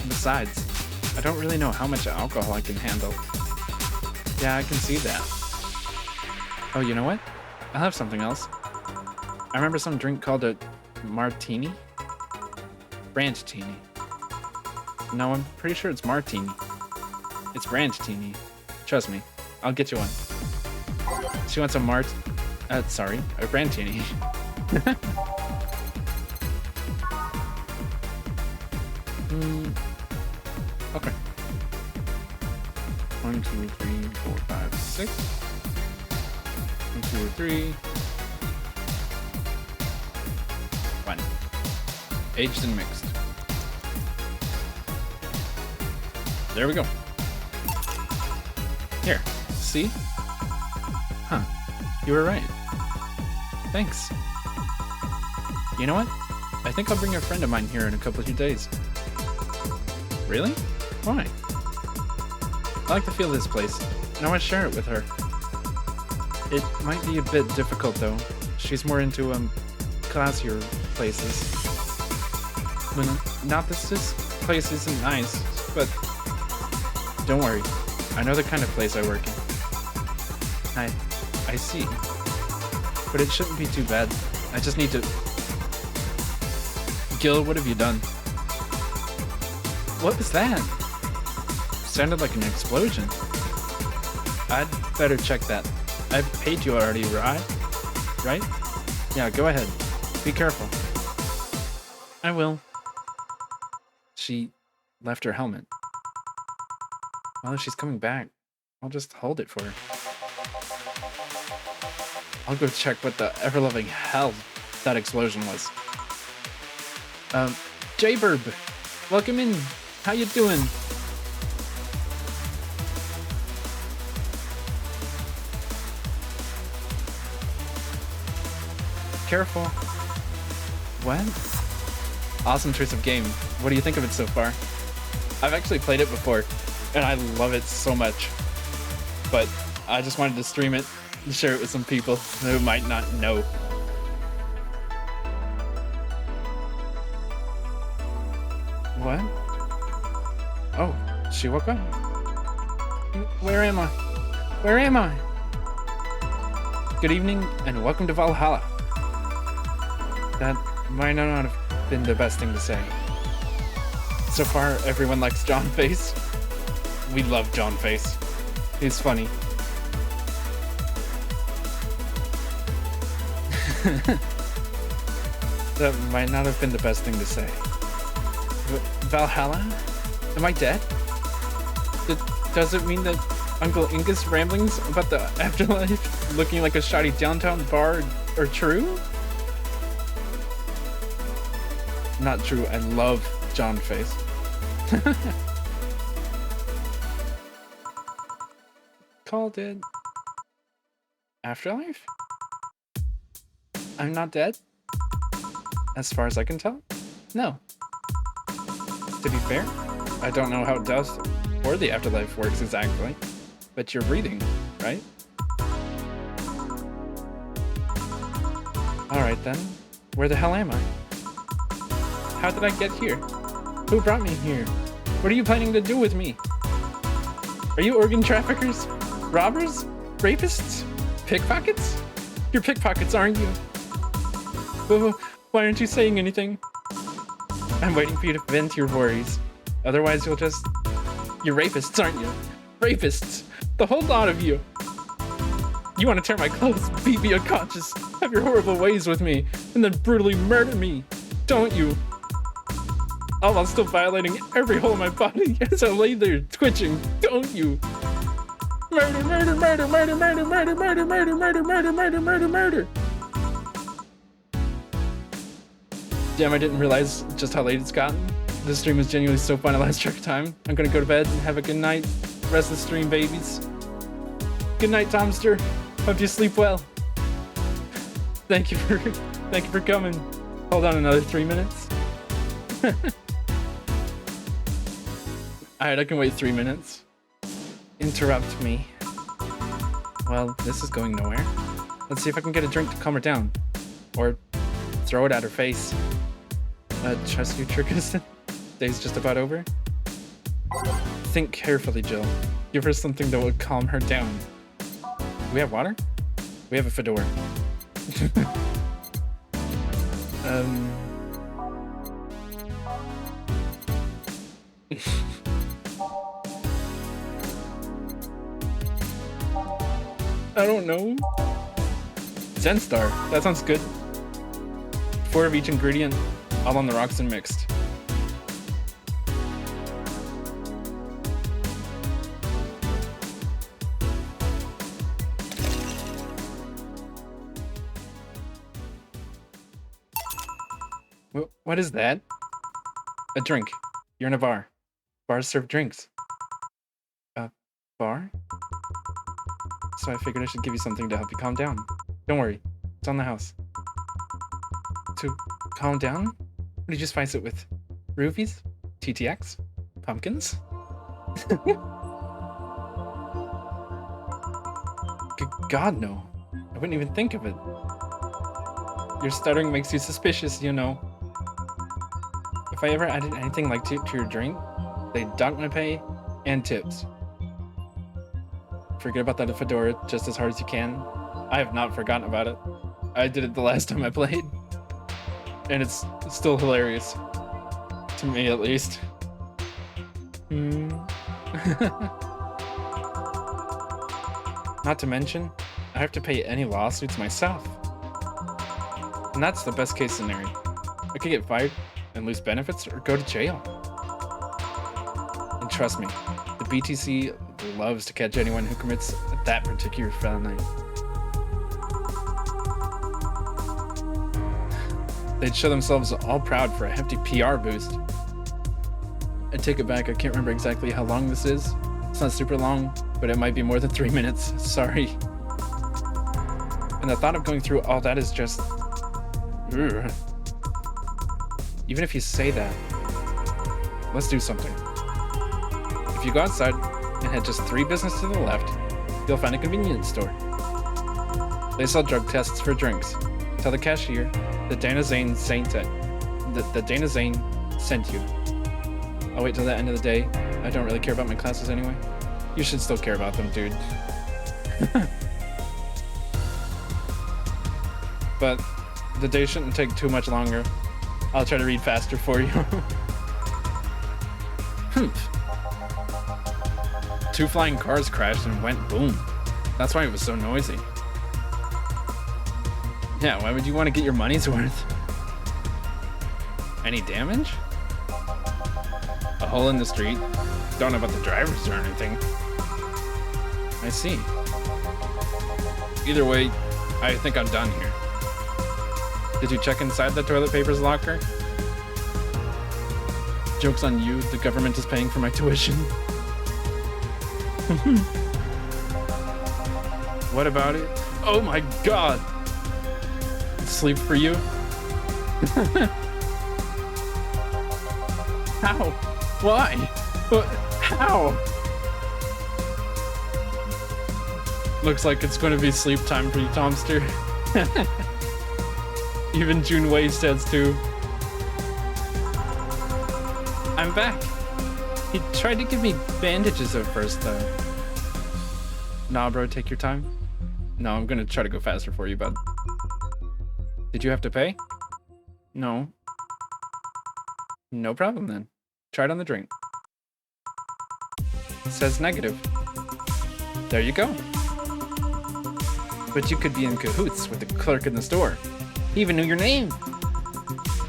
Besides, I don't really know how much alcohol I can handle. Yeah, I can see that. Oh, you know what? I'll have something else. I remember some drink called a martini? Branch-tini. No, I'm pretty sure it's martini. It's branch-tini. Trust me, I'll get you one. She wants a a branch-tini. Okay. 1, 2, 3, 4, 5, 6. 1, 2, 3. Fine. Aged and mixed. There we go. Here, see? Huh. You were right. Thanks. You know what? I think I'll bring a friend of mine here in a couple of days. Really? Why? I like the feel of this place, and I want to share it with her. It might be a bit difficult, though. She's more into, classier places. Well, not that this place isn't nice, but don't worry. I know the kind of place I work in. I see. But it shouldn't be too bad. I just need to... Gil, what have you done? What was that? Sounded like an explosion. I'd better check that. I've paid you already, right? Right? Yeah, go ahead. Be careful. I will. She left her helmet. Well, if she's coming back, I'll just hold it for her. I'll go check what the ever-loving hell that explosion was. J-Burb, welcome in. How you doing? Careful. What? Awesome choice of game. What do you think of it so far? I've actually played it before, and I love it so much. But I just wanted to stream it
Share it with some people who might not know. What? Oh, she woke up. Where am I? Where am I? Good evening and welcome to Valhalla. That might not have been the best thing to say. So far, everyone likes John Face. We love John Face. He's funny. That might not have been the best thing to say. Valhalla? Am I dead? Does it mean that Uncle Ingus' ramblings about the afterlife looking like a shoddy downtown bar are true? Not true. I love John Face. Called it. Afterlife? I'm not dead? As far as I can tell? No. To be fair, I don't know how death or the afterlife works exactly, but you're breathing, right? Alright then, where the hell am I? How did I get here? Who brought me here? What are you planning to do with me? Are you organ traffickers? Robbers? Rapists? Pickpockets? You're pickpockets, aren't you? Why aren't you saying anything? I'm waiting for you to vent your worries. Otherwise you'll just... You're rapists, aren't you? Rapists! The whole lot of you! You want to tear my clothes, beat me unconscious, have your horrible ways with me, and then brutally murder me, don't you? All while still violating every hole in my body as I lay there twitching, don't you? Murder, murder, murder, murder, murder, murder, murder, murder, murder, murder, murder, murder, murder. Damn, I didn't realize just how late it's gotten. This stream was genuinely so fun, I lost track of time. I'm gonna go to bed and have a good night. Rest of the stream, babies. Good night, Tomster. Hope you sleep well. Thank you for coming. Hold on another 3 minutes. Alright, I can wait 3 minutes. Interrupt me. Well, this is going nowhere. Let's see if I can get a drink to calm her down. Or throw it at her face. Trust you, Trickerson? Day's just about over? Think carefully, Jill. Give her something that will calm her down. Do we have water? We have a fedora. I don't know. Zenstar. That sounds good. 4 of each ingredient, all on the rocks and mixed. What is that? A drink. You're in a bar. Bars serve drinks. A bar? So I figured I should give you something to help you calm down. Don't worry, it's on the house. To calm down? What did you spice it with? Roofies? TTX? Pumpkins? God, no. I wouldn't even think of it. Your stuttering makes you suspicious, you know. If I ever added anything like to your drink, they'd dock my pay and tips. Forget about that fedora just as hard as you can. I have not forgotten about it. I did it the last time I played. And it's still hilarious. To me, at least. Not to mention, I have to pay any lawsuits myself. And that's the best case scenario. I could get fired and lose benefits or go to jail. And trust me, the BTC loves to catch anyone who commits that particular felony. They'd show themselves all proud for a hefty PR boost. I take it back, I can't remember exactly how long this is. It's not super long, but it might be more than 3 minutes, sorry. And the thought of going through all that is just... Ugh. Even if you say that, let's do something. If you go outside and head just 3 businesses to the left, you'll find a convenience store.
They sell drug tests for drinks. Tell the cashier that Dana Zane sent it. That Dana Zane sent you. I'll wait till the end of the day. I don't really care about my classes anyway. You should still care about them, dude. But the day shouldn't take too much longer. I'll try to read faster for you. 2 flying cars crashed and went boom. That's why it was so noisy. Yeah, why would you want to get your money's worth? Any damage? A hole in the street? Don't know about the drivers or anything. I see. Either way, I think I'm done here. Did you check inside the toilet paper's locker? Joke's on you, the government is paying for my tuition. What about it? Oh my god! Sleep for you? How? Why? How? Looks like it's going to be sleep time for you, Tomster. Even June Waste has too. I'm back. He tried to give me bandages at first, though. Nah, bro, take your time. No, I'm gonna try to go faster for you, bud. Did you have to pay? No. No problem then. Try it on the drink. It says negative. There you go. But you could be in cahoots with the clerk in the store. He even knew your name.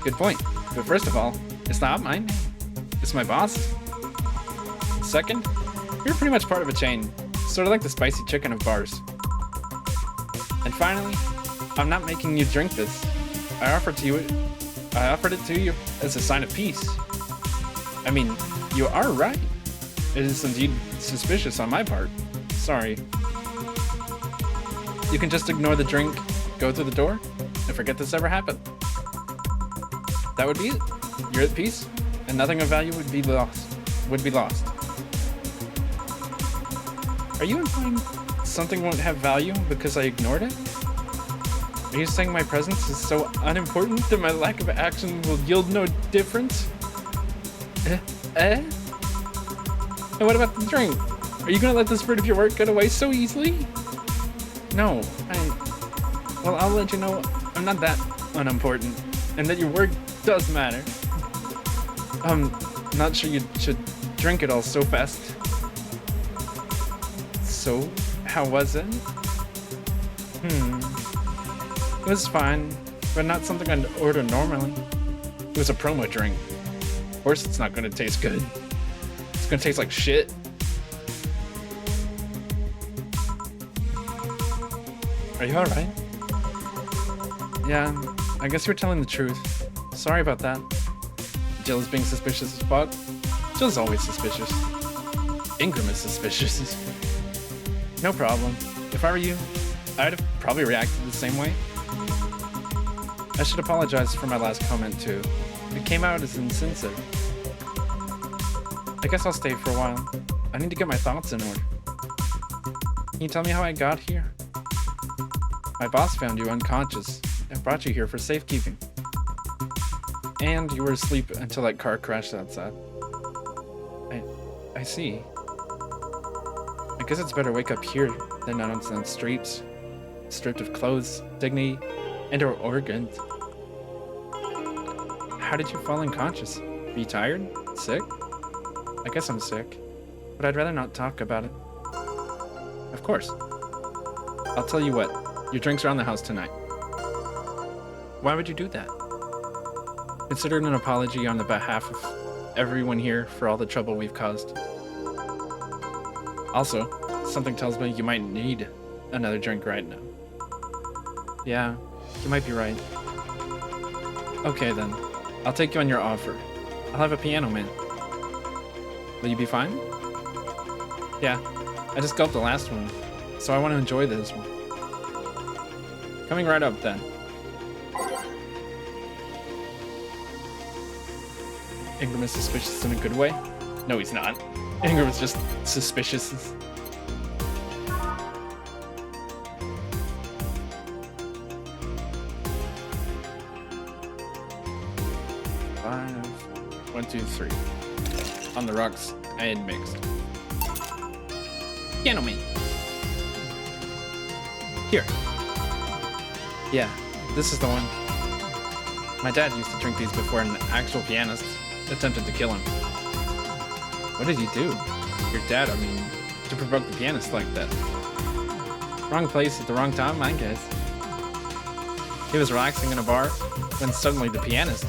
Good point. But first of all, it's not my name. It's my boss. Second, you're pretty much part of a chain. Sort of like the spicy chicken of bars. And finally, I'm not making you drink this. I offered it to you as a sign of peace. I mean, you are right. It is indeed suspicious on my part. Sorry. You can just ignore the drink, go through the door, and forget this ever happened. That would be it. You're at peace, and nothing of value would be lost. Are you implying something won't have value because I ignored it? Are you saying my presence is so unimportant that my lack of action will yield no difference? And what about the drink? Are you gonna let this fruit of your work get away so easily? No, well, I'll let you know I'm not that unimportant, and that your work does matter. Not sure you should drink it all so fast. So, how was it? It was fine, but not something I'd order normally. It was a promo drink. Of course it's not gonna taste good. It's gonna taste like shit. Are you alright? Yeah, I guess you're telling the truth. Sorry about that. Jill is being suspicious as fuck. Jill's always suspicious. Ingram is suspicious. No problem. If I were you, I'd have probably reacted the same way. I should apologize for my last comment too. It came out as insensitive. I guess I'll stay for a while. I need to get my thoughts in order. Can you tell me how I got here? My boss found you unconscious and brought you here for safekeeping. And you were asleep until that car crashed outside. I see. I guess it's better wake up here than out on the streets, stripped of clothes, dignity, and our organs. How did you fall unconscious? Are you tired? Sick? I guess I'm sick, but I'd rather not talk about it. Of course. I'll tell you what, your drinks are on the house tonight. Why would you do that? Consider it an apology on the behalf of everyone here for all the trouble we've caused. Also, something tells me you might need another drink right now. Yeah, you might be right. Okay then, I'll take you on your offer. I'll have a piano man. Will you be fine? Yeah, I just gulped the last one, so I want to enjoy this one. Coming right up then. Ingram is suspicious in a good way? No, he's not. Ingram is just suspicious. 5, 1, 2, 3. On the rocks and mixed. Piano man. Here. Yeah, this is the one. My dad used to drink these before an actual pianist attempted to kill him. What did he do? Your dad, I mean, to provoke the pianist like that. Wrong place at the wrong time, I guess. He was relaxing in a bar when suddenly the pianist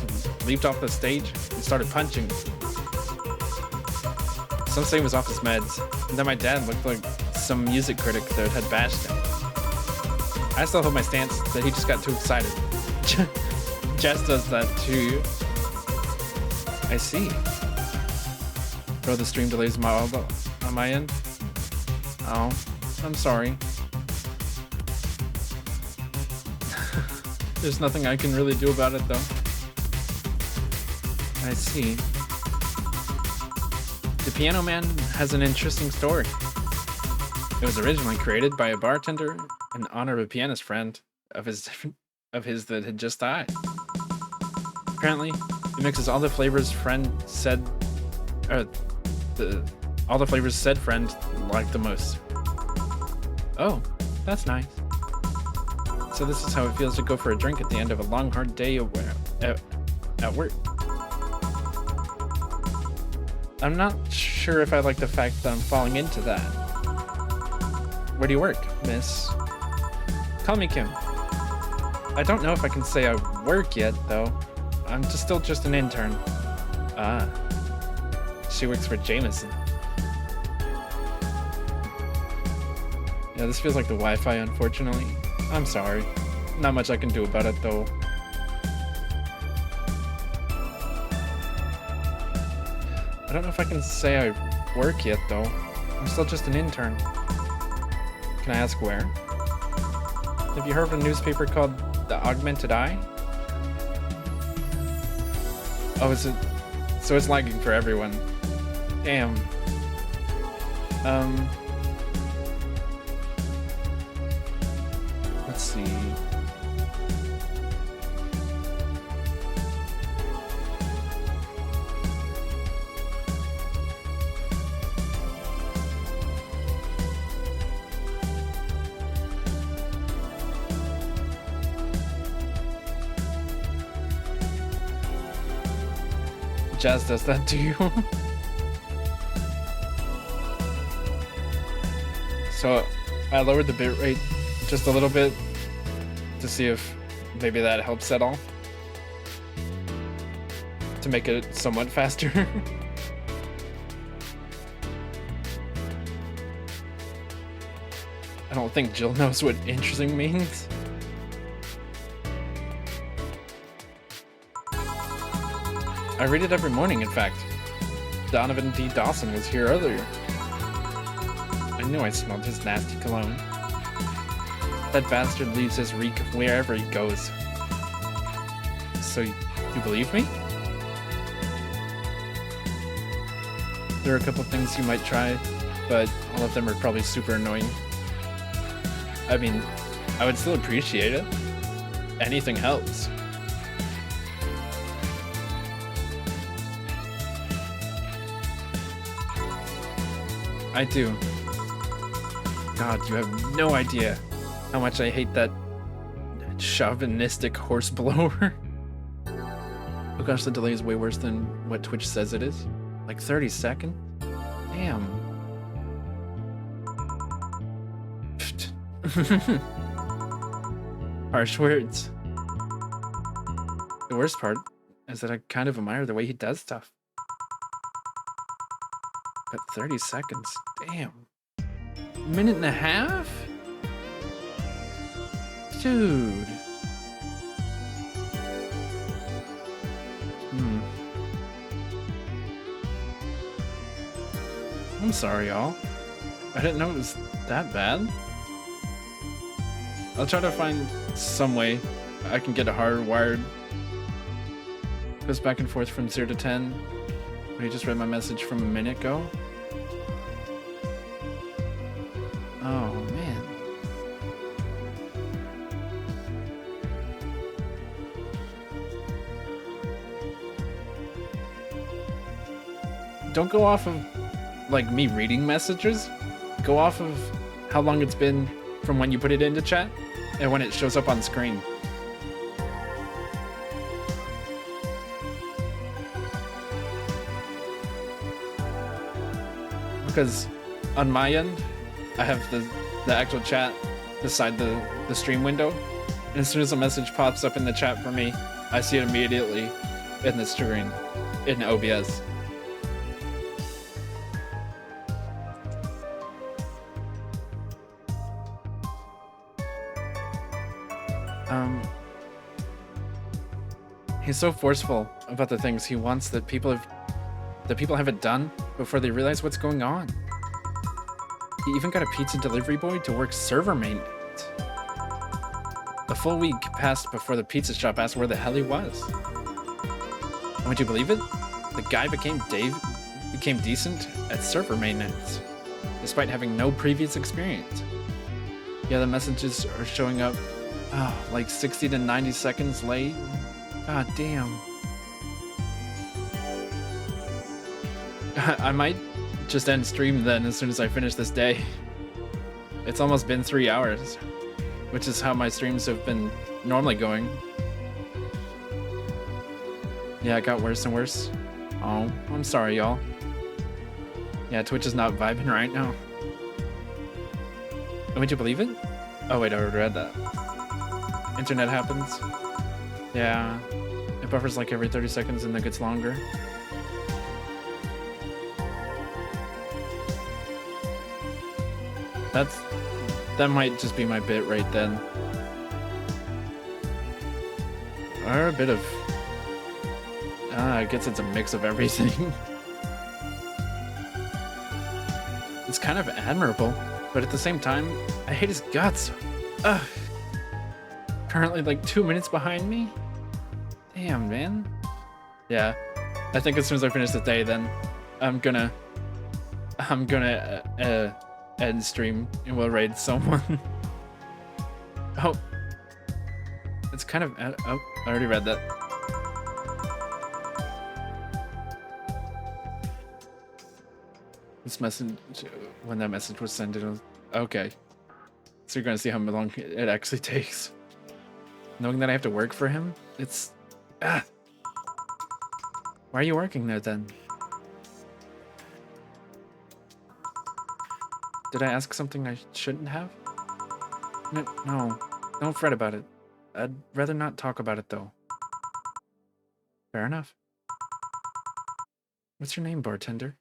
leaped off the stage and started punching. Some say he was off his meds, and then my dad looked like some music critic that had bashed him. I still hold my stance that he just got too excited. Jess does that too. I see. Bro, the stream delays on my end. Oh, I'm sorry. There's nothing I can really do about it though. I see. The Piano Man has an interesting story. It was originally created by a bartender in honor of a pianist friend of his that had just died. Apparently, it mixes all the flavors friend said, all the flavors said friend liked the most. Oh, that's nice. So this is how it feels to go for a drink at the end of a long, hard day at work. I'm not sure if I like the fact that I'm falling into that. Where do you work, miss? Call me Kim. I don't know if I can say I work yet, though. I'm still just an intern. Ah. She works for Jameson. Yeah, this feels like the Wi-Fi, unfortunately. I'm sorry. Not much I can do about it, though. I don't know if I can say I work yet, though. I'm still just an intern. Can I ask where? Have you heard of a newspaper called The Augmented Eye? Oh, is it? So it's lagging for everyone. Damn. Let's see. Jazz does that to you. So I lowered the bitrate just a little bit to see if maybe that helps at all. To make it somewhat faster. I don't think Jill knows what interesting means. I read it every morning, in fact. Donovan D. Dawson was here earlier. I knew I smelled his nasty cologne. That bastard leaves his reek wherever he goes. So, you believe me? There are a couple things you might try, but all of them are probably super annoying. I mean, I would still appreciate it. Anything helps. I do. God, you have no idea how much I hate that chauvinistic horse blower. Oh gosh, the delay is way worse than what Twitch says it is. Like 30 seconds? Damn. Harsh words. The worst part is that I kind of admire the way he does stuff. But 30 seconds, damn. Minute and a half? Dude. I'm sorry, y'all. I didn't know it was that bad. I'll try to find some way I can get it hardwired. Goes back and forth from 0 to 10. But he just read my message from a minute ago. Oh, man. don't go off of like me reading messages. Go off of how long it's been from when you put it into chat and when it shows up on screen. Because on my end, I have the actual chat beside the stream window. And as soon as a message pops up in the chat for me, I see it immediately in the screen in OBS. He's so forceful about the things he wants that people have it done before they realize what's going on. He even got a pizza delivery boy to work server maintenance. A full week passed before the pizza shop asked where the hell he was. And would you believe it? The guy became decent at server maintenance, despite having no previous experience. Yeah, the messages are showing up like 60 to 90 seconds late. God damn. I might just end stream then as soon as I finish this day. It's almost been 3 hours, which is how my streams have been normally going. Yeah, it got worse and worse. Oh, I'm sorry, y'all. Yeah, Twitch is not vibing right now. Would you believe it? Oh wait, I already read that. Internet happens. Yeah, it buffers like every 30 seconds and then gets longer. That might just be my bit right then. Or a bit of... I guess it's a mix of everything. It's kind of admirable, but at the same time, I hate his guts. Ugh. Currently like 2 minutes behind me? Damn, man. Yeah, I think as soon as I finish the day, then I'm gonna end stream and we'll raid someone. Oh, it's kind of oh, I already read that. This message, when that message was sent, it was okay. So you're gonna see how long it actually takes. Knowing that I have to work for him, it's why are you working there then? Did I ask something I shouldn't have? No, don't fret about it. I'd rather not talk about it though. Fair enough. What's your name, bartender?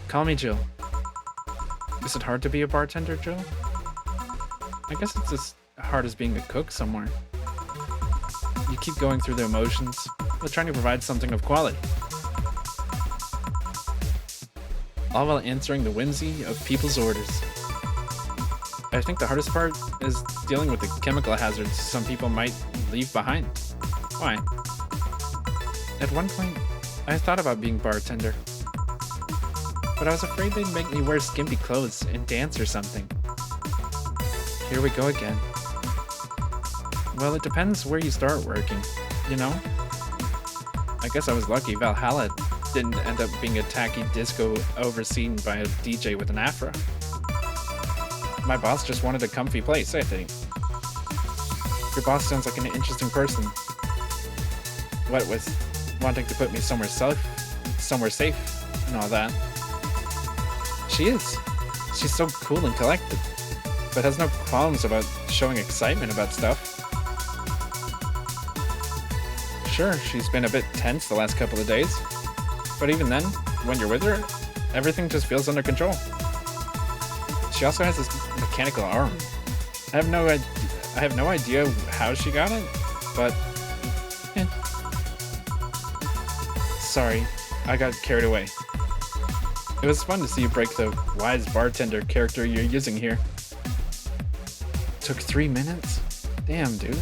Call me Jill. Is it hard to be a bartender, Jill? I guess it's as hard as being a cook somewhere. You keep going through the emotions, but trying to provide something of quality. All while answering the whimsy of people's orders. I think the hardest part is dealing with the chemical hazards some people might leave behind. Why? At one point, I thought about being bartender, but I was afraid they'd make me wear skimpy clothes and dance or something. Here we go again. Well, it depends where you start working, you know? I guess I was lucky Valhalla didn't end up being a tacky disco overseen by a DJ with an afro. My boss just wanted a comfy place, I think. Your boss sounds like an interesting person. What with wanting to put me somewhere safe and all that. She is. She's so cool and collected, but has no qualms about showing excitement about stuff. Sure, she's been a bit tense the last couple of days, but even then, when you're with her, everything just feels under control. She also has this mechanical arm. I have no idea how she got it, but sorry, I got carried away. It was fun to see you break the wise bartender character you're using here. Took 3 minutes? Damn, dude.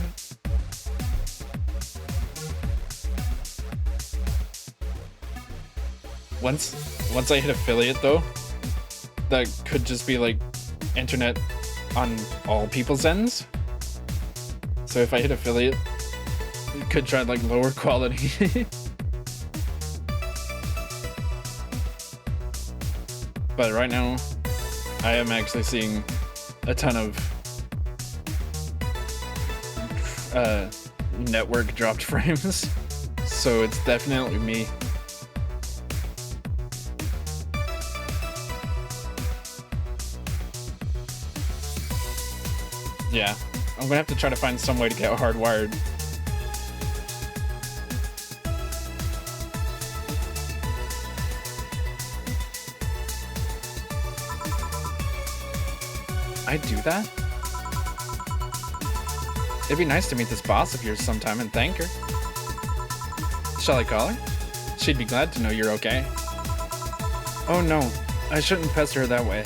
Once I hit affiliate though, that could just be like internet on all people's ends. So if I hit affiliate, it could try like lower quality. But right now, I am actually seeing a ton of network dropped frames. So it's definitely me. Yeah, I'm gonna have to try to find some way to get hardwired. I do that? It'd be nice to meet this boss of yours sometime and thank her. Shall I call her? She'd be glad to know you're okay. Oh no, I shouldn't pester her that way.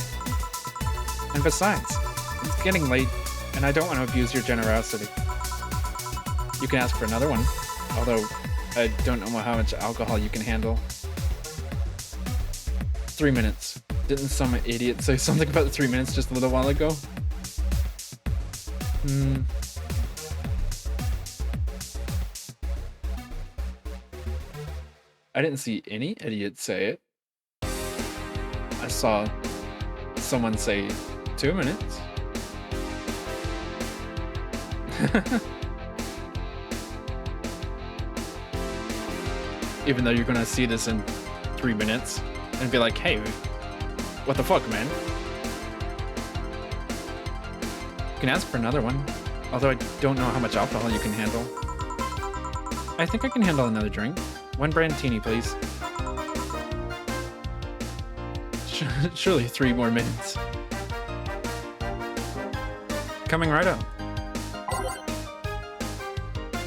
And besides, it's getting late, and I don't want to abuse your generosity. You can ask for another one, although I don't know how much alcohol you can handle. 3 minutes. Didn't some idiot say something about 3 minutes just a little while ago? I didn't see any idiot say it. I saw someone say 2 minutes. Even though you're gonna see this in 3 minutes and be like, hey, what the fuck, man? You can ask for another one, although I don't know how much alcohol you can handle. I think I can handle another drink. 1 brandtini, please. Surely 3 more minutes. Coming right up.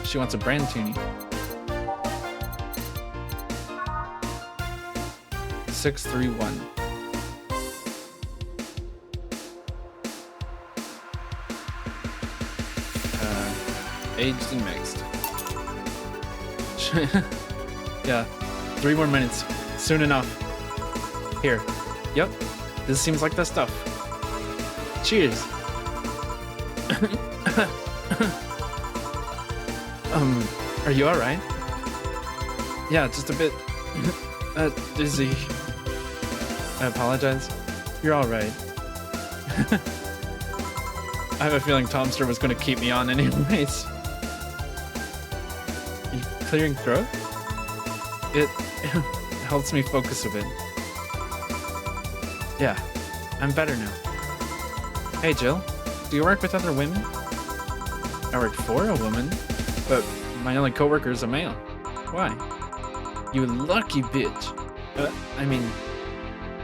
She wants a brandtini. 631. Aged and mixed. Yeah, 3 more minutes. Soon enough. Here. Yep. This seems like the stuff. Cheers. Are you alright? Yeah, just a bit dizzy. I apologize. You're alright. I have a feeling Tomster was going to keep me on anyways. You clearing throat? It helps me focus a bit. Yeah, I'm better now. Hey Jill, do you work with other women? I work for a woman, but my only coworker is a male. Why? You lucky bitch. I mean,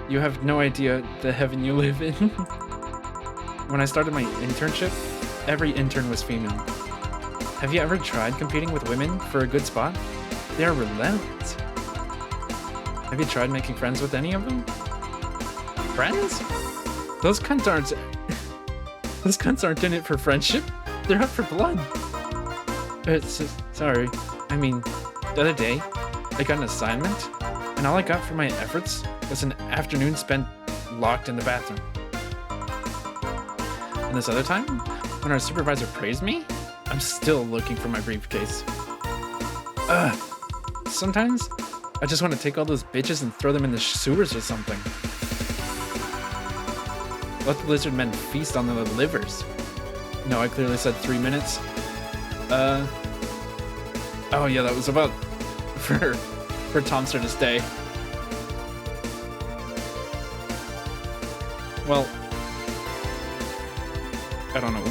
you have no idea the heaven you live in. When I started my internship, every intern was female. Have you ever tried competing with women for a good spot? They are relentless. Have you tried making friends with any of them? Friends? Those cunts aren't in it for friendship. They're out for blood. Sorry. I mean, the other day, I got an assignment, and all I got for my efforts was an afternoon spent locked in the bathroom. And this other time, when our supervisor praised me, I'm still looking for my briefcase. Sometimes, I just want to take all those bitches and throw them in the sewers or something. Let the lizard men feast on their livers. No, I clearly said 3 minutes. Oh yeah, that was about for Tomster to stay. Well, I don't know.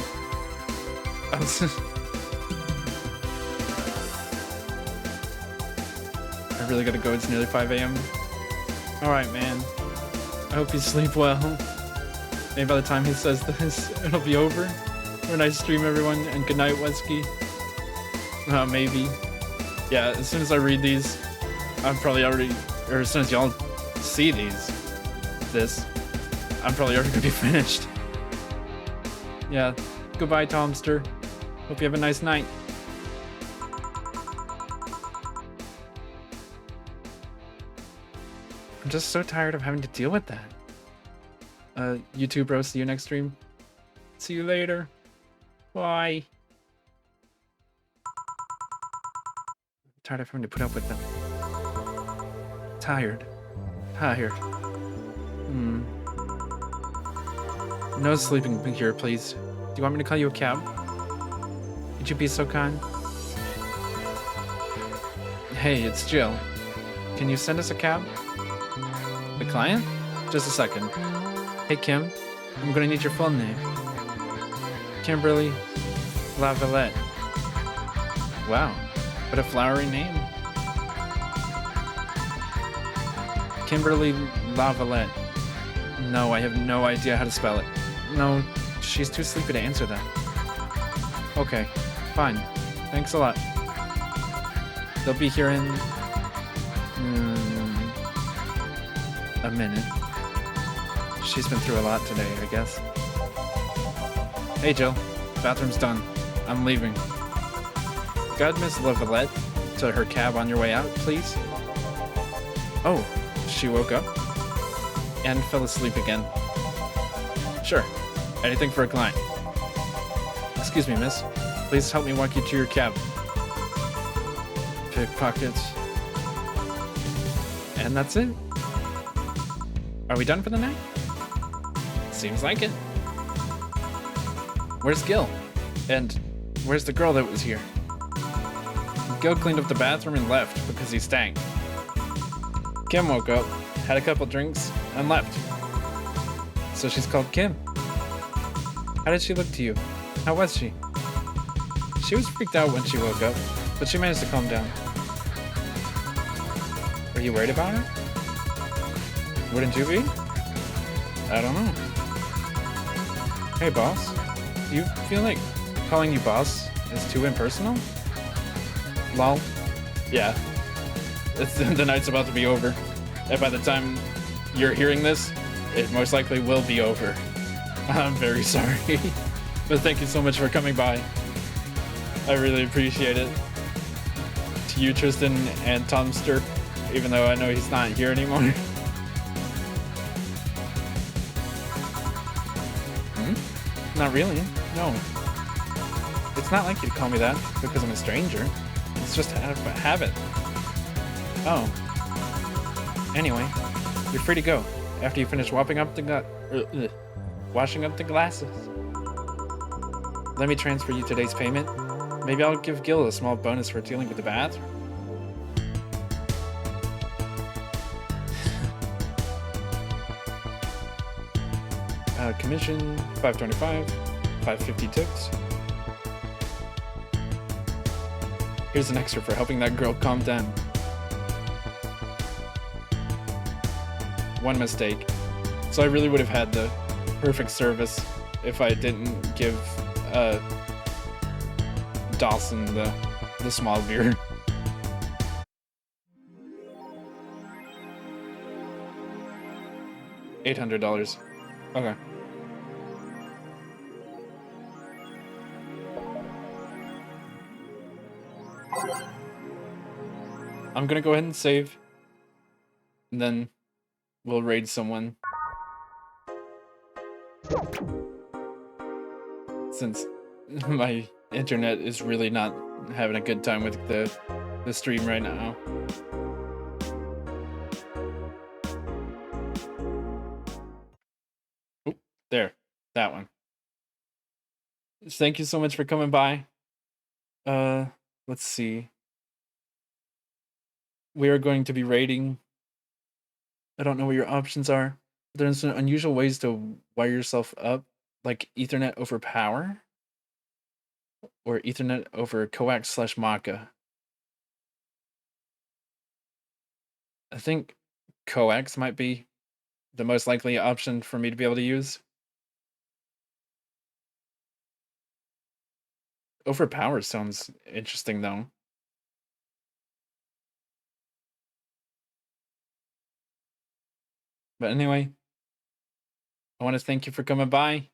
I really gotta go. It's nearly 5 a.m. Alright, man. I hope you sleep well. Maybe by the time he says this, it'll be over. Have a nice stream, everyone, and good night, Wesky. Maybe. Yeah, as soon as I read these, I'm probably already, or as soon as y'all see this, I'm probably already gonna be finished. Yeah, goodbye, Tomster. Hope you have a nice night. I'm just so tired of having to deal with that. You too, bro. See you next stream. See you later. Bye. I'm tired of having to put up with them. Tired. Hmm. No sleeping here, please. Do you want me to call you a cab? Would you be so kind? Hey, it's Jill. Can you send us a cab? The client? Just a second. Hey, Kim. I'm gonna need your full name. Kimberly Lavalette. Wow, what a flowery name. Kimberly Lavalette. No, I have no idea how to spell it. No, she's too sleepy to answer that. Okay, fine. Thanks a lot. They'll be here in... a minute. She's been through a lot today, I guess. Hey, Jill. Bathroom's done. I'm leaving. Guide Miss Lavalette to her cab on your way out, please. Oh, she woke up? And fell asleep again. Sure. Anything for a client. Excuse me, miss. Please help me walk you to your cab. Pickpockets. And that's it. Are we done for the night? Seems like it. Where's Gil? And where's the girl that was here? Gil cleaned up the bathroom and left because he stank. Kim woke up, had a couple drinks, and left. So she's called Kim. How did she look to you? How was she? She was freaked out when she woke up, but she managed to calm down. Are you worried about her? Wouldn't you be? I don't know. Hey, boss. Do you feel like calling you boss is too impersonal? Lol. Yeah. The night's about to be over. And by the time you're hearing this, it most likely will be over. I'm very sorry. But thank you so much for coming by. I really appreciate it. To you, Tristan and Tomster, even though I know he's not here anymore. Not really, no. It's not like you to call me that because I'm a stranger. It's just a habit. Oh. Anyway, you're free to go after you finish washing up the glasses. Let me transfer you today's payment. Maybe I'll give Gil a small bonus for dealing with the bathroom. Commission, $525, $550 tips. Here's an extra for helping that girl calm down. One mistake. So I really would have had the perfect service if I didn't give Dawson the small beer. $800. Okay. I'm gonna go ahead and save, and then we'll raid someone. Since my internet is really not having a good time with the stream right now. Oop, there, that one. Thank you so much for coming by. Let's see. We are going to be raiding. I don't know what your options are. There's some unusual ways to wire yourself up, like Ethernet over power, or Ethernet over coax/Maca. I think coax might be the most likely option for me to be able to use. Over power sounds interesting though. But anyway, I want to thank you for coming by.